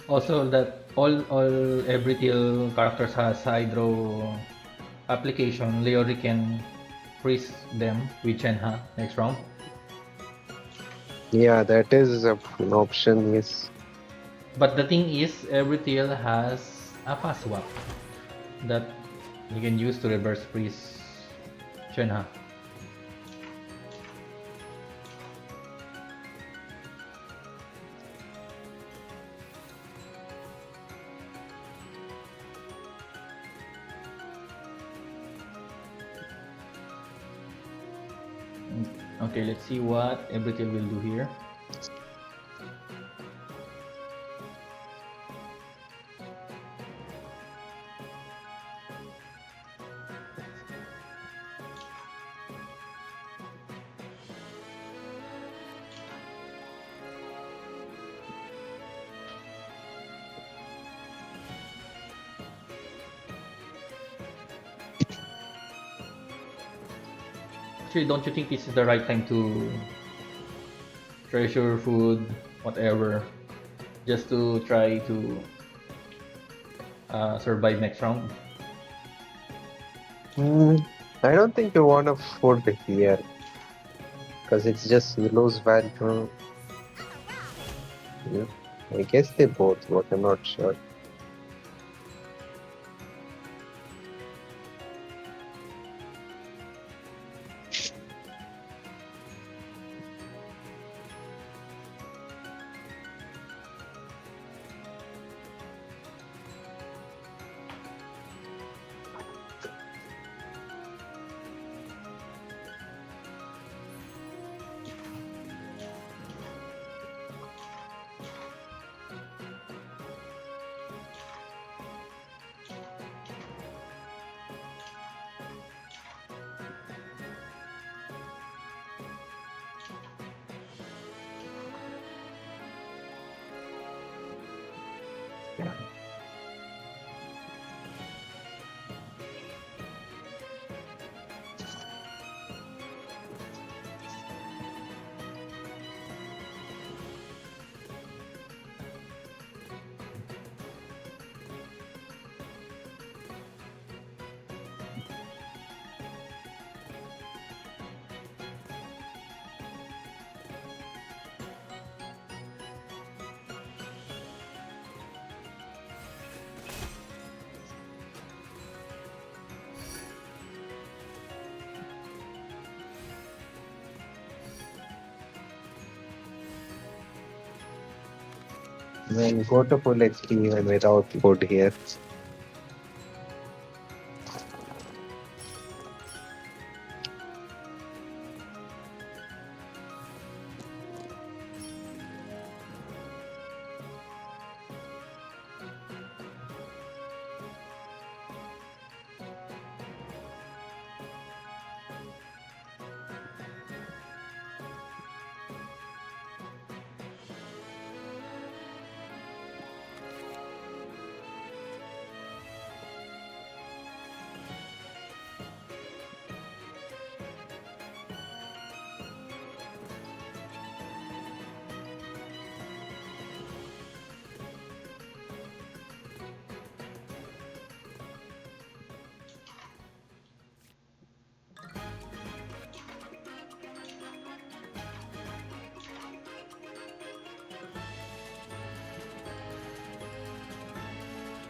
Also, that all Ebrithil characters has hydro application. Leoric can freeze them with Shenhe next round. Yeah, that is an option, yes. But the thing is, Ebrithil has a fast swap that you can use to reverse freeze Shenhe. Okay, let's see what Ebrithil will do here. Actually, don't you think this is the right time to treasure food, whatever, just to try to survive next round? Hmm. I don't think you want to food here because it's just you lose value. Yeah. I guess they both, but I'm not sure. Then go to full HP even without food here.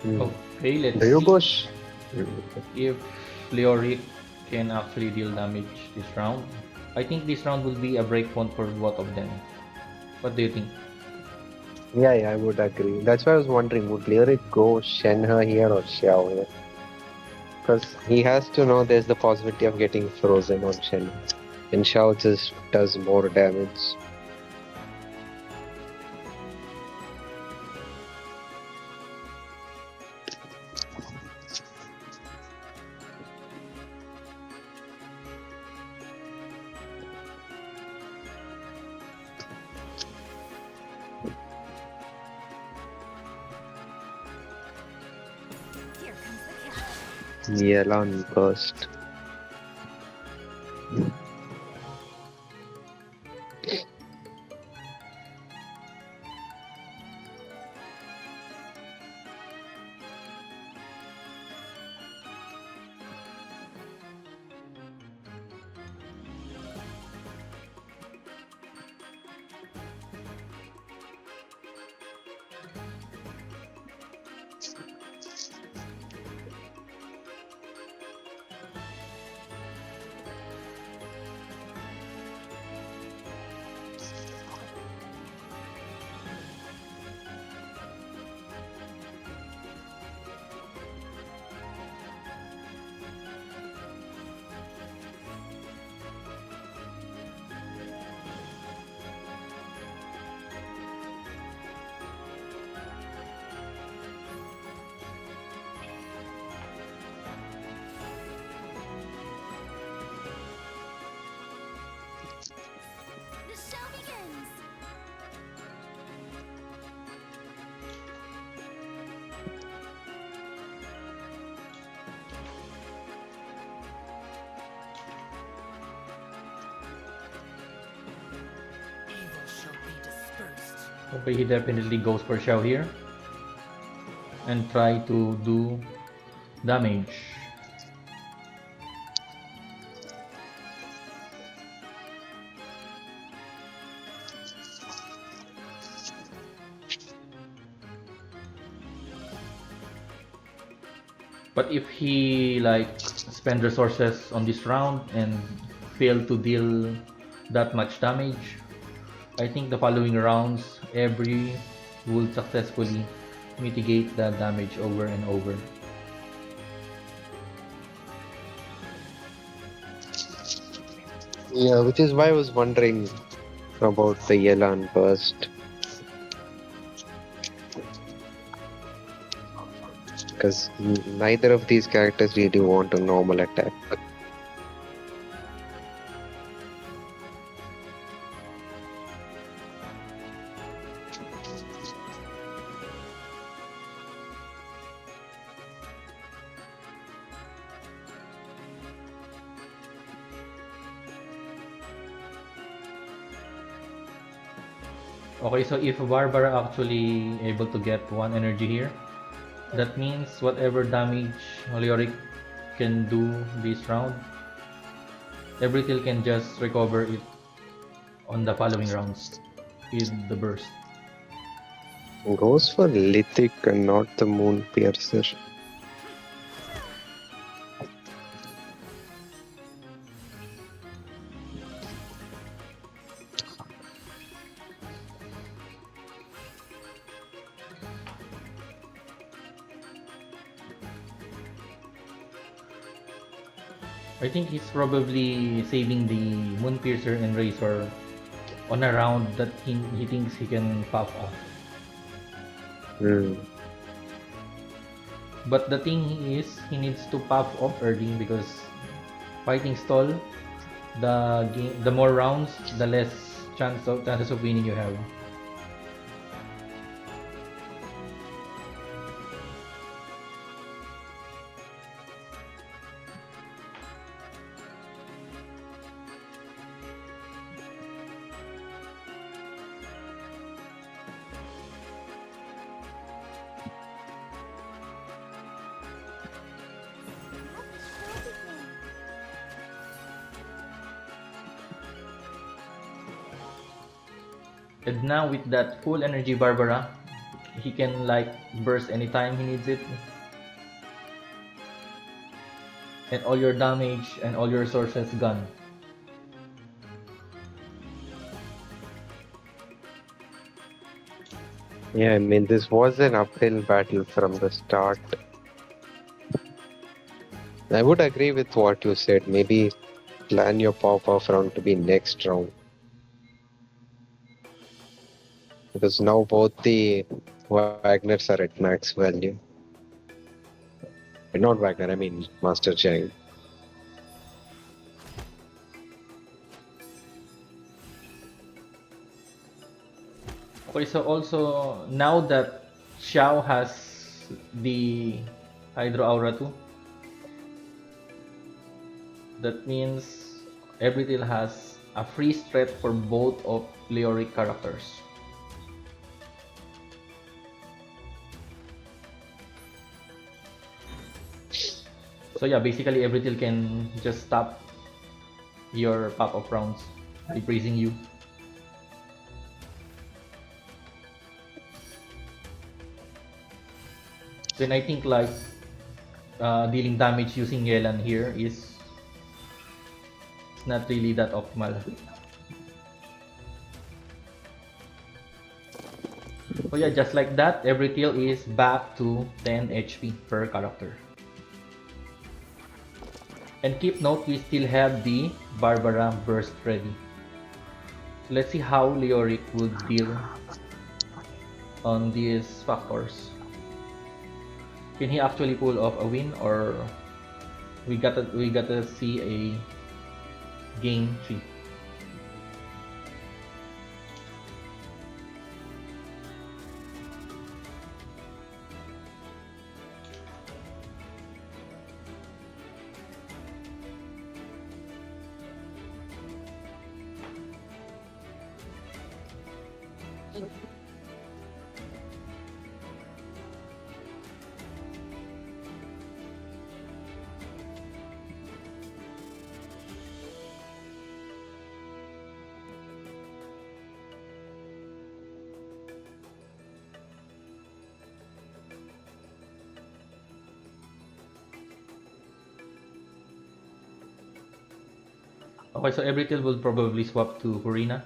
Okay, let's Do you see go? if leoric can actually deal damage this round. I think this round will be a breakpoint for both of them. What do you think? Yeah, I would agree. That's why I was wondering, would Lyric go Shenhe here or Xiao here? Because he has to know there's the possibility of getting frozen on Shenhe. And Xiao just does more damage. Here comes the catch. Yelan burst. The show begins. Okay, he definitely goes for Xiao here and try to do damage. But if he like spend resources on this round and fail to deal that much damage, I think the following rounds every would successfully mitigate the damage over and over. Yeah, which is why I was wondering about the Yelan burst. Because neither of these characters really want a normal attack. Okay, so if Barbara actually able to get one energy here, that means whatever damage Leoric can do this round, Ebrithil can just recover it on the following rounds with the burst. Goes for Lithic and not the Moon Piercer. I think he's probably saving the Moon Piercer and Razor on a round that he thinks he can pop off. Hmm. But the thing is, he needs to pop off early because fighting stall, the more rounds, the less chances of winning you have. Let the show begin. And now with that full energy Barbara, he can like burst anytime he needs it. And all your damage and all your resources gone. Yeah, I mean, this was an uphill battle from the start. I would agree with what you said. Maybe plan your pop-off round to be next round. Because now both the Wagners are at max value. Not Wagner, I mean Master Chang. Okay, so also now that Xiao has the Hydro Aura too, that means Ebrithil has a free threat for both of leoric characters. So yeah, basically Ebrithil can just stop your pop-up rounds by praising you. Then I think like dealing damage using Yelan here is not really that optimal. So yeah, just like that, Ebrithil is back to 10 HP per character. And keep note, we still have the Barbara burst ready. So let's see how Leoric would deal on these factors. Can he actually pull off a win, or we gotta see a game 3? Okay, so Ebrithil will probably swap to Purina.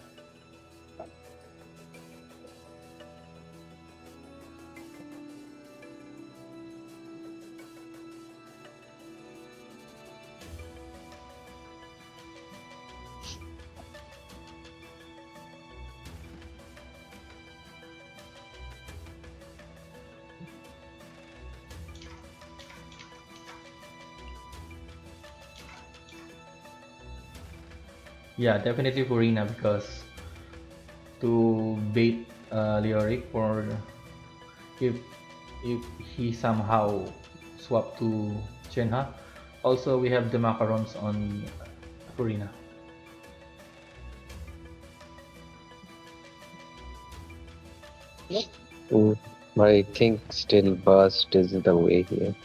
Yeah, definitely Purina, because to bait Leoric for if if he somehow swap to Chenha. Also, we have the macarons on Purina. Mm, I think still burst is the way here.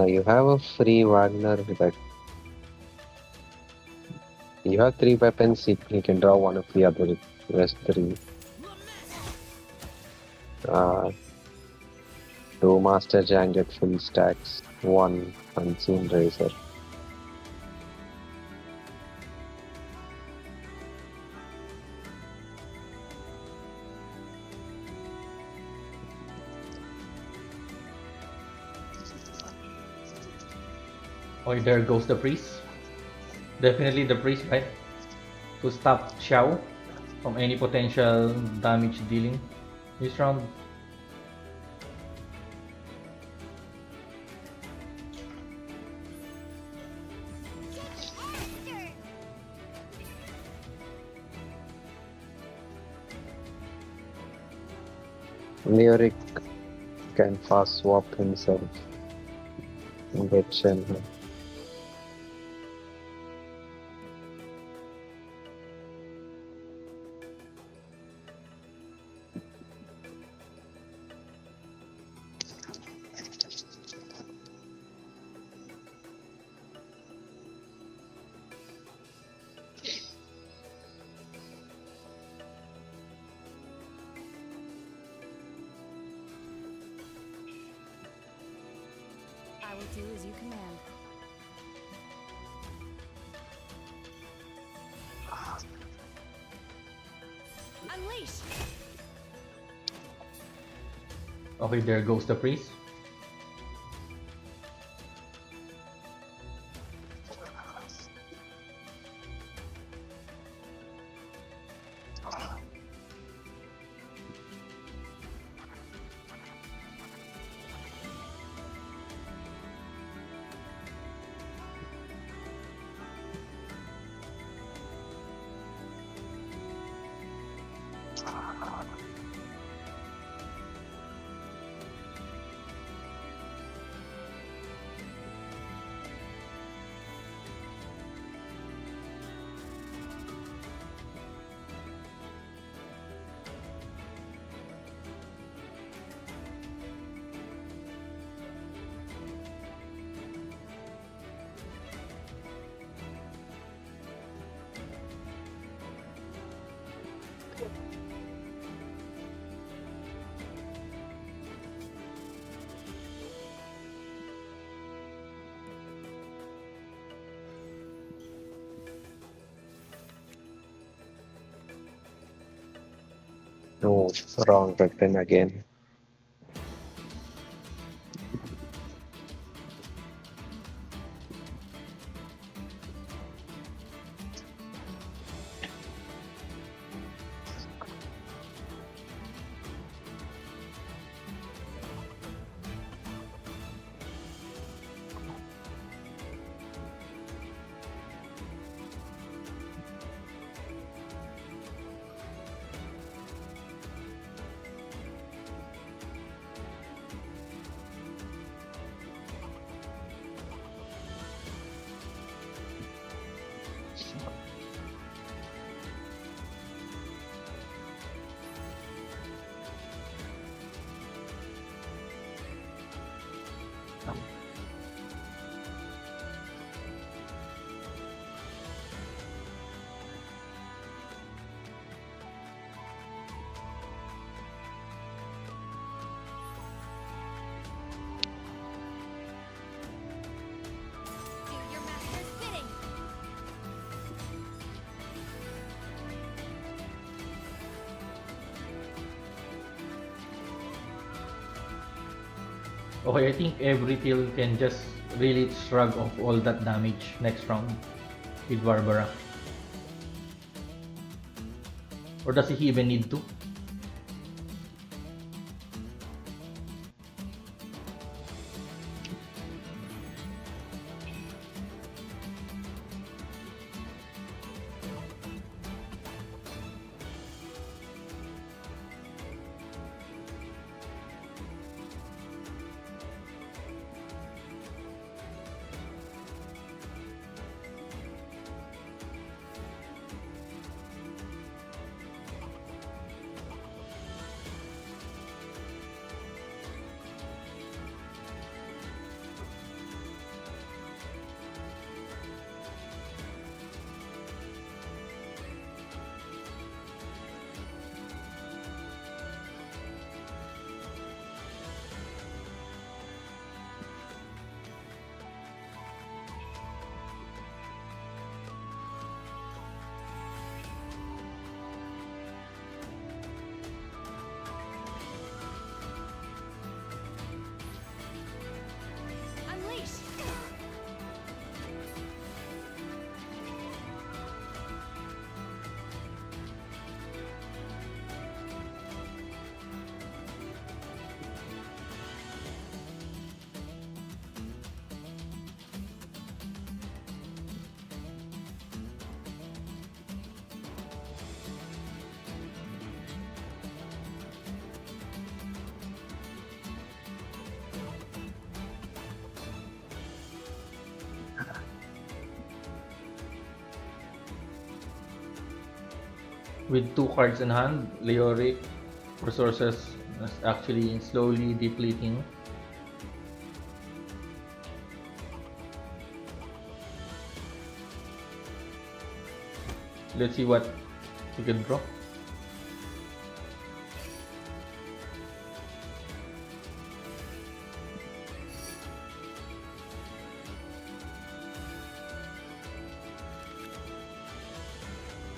You have a free Wagner that you have 3 weapons. You can draw one of the other rest 3. Uh, 2 Master Jang at full stacks, 1 Unseen Razor. Oh, there goes the priest. Definitely the priest, right? To stop Xiao from any potential damage dealing this round. Leoric can fast swap himself and get Shenhe. Do as you command. Unleash! Okay, there goes the priest. No, wrong button again. Do your master's bidding. Okay, I think Ebrithil can just really shrug off all that damage next round with Barbara. Or does he even need to? Unleash! With 2 cards in hand, leoric resources is actually slowly depleting. Let's see what he can draw.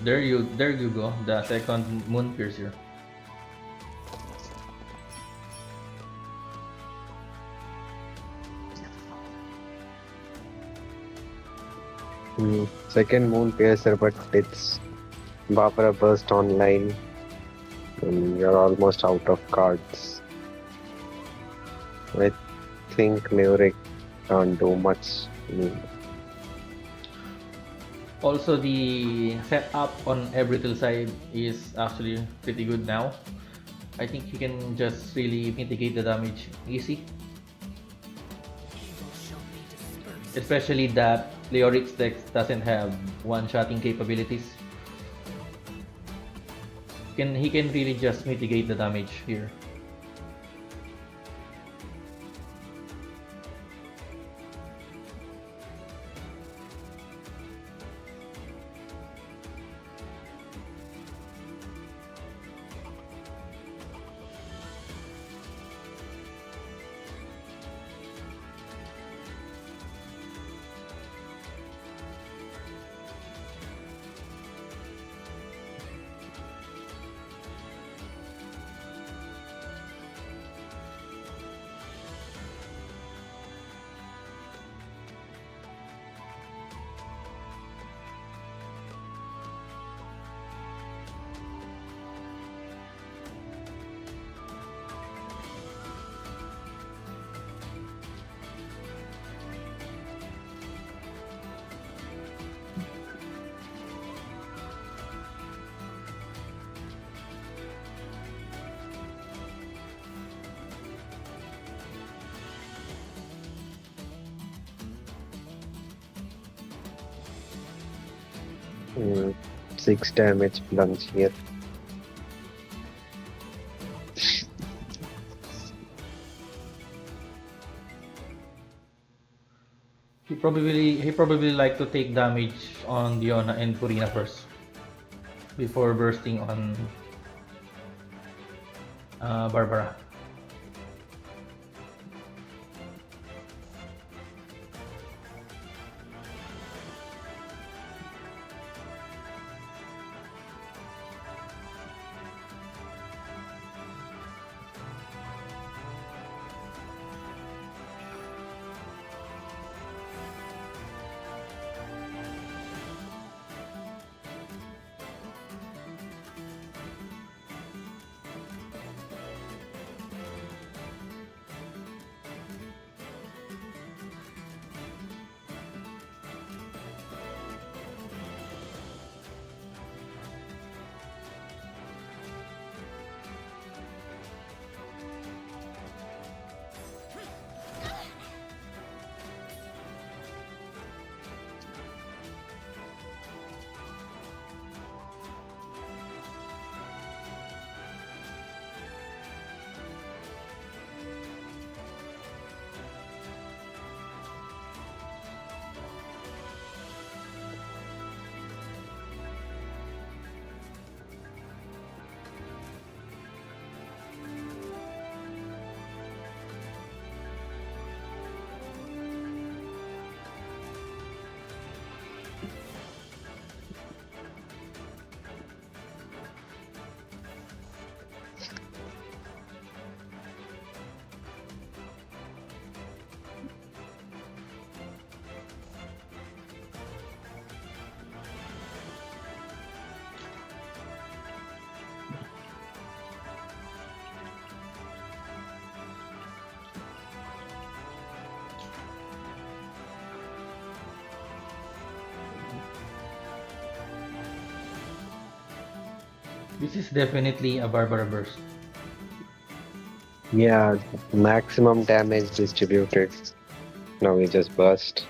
There you go, the second Moon Piercer. Second Moon Piercer, but it's Barbara Burst online, and you're almost out of cards. I think leoric can't do much. Also, the setup on Ebrithil side is actually pretty good now. I think he can just really mitigate the damage easy. Especially that Leoric's deck doesn't have one-shotting capabilities. He can really just mitigate the damage here. Mm, 6 damage plunge here. He probably like to take damage on Diona and Purina first before bursting on Barbara. This is definitely a Barbara burst. Yeah, maximum damage distributed. Now we just burst.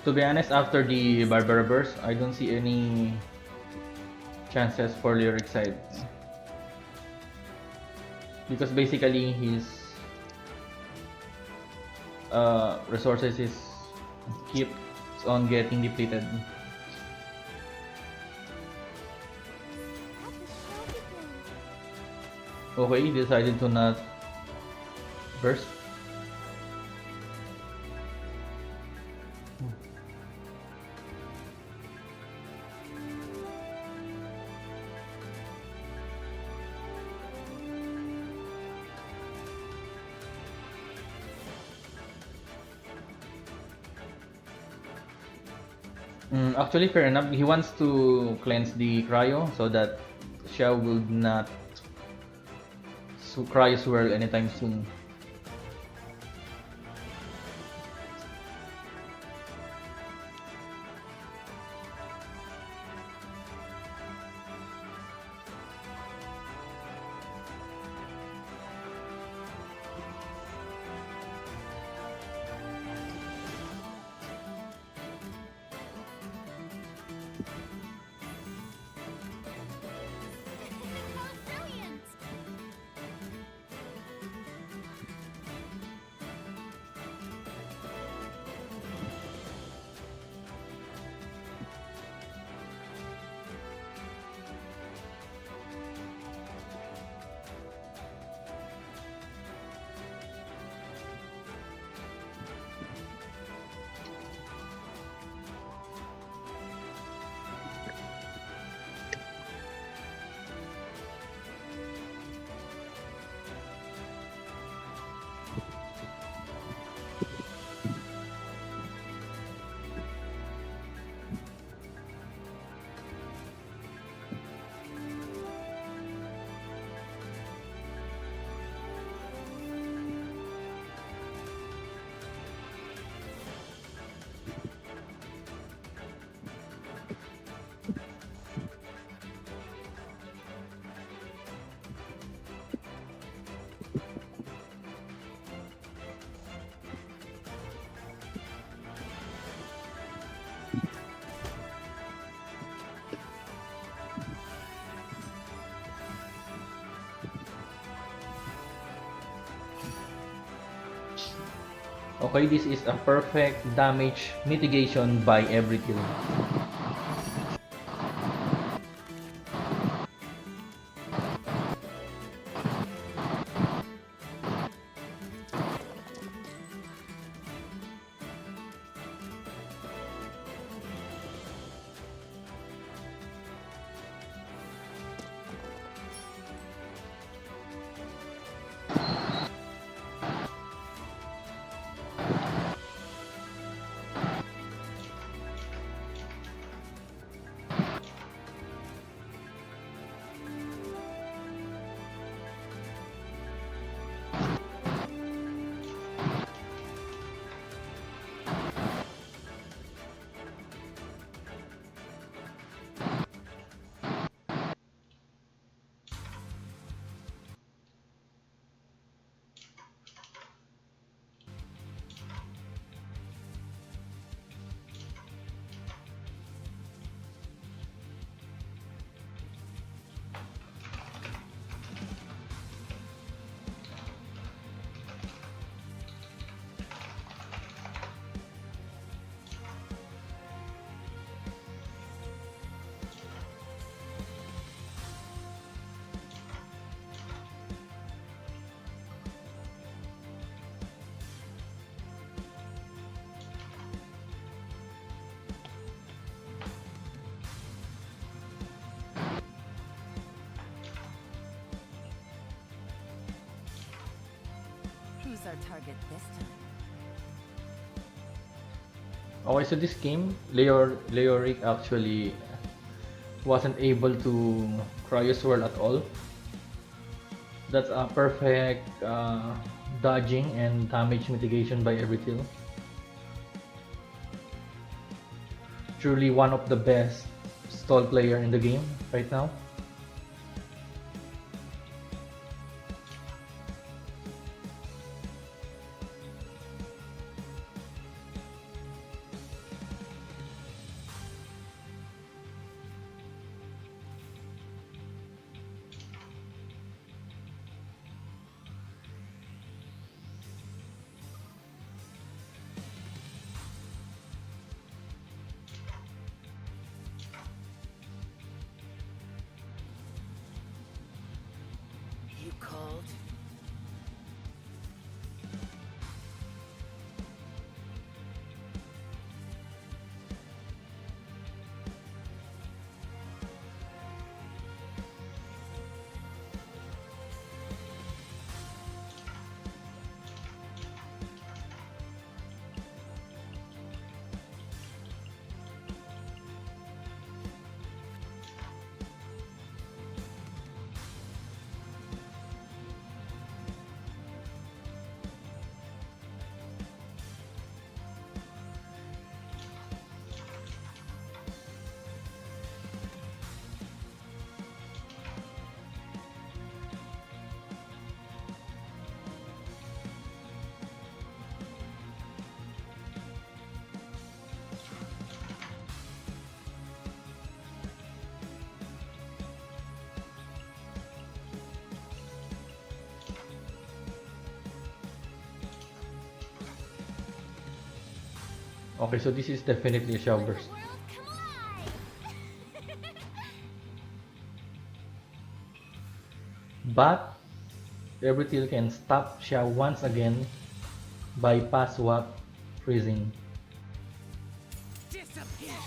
To be honest, after the Barbara burst, I don't see any chances for Lyric side. Because basically his resources is keeps on getting depleted. Let the show begin. Okay, he decided to not burst. Actually, fair enough. He wants to cleanse the cryo so that Xiao will not cryo swirl anytime soon. How brilliant! Okay, this is a perfect damage mitigation by Ebrithil. Who's our target this time? Okay, so this game, Leoric actually wasn't able to cryo swirl at all. That's a perfect dodging and damage mitigation by Ebrithil. Truly one of the best stall player in the game right now. Okay, so this is definitely a Xiao burst. World collide! But Ebrithil can stop Xiao once again by pass swap freezing. Disappear.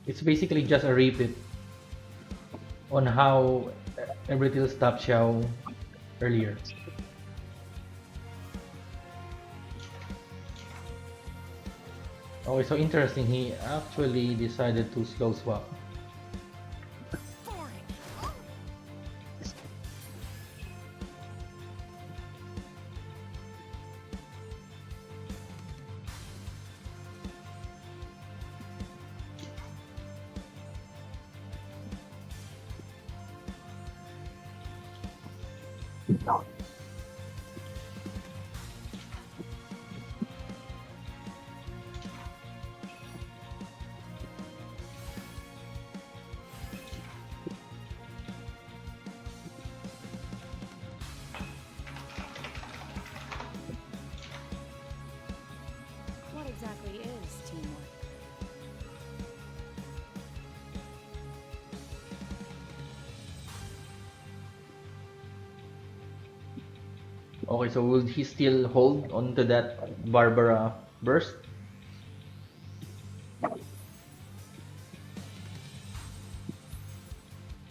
It's basically just a repeat on how Ebrithil stopped Xiao earlier. Oh, it's so interesting. He actually decided to slow swap. Boring. What exactly is teamwork? Okay, so will he still hold on to that Barbara burst?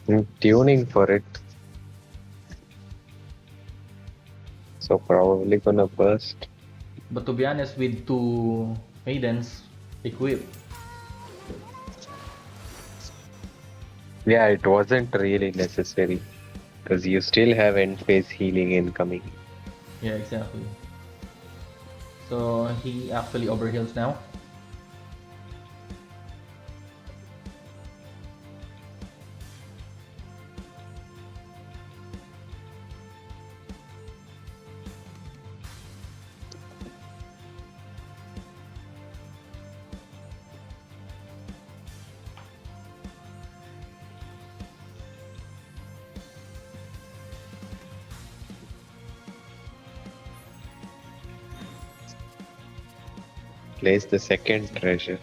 I'm tuning for it, so probably gonna burst. But to be honest, with two maidens equipped, Yeah, it wasn't really necessary because you still have end phase healing incoming. yeah, exactly. So he actually overheals now. Place the second treasure.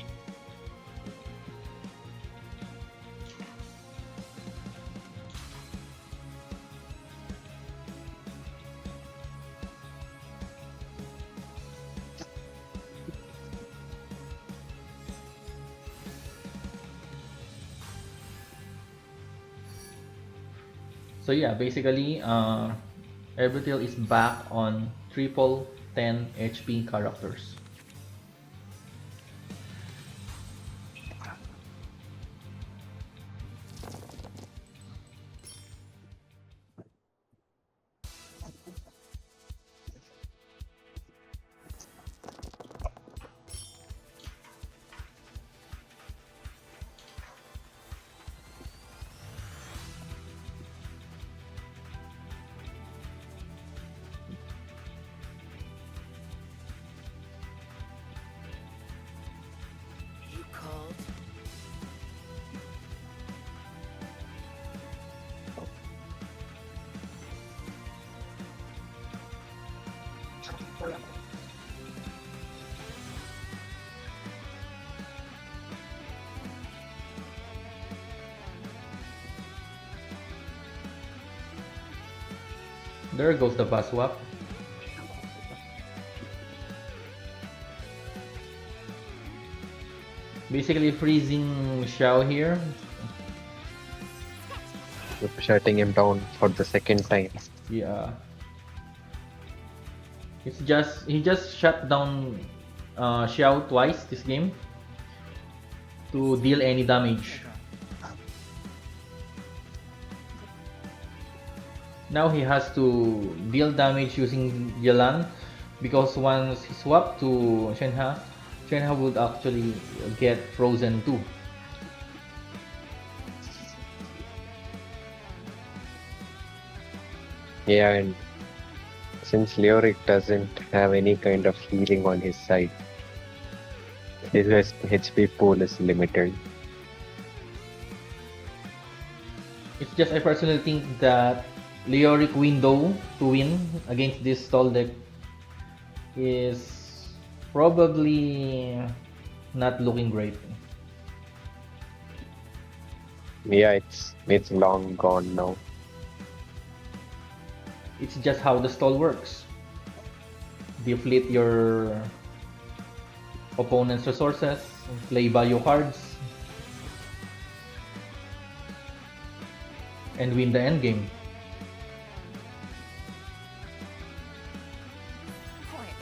So yeah, basically, Ebrithil is back on triple 10 HP characters. You called? There goes the pass swap. Basically freezing Xiao here. Shutting him down for the second time. Yeah. He just shut down Xiao twice this game to deal any damage. Now he has to deal damage using Yelan because once he swapped to Shenhe, Shenhe would actually get frozen too. Yeah, and since Leoric doesn't have any kind of healing on his side, his HP pool is limited. It's just I personally think that leoric window to win against this stall deck is probably not looking great. Yeah, it's long gone now. It's just how the stall works. Deflate your opponent's resources, play value cards, and win the endgame. Quiet.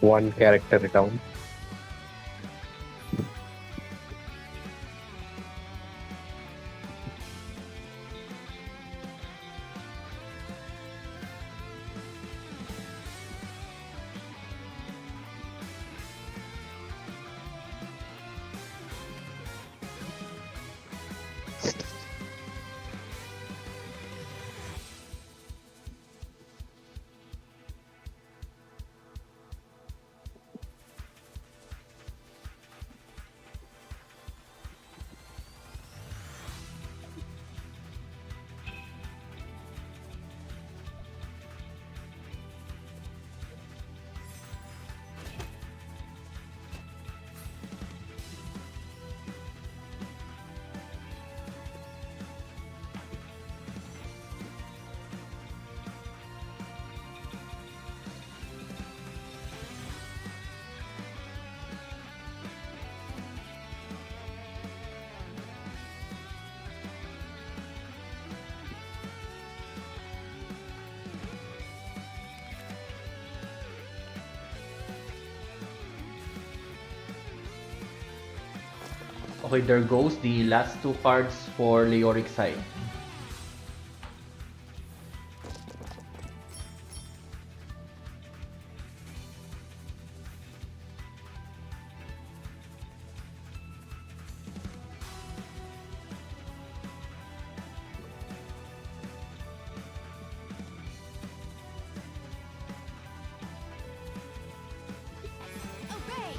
One character down. Okay, there goes the last two cards for leoric side. Obey!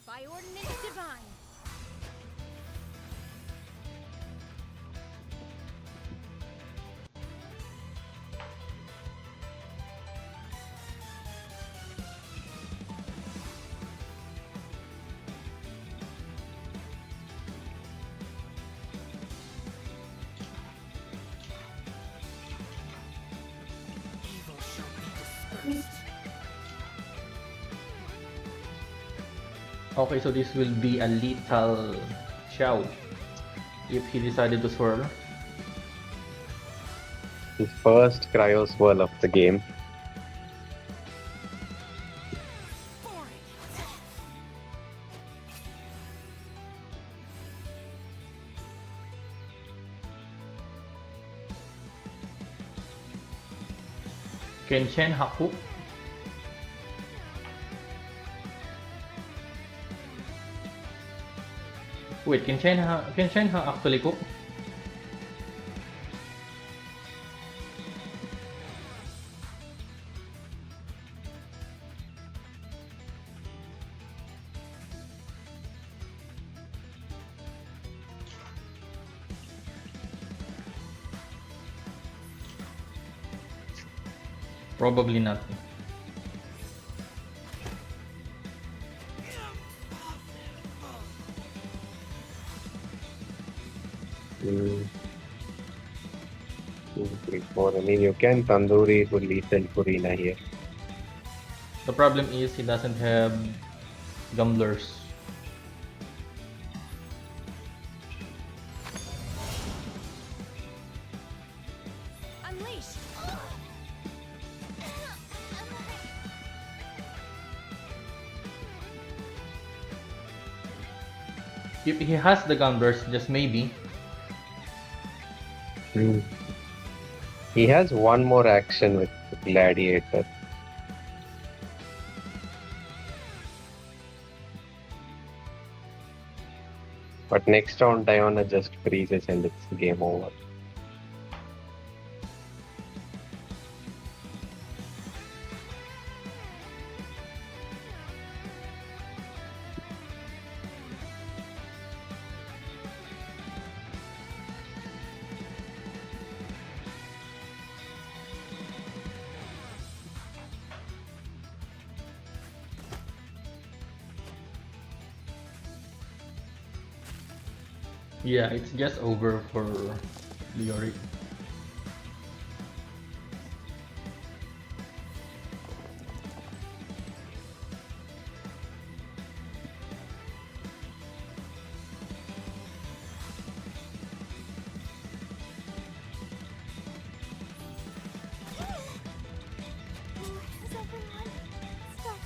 By ordinance divine. Okay, so this will be a lethal Xiao if he decided to swirl. The first cryo swirl of the game. Kenshin Haku. Wait, Kenshin Ha actually cook? Probably not. Mm. 2, 3, 4. I mean, you can tandoori to lethal Purina here. The problem is he doesn't have gamblers. Unleash! If he has the gamblers, just maybe. Mm. He has one more action with Gladiator. But next round, Diana just freezes and it's game over. Yeah, it's just over for leoric. Is everyone? Stop.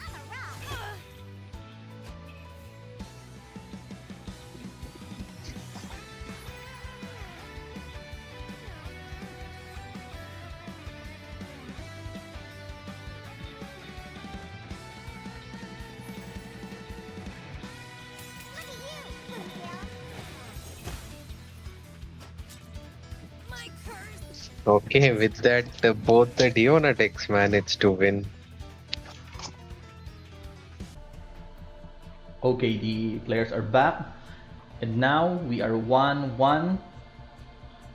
I'm a rock. Look at you, Ebrithil. My curse. Okay, with that, both the Diona decks managed to win. Okay, the players are back. And now we are 1-1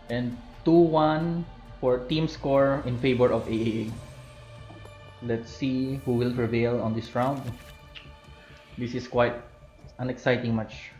and 2-1 for team score in favor of AAA. Let's see who will prevail on this round. This is quite an exciting match.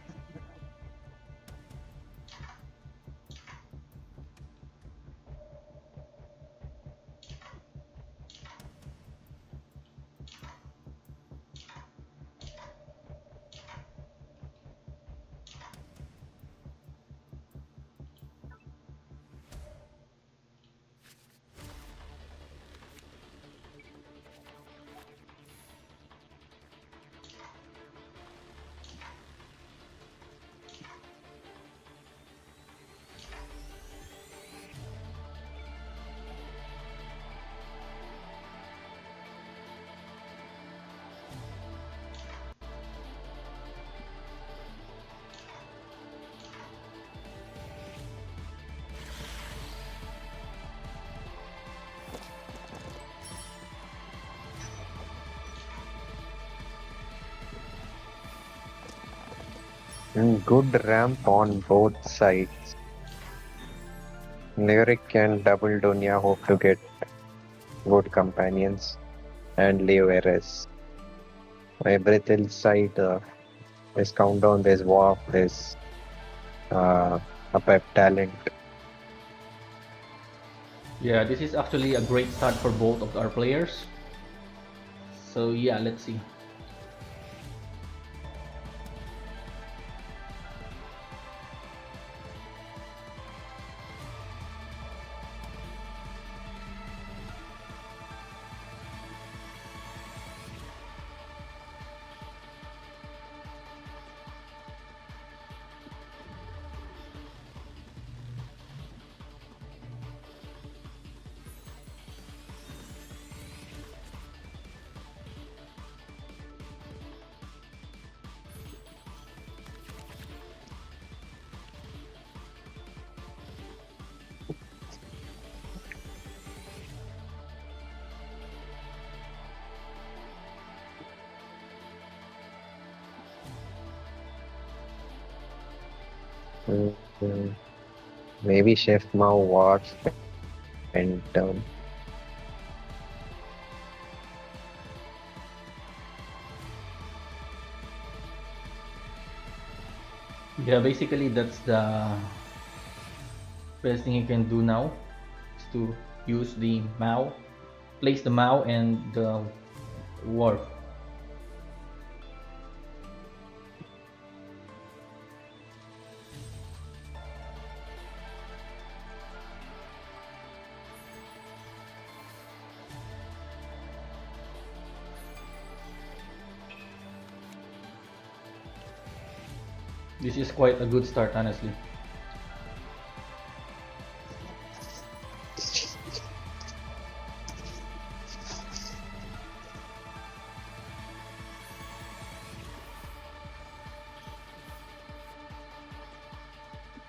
Good ramp on both sides. Leoric and Double Dunya hope to get good companions. And Leo Eres. Ebrithil side, there's Countdown, there's Warp, there's a Pep Talent. Yeah, this is actually a great start for both of our players. So yeah, let's see. Mm, maybe Chef Mao Wars and Yeah, basically that's the best thing you can do now is to use the Mao, place the Mao and the warp. This is quite a good start, honestly.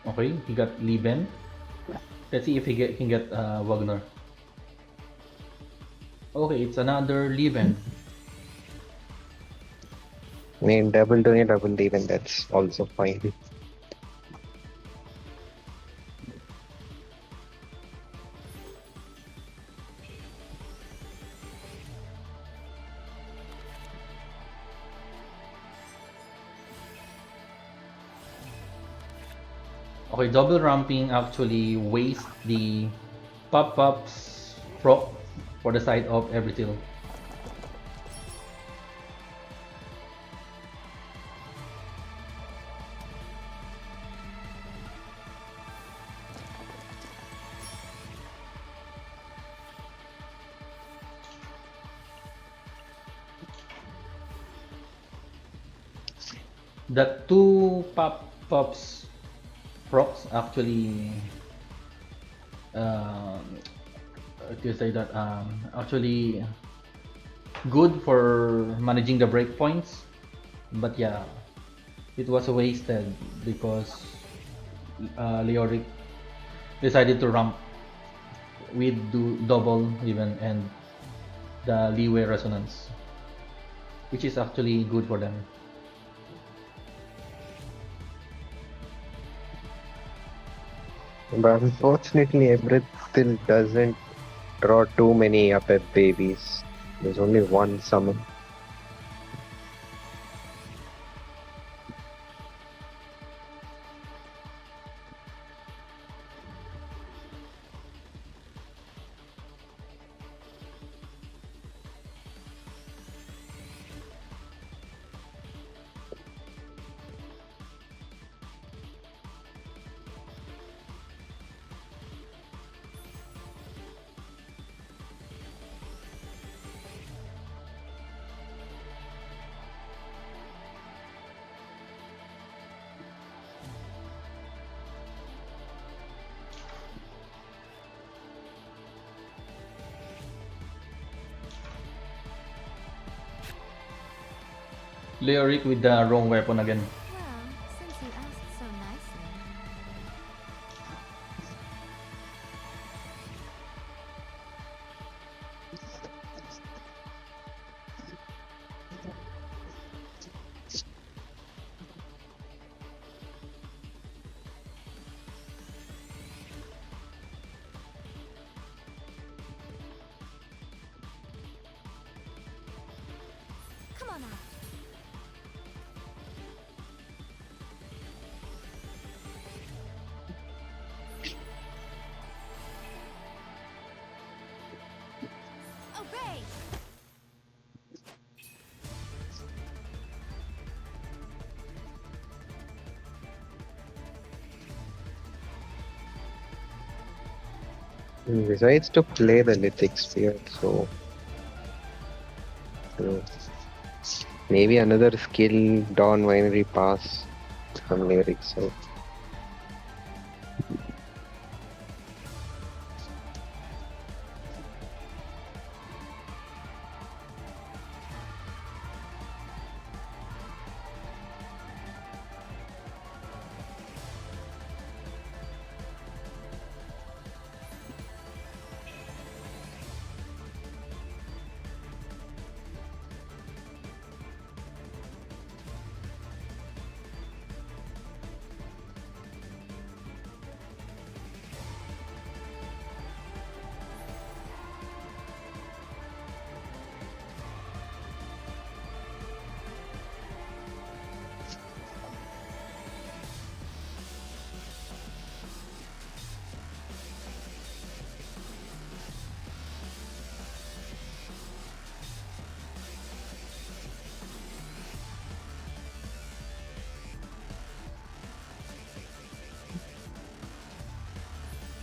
Okay, he got Lieben. Let's see if can get Wagner. Okay, it's another Lieben. I mean double doing a double even that's also fine. Okay, double ramping actually wastes the pop-ups for the side of Ebrithil. The two pop-ups procs actually uh, to say that actually good for managing the breakpoints, but yeah, it was wasted because leoric decided to ramp with double even and the leeway resonance, which is actually good for them. But unfortunately Ebrithil doesn't draw too many up babies. There's only one summon. Leoric with the wrong weapon again. Well, since you asked so nicely. Come on now. Besides to play the Lithic Sphere, so you know, maybe another skill Dawn Winery pass from Lyric. So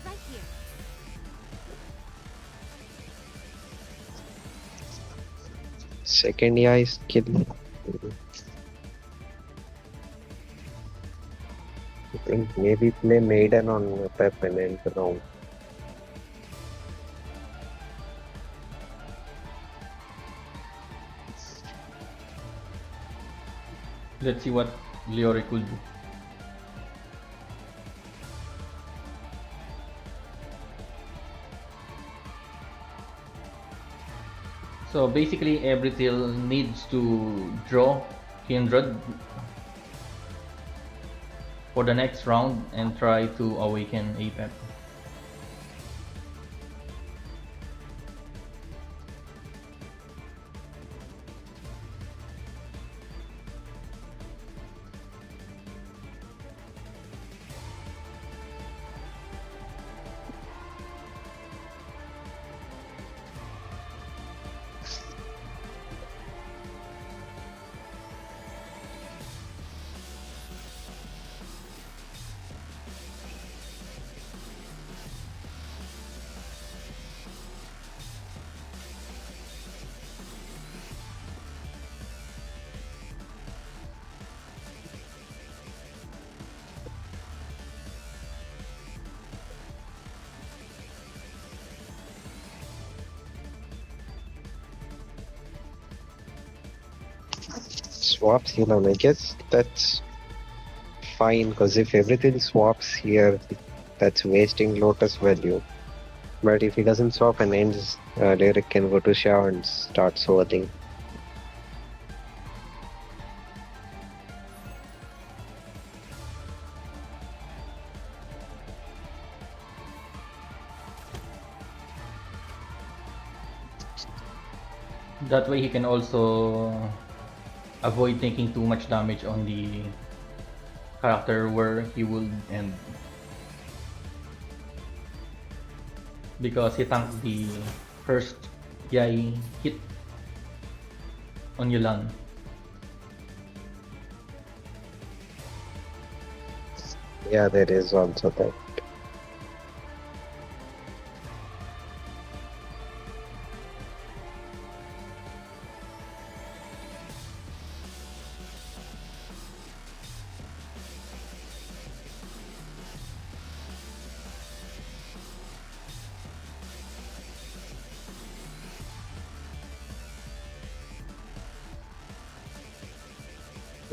Right here. second AI skill. I think maybe play Maiden on Pep and end the round. Let's see what leoric will do. So basically, Ebrithil needs to draw Kindred for the next round and try to awaken Apep. Swaps here, I guess that's fine because if everything swaps here, that's wasting Lotus value. But if he doesn't swap and ends, Lyric can go to Shao and start sworthing. That way he can also avoid taking too much damage on the character where he will end. Because he tanked the first Yai hit on Yulan. Yeah, there is also that.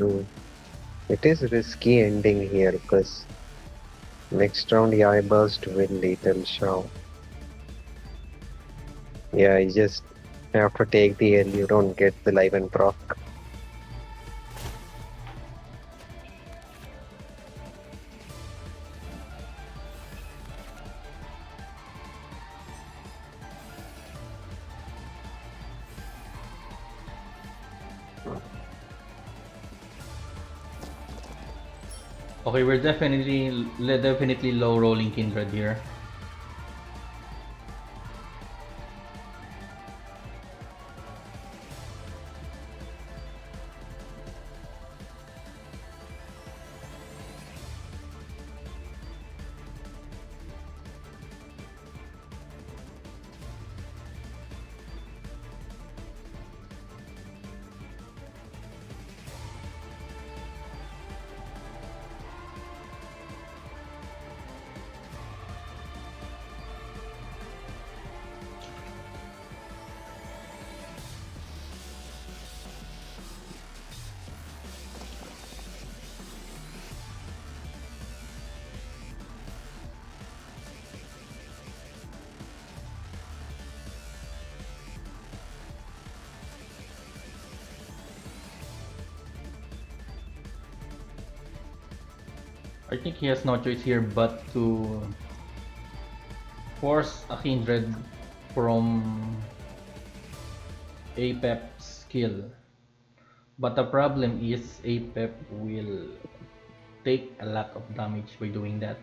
Hmm. It is risky ending here because next round Yai Burst will lethal Shao. Yeah, you just have to take the L, you don't get the live and proc. Okay, we're definitely low rolling Kindred here. I think he has no choice here but to force a kindred from APEP skill. But the problem is APEP will take a lot of damage by doing that.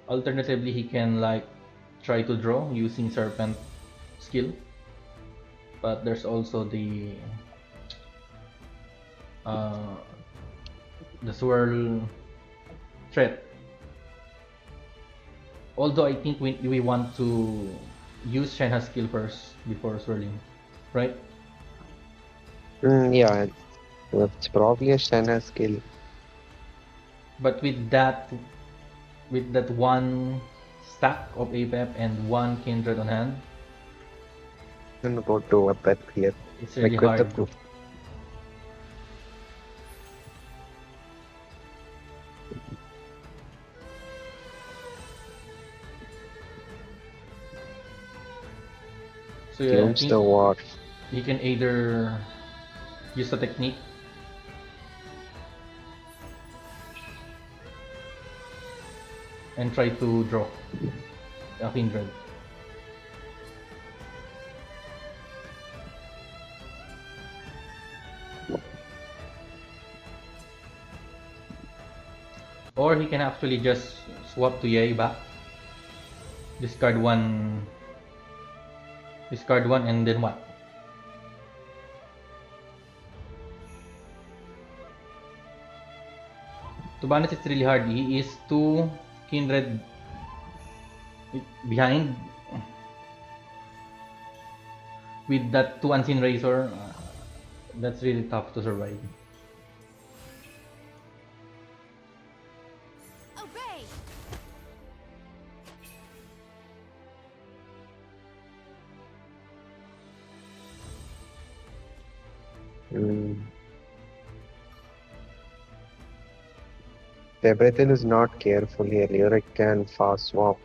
Alternatively, he can like try to draw using Serpent skill, but there's also uh, the swirl threat. Although I think we want to use Shenha's skill first before swirling, right? Yeah, it's probably a Shanna skill. But with that one stack of APEP and one kindred on hand, I'm gonna go to a pet here. it's really Like with the hard. So yeah, I tunes think the war. he can either use the technique and try to draw a kindred. Or he can actually just swap to Yai back, discard one, and then what? To be honest, it's really hard. He is two kindred behind with that two unseen razor. That's really tough to survive. Obey! Mm. Ebrithil is not careful here. Leoric can fast swap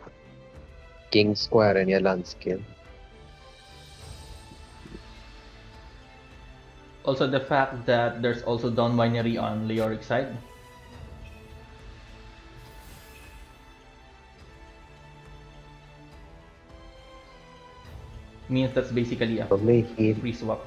King Square and Yalan skill. Also, the fact that there's also down binary on Leoric side. Means that's basically a Probably he free swap.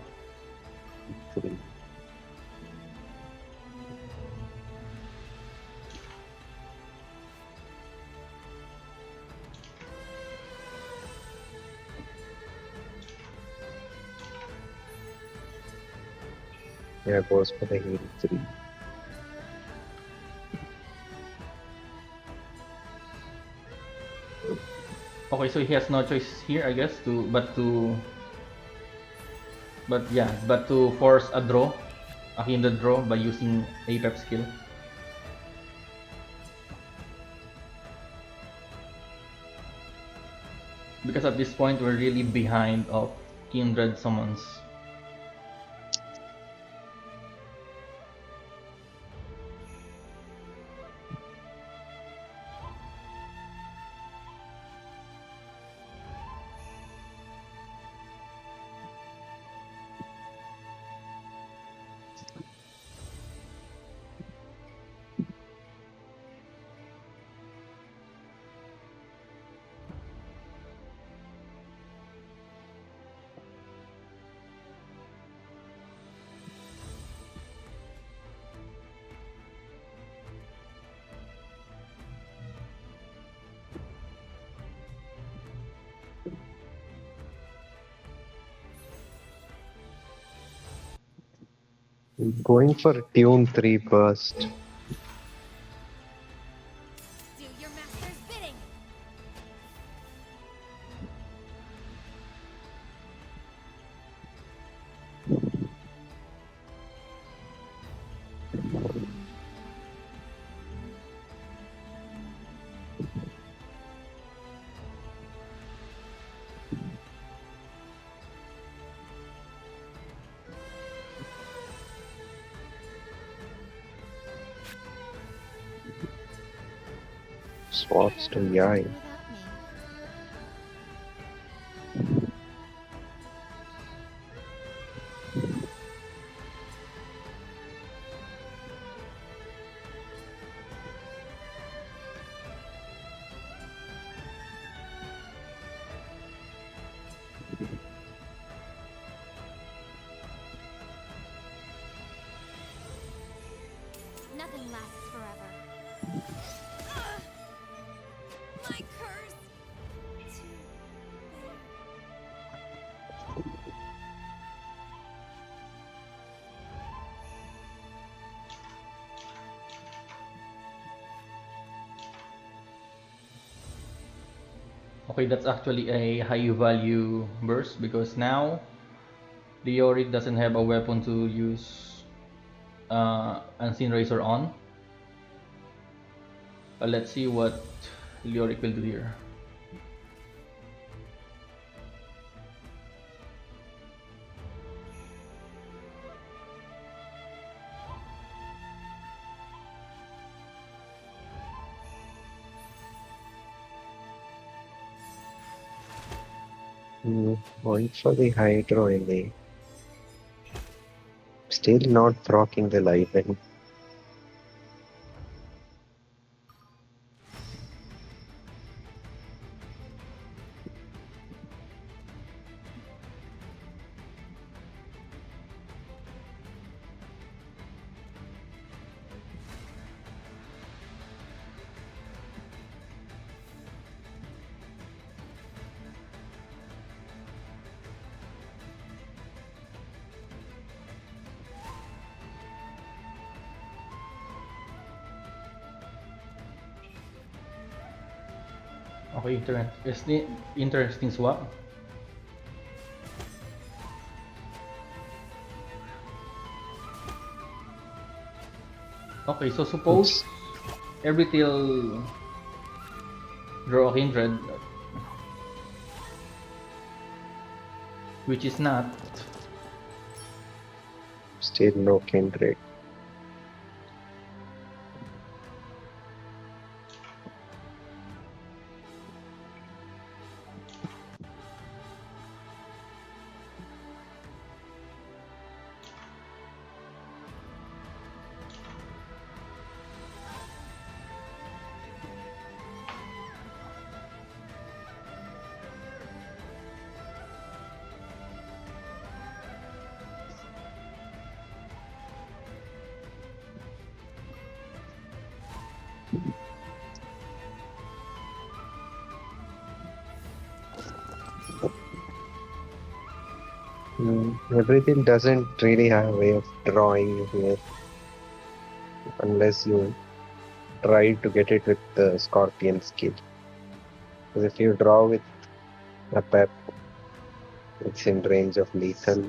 goes for the heal 3. Okay, so he has no choice here, I guess, but to force a hindered draw by using APEP skill. Because at this point we're really behind of kindred summons. Going for tune 3 burst. Do your master's bidding! Swaps to Yai. Without me. Nothing lasts forever. Ugh! My curse! Too late. Okay, that's actually a high value burst because now leoric doesn't have a weapon to use Unseen Razor on. Let's see what leoric will do here. Going for the Hydro in still not proccing the life end. Okay, interesting swap. Okay, so suppose Ebrithil draw a kindred, which is not. Still no kindred. Everything doesn't really have a way of drawing here unless you try to get it with the Scorpion skill. Because if you draw with a pep, it's in range of lethal.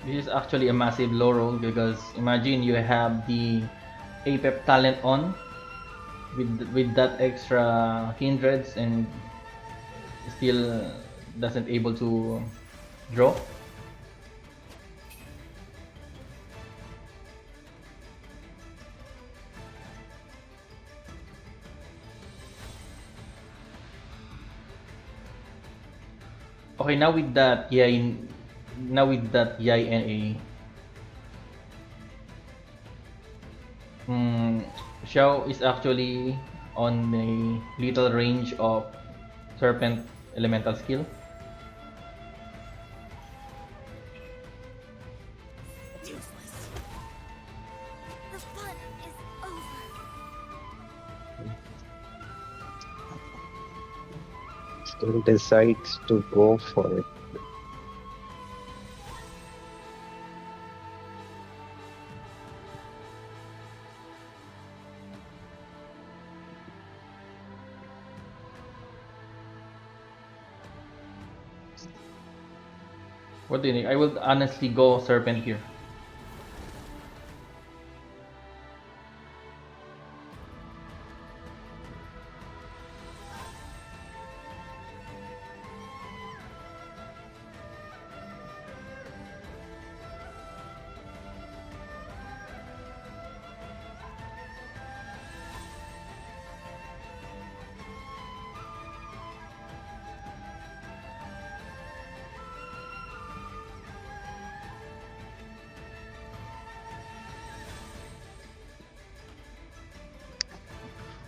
This is actually a massive low roll because imagine you have the APEP talent on with that extra kindreds and still doesn't able to draw. Okay, now with that Yai NA, Xiao is actually on a little range of Serpent elemental skill. Useless. The fun is over. Still decides to go for it. What do you think? I will honestly go Serpent here.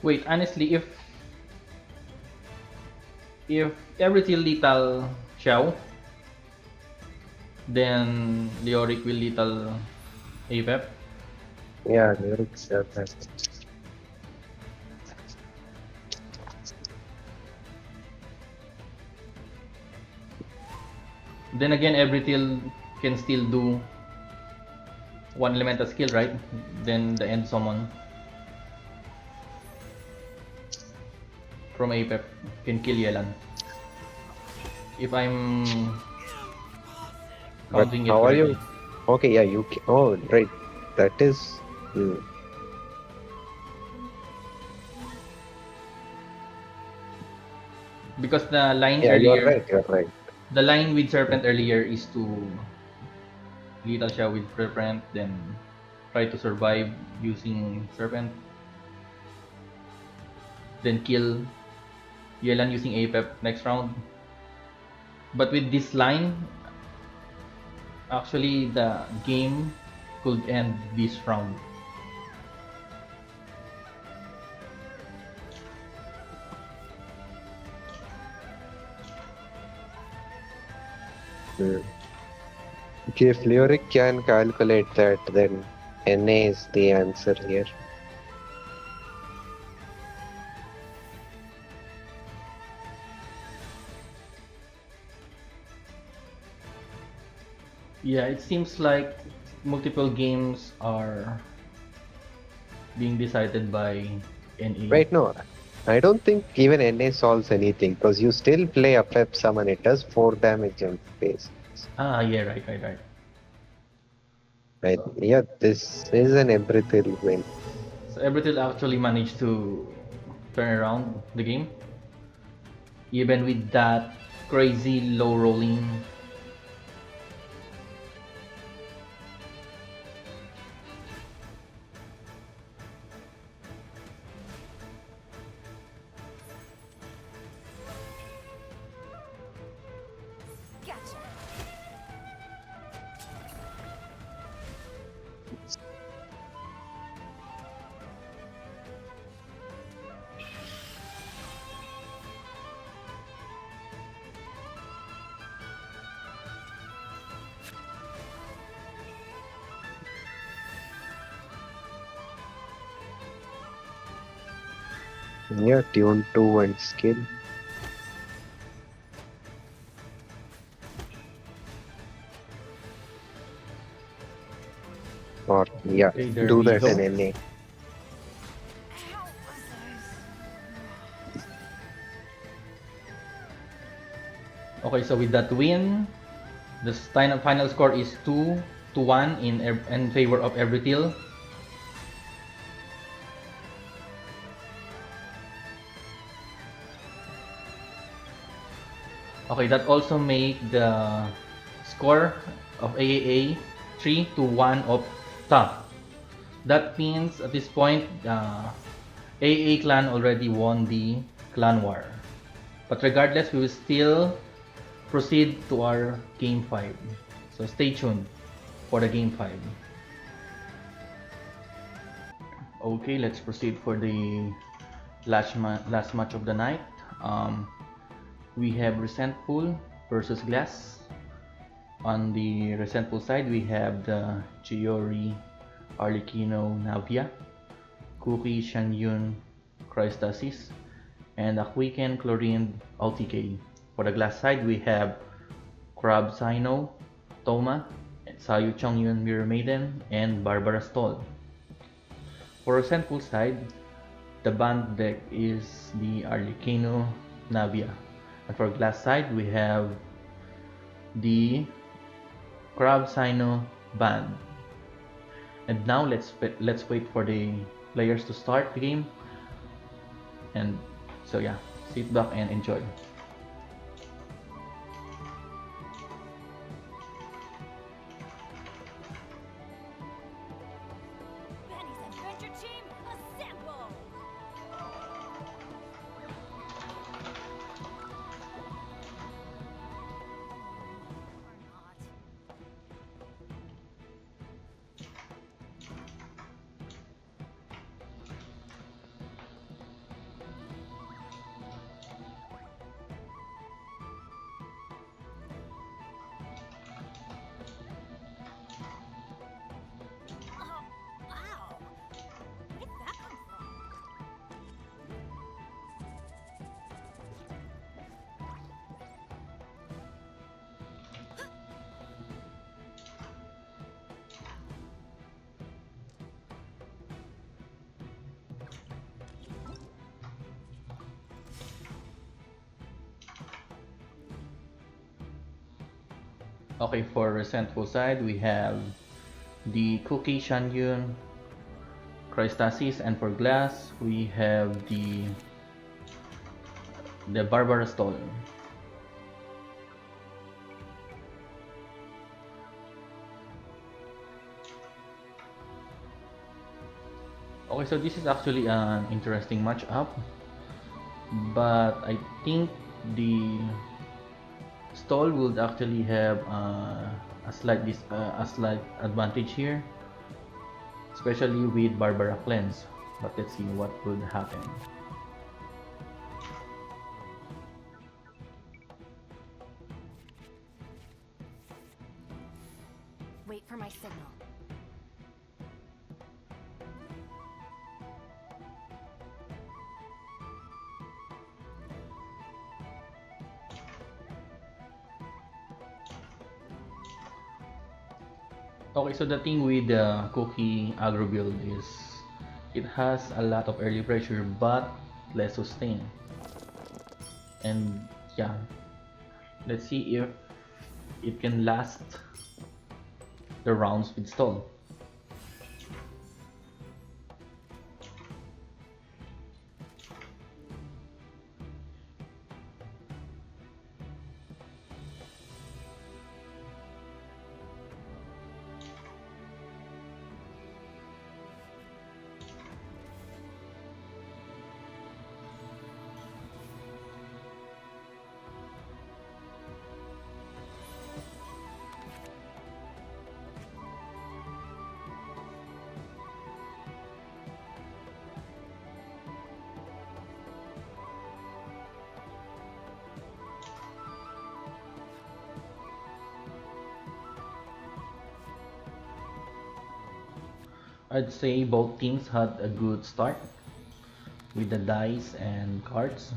Wait, honestly, if Ebrithil lethal Xiao, then leoric will lethal APEP. Yeah, lyrics are that. Then again, Ebrithil can still do one elemental skill, right? Then the end summon from APEP can kill Yelan. If I'm But counting it how are correctly. you? Okay, yeah, you. Oh, right. That is. Hmm. Because the line Yeah, you're earlier, right. You're right. the line with Serpent earlier is to lethal siya with Serpent, then try to survive using Serpent, then kill Yelan using APEP next round. But with this line, actually the game could end this round. Hmm. Okay, if Lyric can calculate that, then NA is the answer here. Yeah, it seems like multiple games are being decided by NA. Right, no. I don't think even NA solves anything because you still play a FEP summon. It does 4 damage on face. Ah, yeah, right. Right. Yeah, this is an Ebrithil win. So Ebrithil actually managed to turn around the game, even with that crazy low rolling. Gotcha. Yeah, tune 2 and skill. Or, yeah, Okay, there do we that go. in NA. How was this? Okay, so with that win, the final score is 2-1 in favor of Ebrithil. Okay, that also make the score of AAA 3-1 of top. That means at this point, AAA clan already won the clan war. But regardless, we will still proceed to our game 5. So stay tuned for the game 5. Okay, let's proceed for the last match of the night. We have Resentful versus Glass. On the Resentful side, we have the Chiori Arlecchino Navia, Cookie Shanyun Chrystasis, and a Quicken Chlorine LTK. For the Glass side, we have Crab Sino, Toma, Sayu Chongyun Mirror Maiden, and Barbara Stoll. For Resentful side, the band deck is the Arlecchino Navia. And for Glass side, we have the Crab Sino band. And now let's wait for the players to start the game. And so yeah, sit back and enjoy. Benny's adventure team, assemble! Or not. Okay, for Resentful side, we have the Cookie Shanyun, Chrystasis, and for Glass, we have the Barbara Stall. Okay, so this is actually an interesting matchup, but I think the Stall would actually have a slight advantage here, especially with Barbara Cleanse. But let's see what would happen. Wait for my signal. Okay, so the thing with the Cookie aggro build is it has a lot of early pressure but less sustain. And yeah, let's see if it can last the rounds with stall. I'd say both teams had a good start with the dice and cards.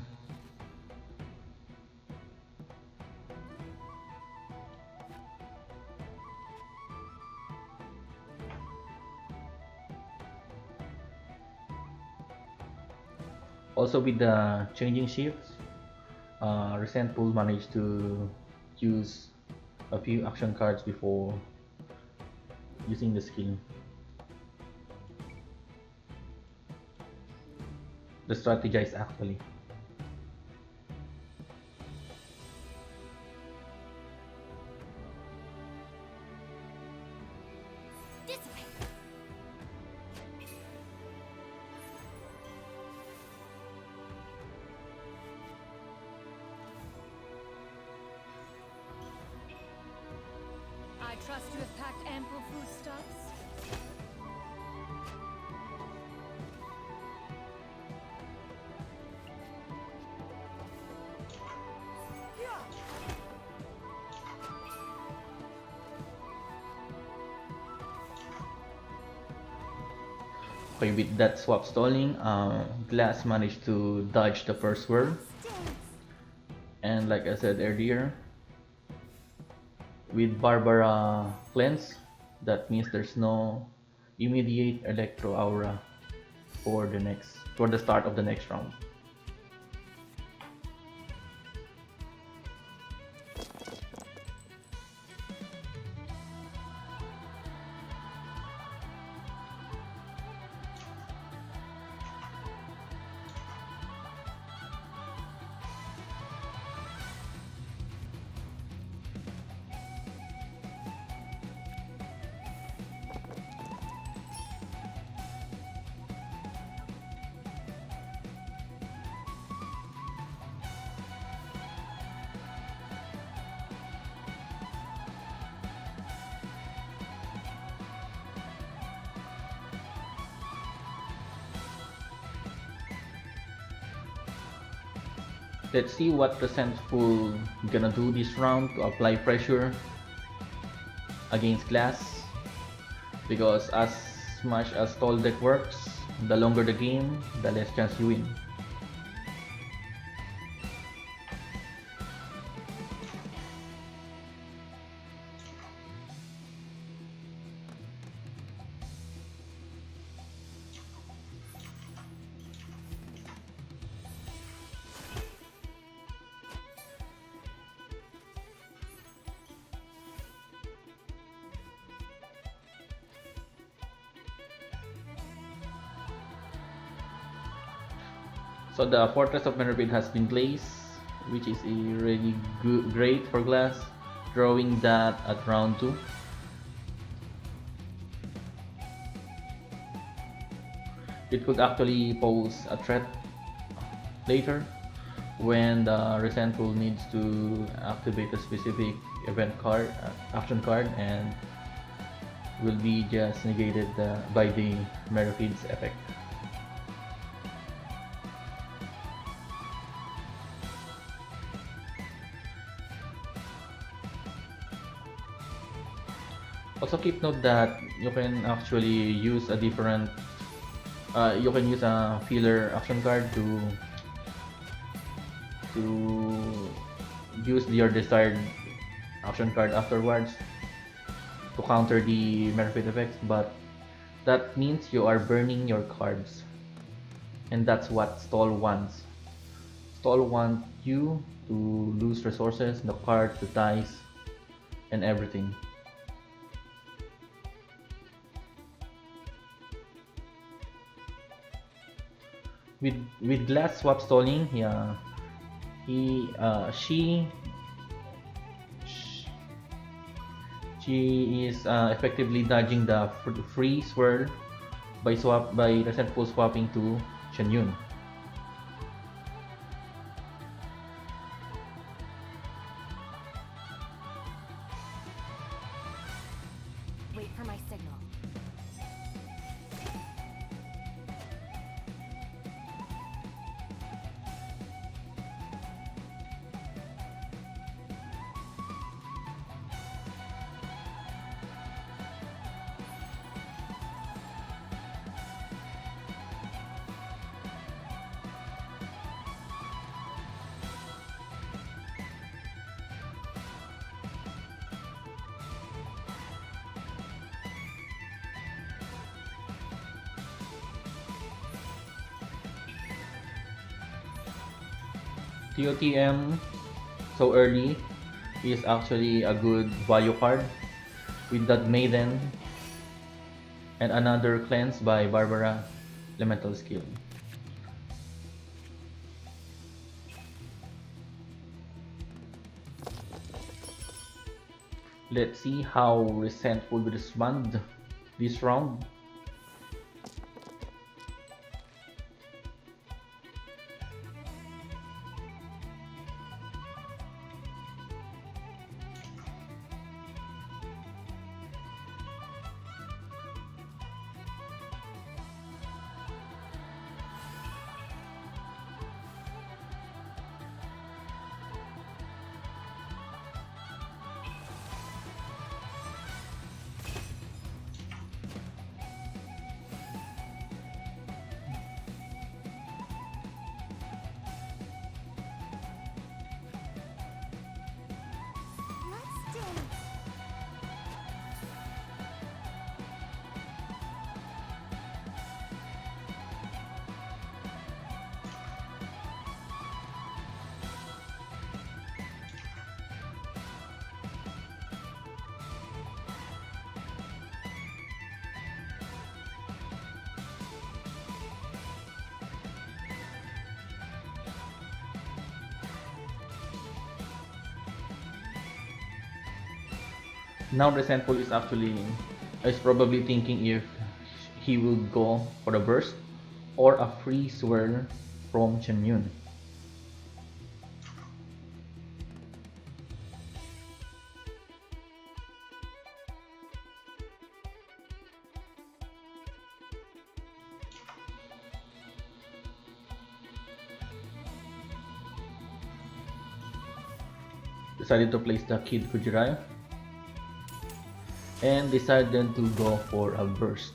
Also with the changing shifts, Resentful managed to use a few action cards before using the skill. The strategize actually. Dissipate. I trust you have packed ample foodstuffs. Okay, with that swap stalling, Glass managed to dodge the first whirl. And like I said earlier, with Barbara Cleanse, that means there's no immediate Electro Aura for the start of the next round. Let's see what Resentful gonna do this round to apply pressure against Glass, because as much as stall deck works, the longer the game, the less chance you win. So the Fortress of Mermaid has been placed, which is a really great for glass, drawing that at round 2. It could actually pose a threat later when the Resentful needs to activate a specific event card, action card, and will be just negated by the Mermaid's effect. Also keep note that you can actually use a different you can use a filler action card to use your desired action card afterwards to counter the Mermaid effects, but that means you are burning your cards, and that's what Stall wants. Stall wants you to lose resources, the cards, the dice, and everything. With glass swap stalling, yeah, she is effectively dodging the free swirl by Resentful swapping to Shenyun. Wait for my signal. TOTM so early is actually a good value card with that Maiden and another cleanse by Barbara elemental skill. Let's see how Resentful will respond this round. Let's dance. Now Resentful is probably thinking if he will go for a burst or a free swirl from Chenyun. Decided to place the Kid Kujirayo and decided to go for a burst.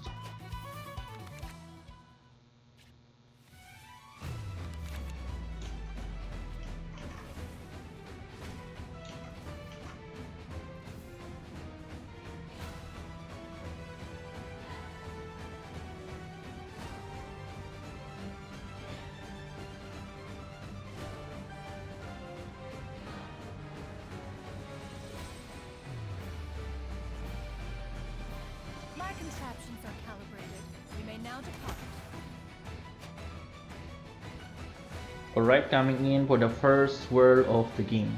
My contraptions are calibrated. We may now depart. Alright, coming in for the first swirl of the game.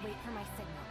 Wait for my signal.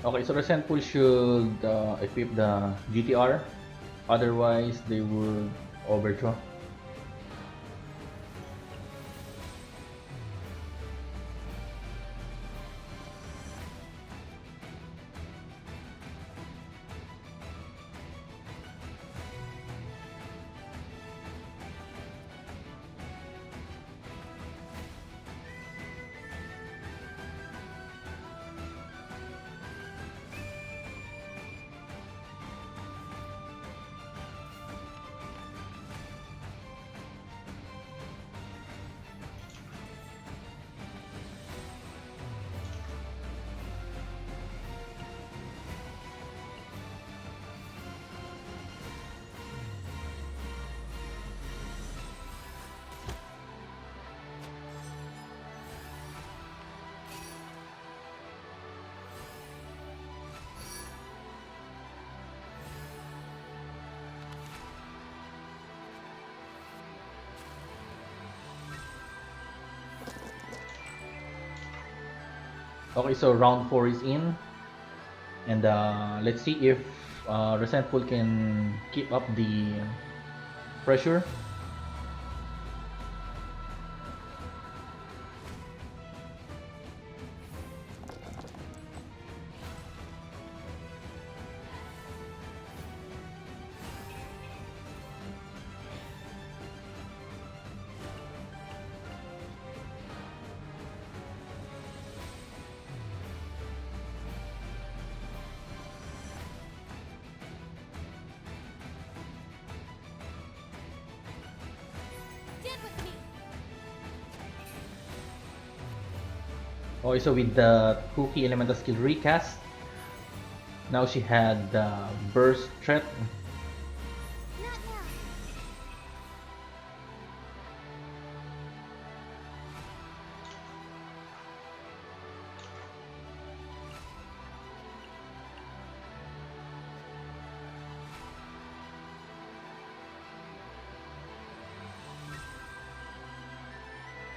Okay, so Resentful should equip the GTR, otherwise they would overdraw. Okay, so round 4 is in, and let's see if Resentful can keep up the pressure. Stand with me. Okay, so with the Cookie Elemental skill recast, now she had burst threat. Not now.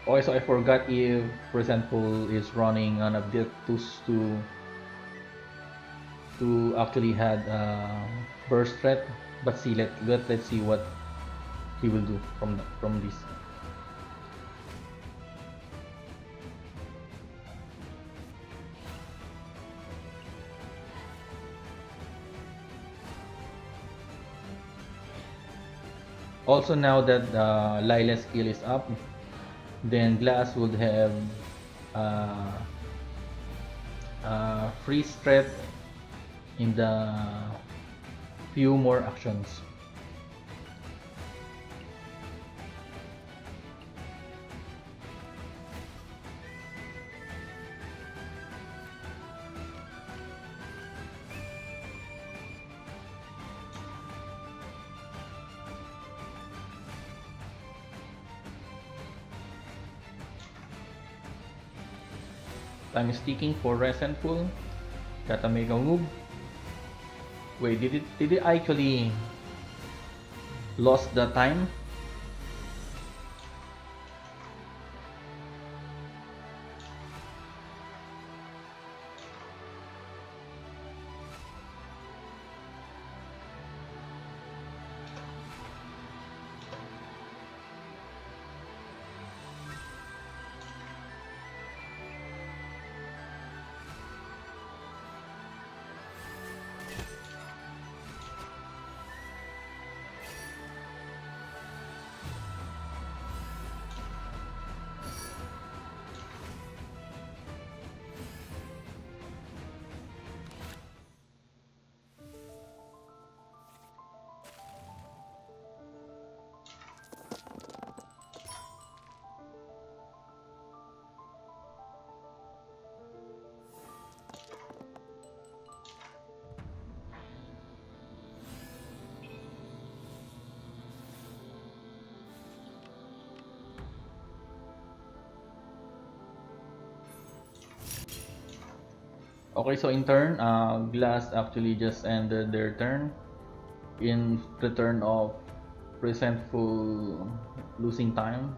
Okay, so I forgot if Resentful is running an update to actually had burst threat, but see let's see what he will do from this. Also, now that Lila's skill is up, then Glass would have uh, freeze threat in the few more actions. Time is ticking for Resentful. Gotta make a move. Wait, did it actually lost the time? Okay, so in turn, Glass actually just ended their turn in return of Resentful losing time.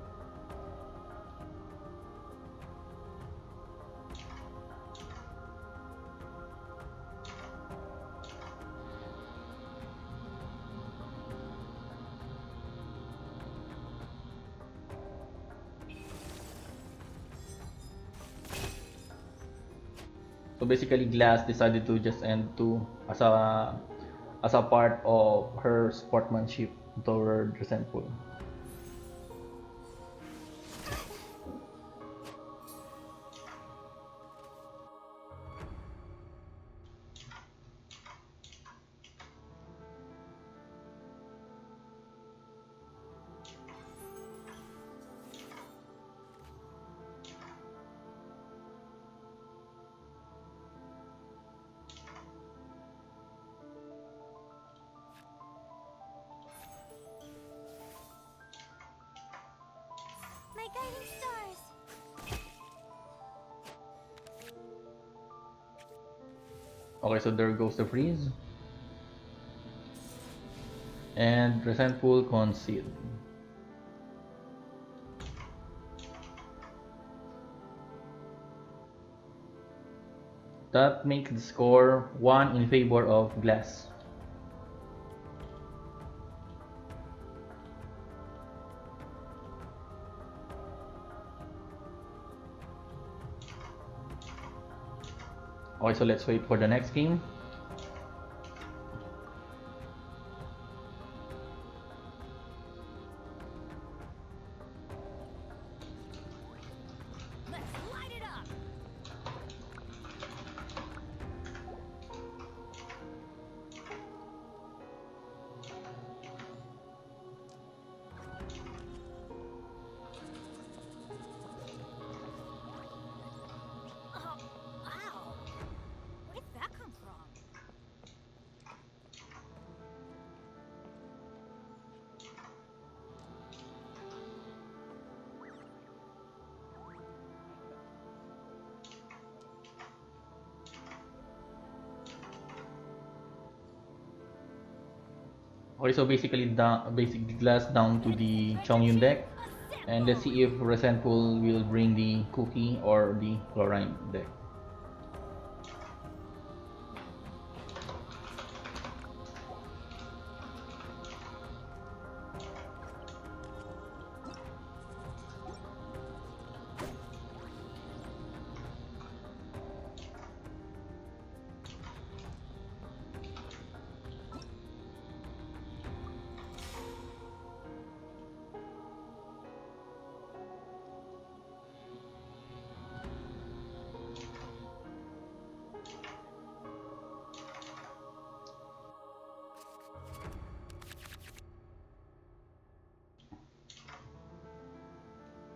So basically, Glass decided to just end two as a part of her sportsmanship toward Resentful. My guiding stars. Okay, so there goes the freeze. And Resentful concede. That makes the score 1 in favor of Glass. Okay, so let's wait for the next game. Let's light it up. Oh, wow. Where did that come from? Okay, so basically Glass down to the Chongyun deck. And let's see if Resentful will bring the Cookie or the Chlorine deck.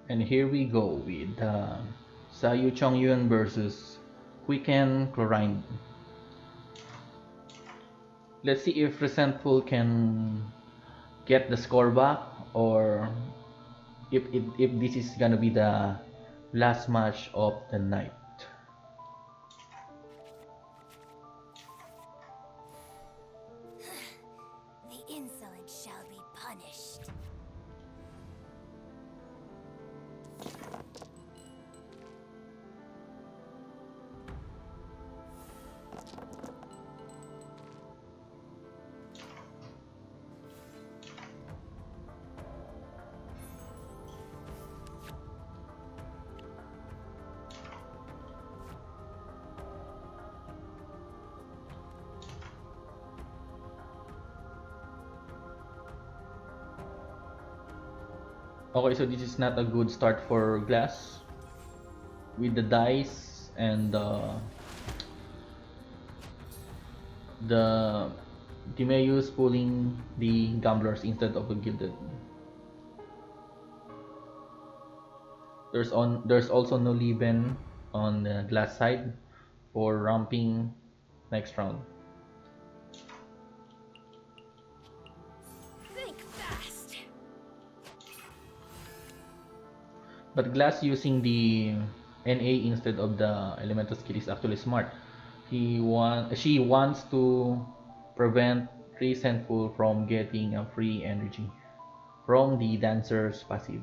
And here we go with Sayu Chongyun versus Quicken Chlorine. Let's see if Resentful can get the score back or if this is gonna be the last match of the night. The insolent shall be punished. Okay, so this is not a good start for Glass with the dice and the Timaeus pulling the gamblers instead of the gilded. There's also no Lieben on the Glass side for ramping next round. Think fast. But Glass using the NA instead of the elemental skill is actually smart She wants to prevent Resentful from getting a free energy from the dancer's passive.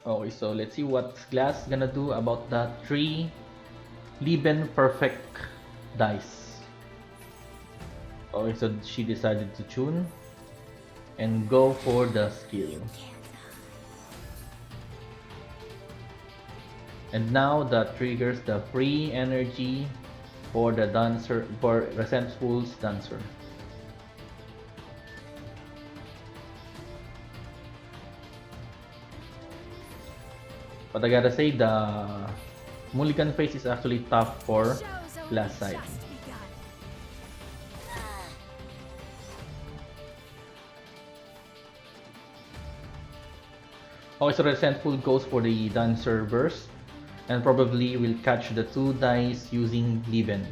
Okay, so let's see what Glass gonna do about the 3 Lieben Perfect dice. Okay, so she decided to tune and go for the skill. And now that triggers the free energy for the dancer, for Resentful's dancer. But I gotta say, the Mulligan face is actually tough for Glass side. Okay, so Resentful goes for the Dancer Burst and probably will catch the 2 dice using Lieben.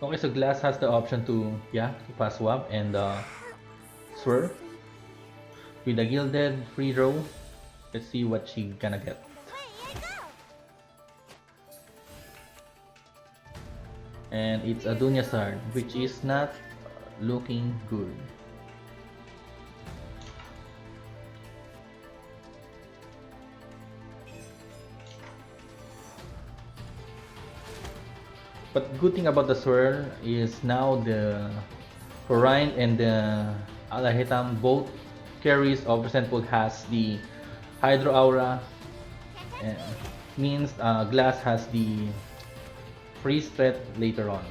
Okay, so Glass has the option to pass swap and swerve with a gilded free row. Let's see what she gonna get. And it's a Dunya Sard, which is not looking good. But good thing about the swirl is now the Orion and the Alahitam both carries of Resentful has the Hydro Aura, and means Glass has the freeze threat later on.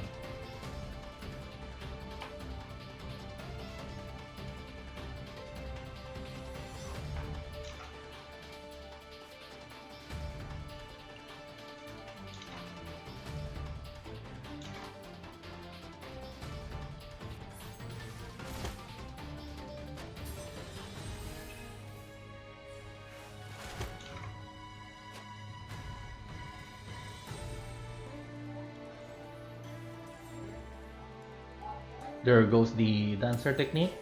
There goes the dancer technique.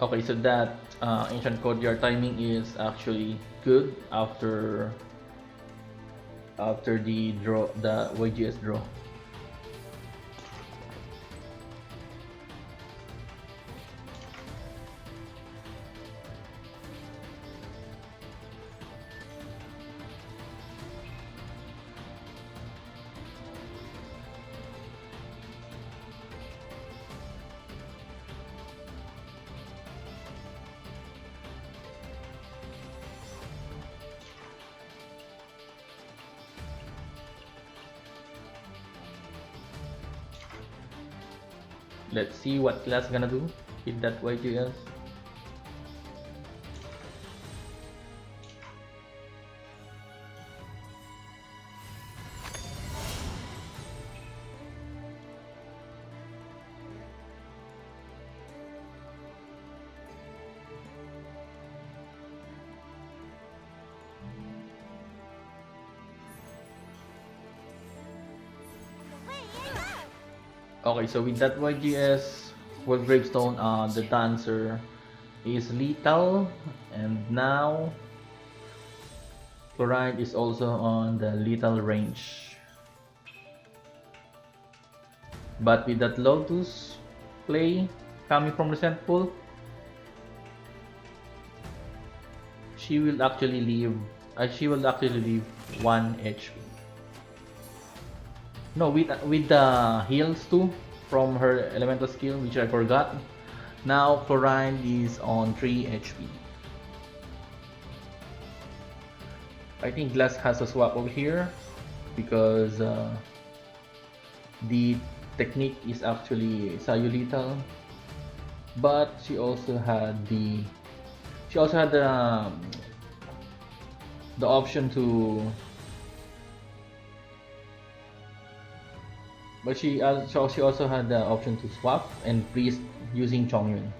Okay, so that ancient courtyard timing is actually good after the draw, the YGS draw. Let's see what class gonna do with that YGS. Okay, so with that YGS, World Gravestone, the dancer is lethal, and now Chloride is also on the lethal range. But with that Lotus play coming from Resentful, she will actually leave. She will actually leave 1 HP. No, with the heals too from her elemental skill, which I forgot. Now Chlorine is on 3 HP. I think Glass has a swap over here because the technique is actually Sayulethal, but she also had the option to, but she also had the option to swap and priest using Chongyun.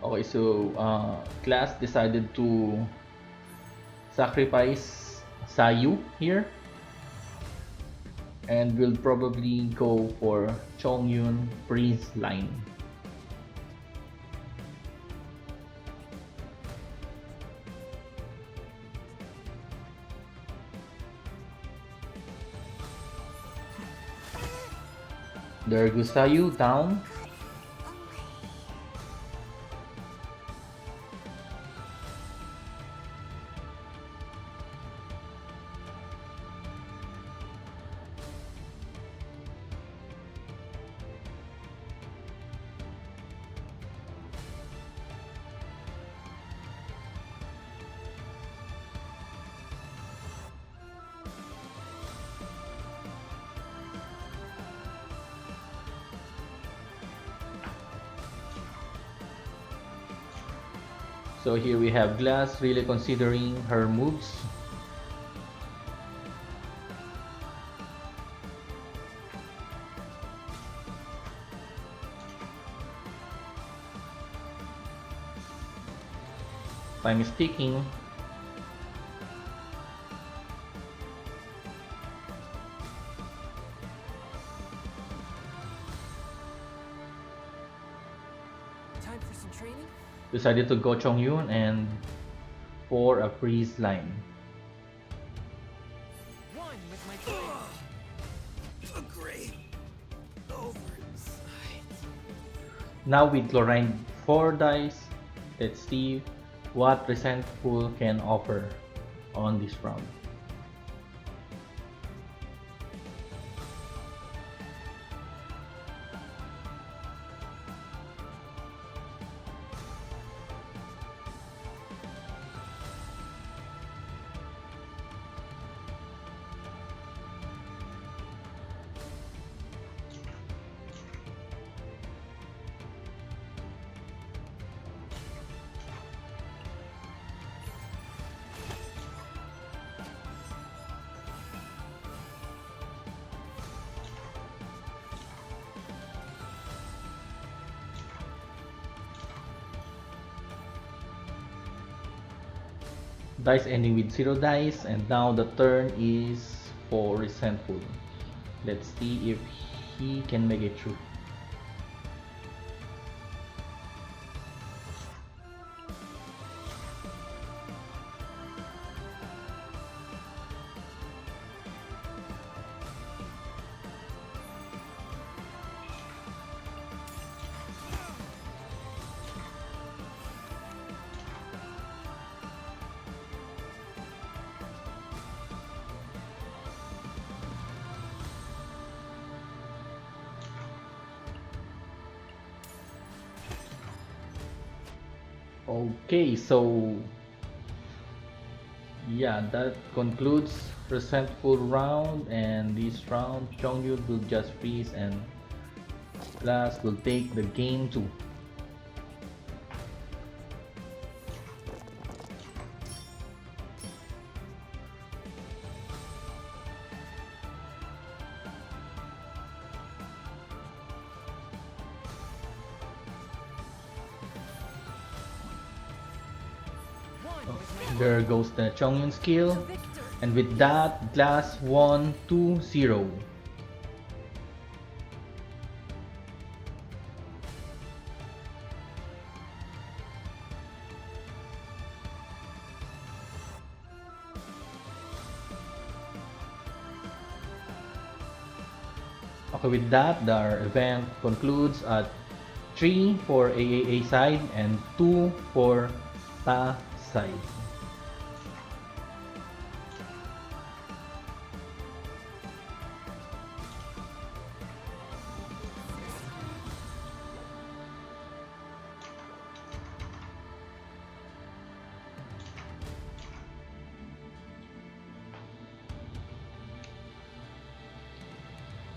Okay, so Glass decided to sacrifice Sayu here and will probably go for Chongyun Freeze line. There goes Sayu down. So here we have Glass really considering her moves. Time is ticking. Time for some training? Decided to go Chongyun and for a freeze line. One with my blade. Agree. Oversight. Now with Chlorine 4 dice, let's see what Resentful can offer on this round. Dice ending with 0 dice, and now the turn is for Resentful. Let's see if he can make it through. Okay, so yeah, that concludes Resentful round, and this round Chongyun will just freeze and Glass will take the game too. There goes the Chongyun skill. Victor. And with that, glass 1-2-0. Okay, with that, our event concludes at 3 for AAA side and 2 for Ta side.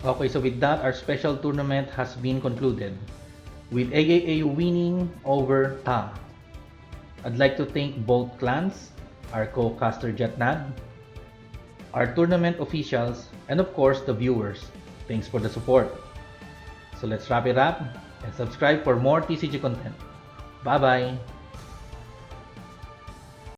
Okay, so with that, our special tournament has been concluded, with AAA winning over Ta. I'd like to thank both clans, our co-caster Jetnad, our tournament officials, and of course the viewers. Thanks for the support. So let's wrap it up and subscribe for more TCG content. Bye bye!